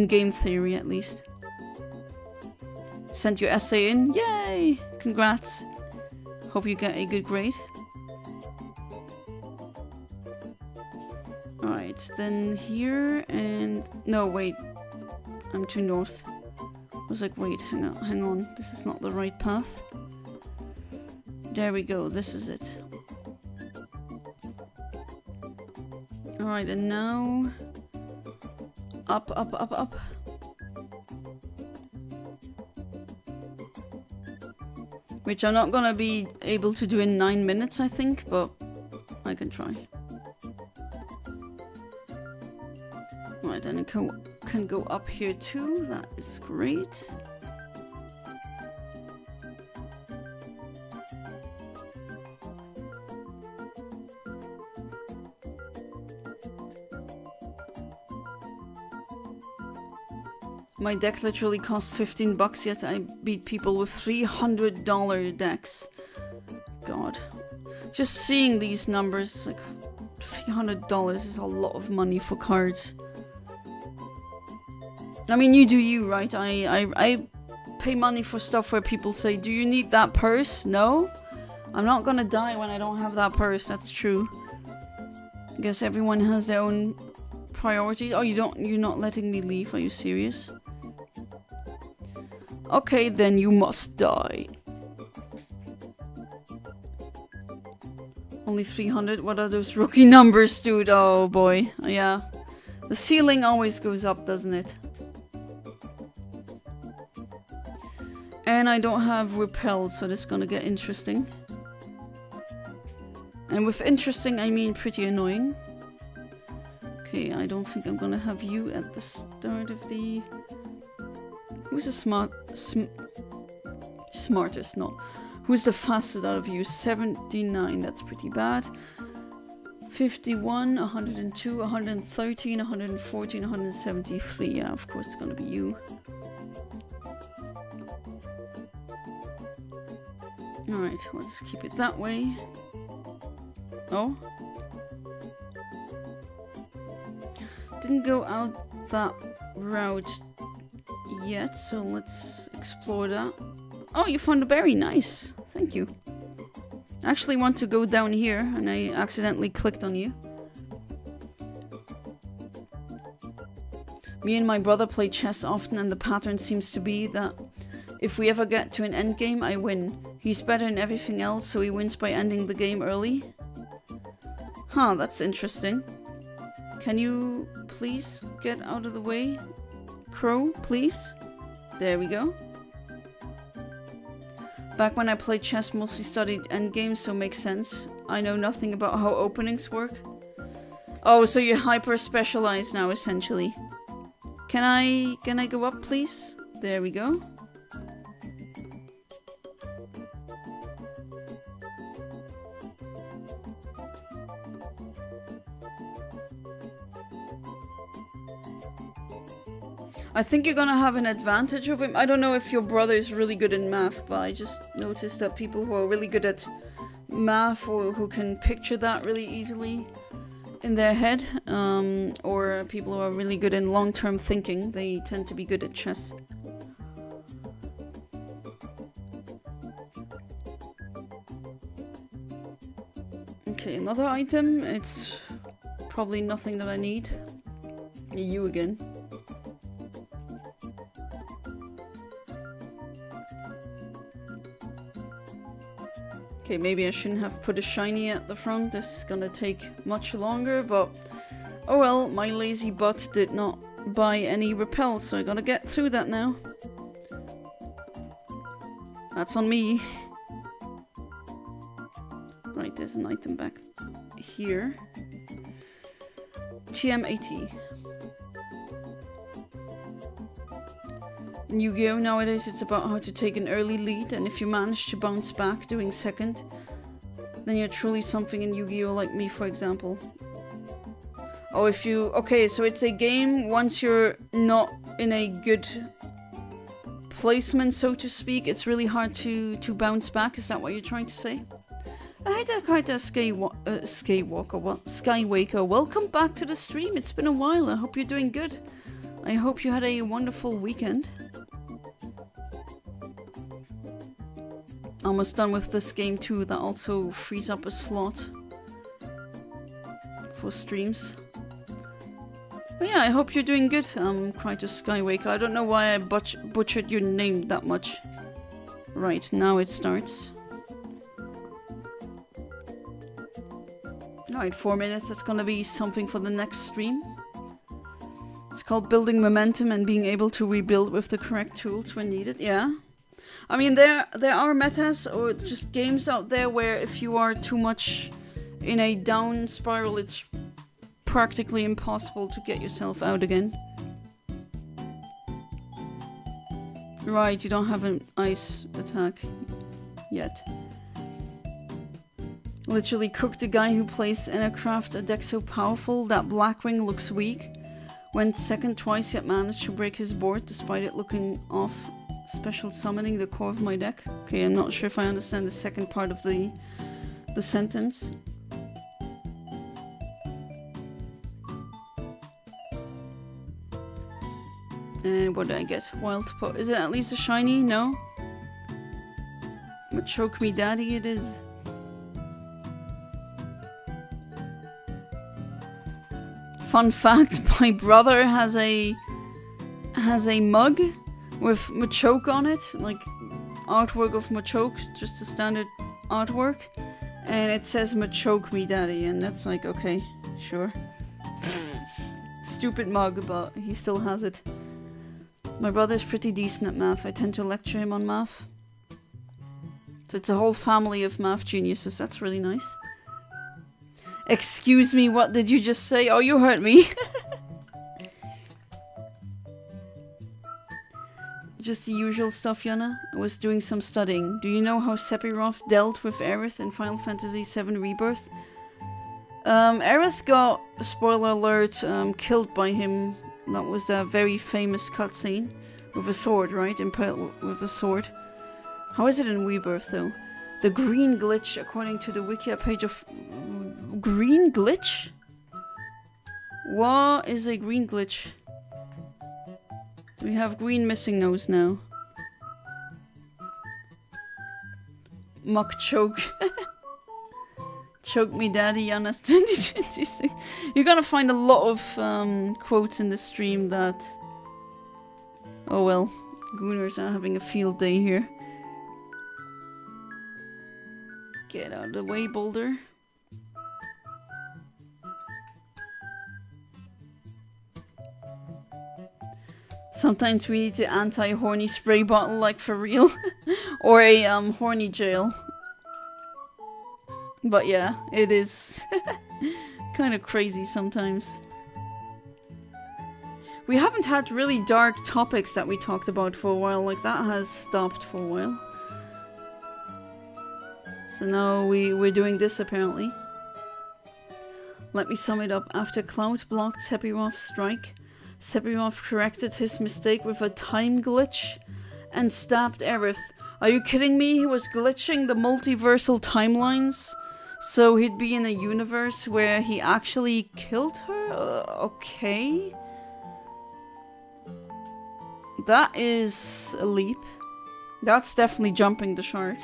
game theory at least. Sent your essay in. Yay! Congrats. Hope you get a good grade. Alright, then here and... No, wait. I'm too north. I was like, wait, hang on. This is not the right path. There we go, this is it. Alright, and now... Up, up, up, up. Which I'm not gonna be able to do in 9 minutes, I think, but I can try. Right, and it can go up here too, that is great. My deck literally cost $15, yet I beat people with $300 decks. God. Just seeing these numbers, like $300 is a lot of money for cards. I mean, you do you, right? I pay money for stuff where people say, do you need that purse? No? I'm not gonna die when I don't have that purse, that's true. I guess everyone has their own priorities. Oh, you're not letting me leave, are you serious? Okay, then you must die. Only 300? What are those rookie numbers, dude? Oh boy. Yeah. The ceiling always goes up, doesn't it? And I don't have repel, so this is gonna get interesting. And with interesting, I mean pretty annoying. Okay, I don't think I'm gonna have you at the start of the... Who's the smartest? No. Who's the fastest out of you? 79, that's pretty bad. 51, 102, 113, 114, 173. Yeah, of course it's gonna be you. Alright, let's keep it that way. Oh? Didn't go out that route yet, so let's explore that. Oh, you found a berry. Nice. Thank you. I actually want to go down here, and I accidentally clicked on you. Me and my brother play chess often, and the pattern seems to be that if we ever get to an endgame, I win. He's better in everything else, so he wins by ending the game early. Huh, that's interesting. Can you please get out of the way? Crow, please? There we go. Back when I played chess, mostly studied endgames, so makes sense. I know nothing about how openings work. Oh, so you're hyper-specialized now, essentially. Can I go up, please? There we go. I think you're gonna have an advantage of him. I don't know if your brother is really good in math, but I just noticed that people who are really good at math or who can picture that really easily in their head, or people who are really good in long-term thinking, they tend to be good at chess. Okay, another item. It's probably nothing that I need. You again. Okay, maybe I shouldn't have put a shiny at the front. This is gonna take much longer, but oh well, my lazy butt did not buy any repel, so I gotta get through that now. That's on me. Right, there's an item back here. TM80. In Yu-Gi-Oh! Nowadays it's about how to take an early lead, and if you manage to bounce back doing second, then you're truly something in Yu-Gi-Oh! Like me, for example. Oh, if you... Okay, so it's a game once you're not in a good placement, so to speak, it's really hard to bounce back. Is that what you're trying to say? Hey there, Skywaker. Welcome back to the stream. It's been a while. I hope you're doing good. I hope you had a wonderful weekend. Almost done with this game too. That also frees up a slot for streams. But yeah, I hope you're doing good, Krytos Skywaker. I don't know why I butchered your name that much. Right, now it starts. Alright, 4 minutes. That's gonna be something for the next stream. It's called building momentum and being able to rebuild with the correct tools when needed. Yeah. I mean, there are metas or just games out there where if you are too much in a down spiral, it's practically impossible to get yourself out again. Right, you don't have an ice attack yet. Literally cooked the guy who plays Enercraft, a deck so powerful that Blackwing looks weak. Went second twice yet managed to break his board despite it looking off. Special summoning the core of my deck. Okay, I'm not sure if I understand the second part of the sentence. And what did I get? Wild Is it at least a shiny? No? But choke me daddy it is. Fun fact, my brother has a mug with Machoke on it, like artwork of Machoke, just a standard artwork, and it says Machoke me daddy, and that's like, okay, sure. Stupid mug, but he still has it. My brother's pretty decent at math. I tend to lecture him on math. So it's a whole family of math geniuses. That's really nice. Excuse me, what did you just say? Oh, you heard me. Just the usual stuff, Yana. I was doing some studying. Do you know how Sephiroth dealt with Aerith in Final Fantasy VII Rebirth? Aerith got, spoiler alert, killed by him. That was a very famous cutscene. With a sword, right? Impaled with a sword. How is it in Rebirth, though? The green glitch, according to the wiki page of... Green glitch? What is a green glitch? We have green missing nose now. Muck choke. Choke me daddy, Yanas 2026. You're gonna find a lot of quotes in this stream that... Oh well, Gooners are having a field day here. Get out of the way, Boulder. Sometimes we need to anti-horny spray bottle, like for real. Or a horny jail. But yeah, it is kind of crazy sometimes. We haven't had really dark topics that we talked about for a while, like that has stopped for a while. So now we're doing this apparently. Let me sum it up. After Cloud blocked Sepirov's strike, Sepirov corrected his mistake with a time glitch and stabbed Aerith. Are you kidding me? He was glitching the multiversal timelines so he'd be in a universe where he actually killed her? Okay. That is a leap. That's definitely jumping the shark.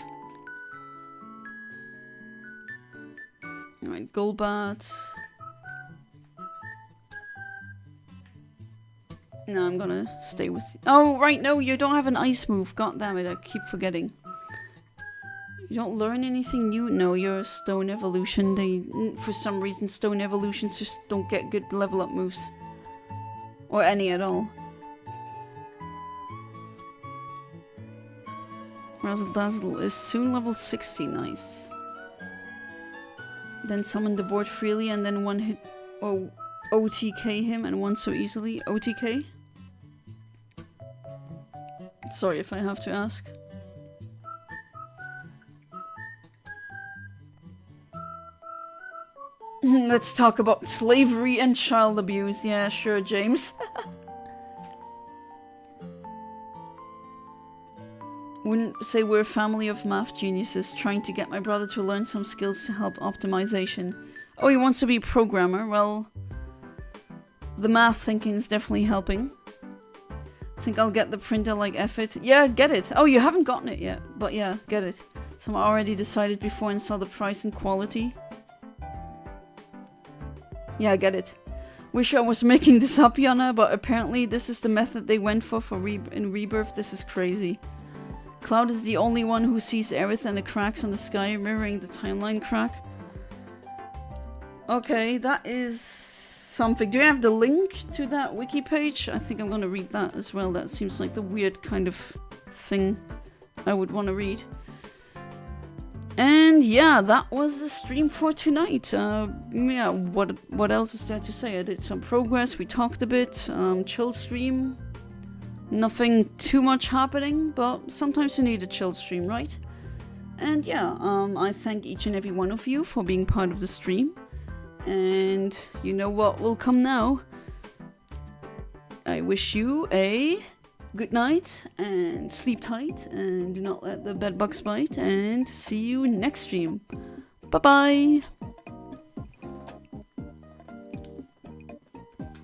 Alright, Golbat. No, I'm gonna stay with you. Oh, right, no, you don't have an ice move. God damn it, I keep forgetting. You don't learn anything new? No, you're a stone evolution. For some reason, stone evolutions just don't get good level up moves. Or any at all. Razzle Dazzle is soon level 60, nice. Then summon the board freely and then one hit... Oh, OTK him and won so easily. OTK? Sorry if I have to ask. Let's talk about slavery and child abuse. Yeah, sure, James. Wouldn't say we're a family of math geniuses trying to get my brother to learn some skills to help optimization. Oh, he wants to be a programmer. Well, the math thinking is definitely helping. I think I'll get the printer like F it. Yeah, get it. Oh, you haven't gotten it yet. But yeah, get it. Some already decided before and saw the price and quality. Yeah, get it. Wish I was making this up, Yana, but apparently this is the method they went for in Rebirth. This is crazy. Cloud is the only one who sees Aerith and the cracks on the sky mirroring the timeline crack. Okay, that is something. Do you have the link to that wiki page? I think I'm gonna read that as well. That seems like the weird kind of thing I would want to read. And yeah, that was the stream for tonight. Yeah, what else is there to say? I did some progress, we talked a bit, chill stream. Nothing too much happening, but sometimes you need a chill stream, right? And yeah, I thank each and every one of you for being part of the stream. And you know what will come now. I wish you a good night and sleep tight and do not let the bedbugs bite, and see you next stream. Bye bye!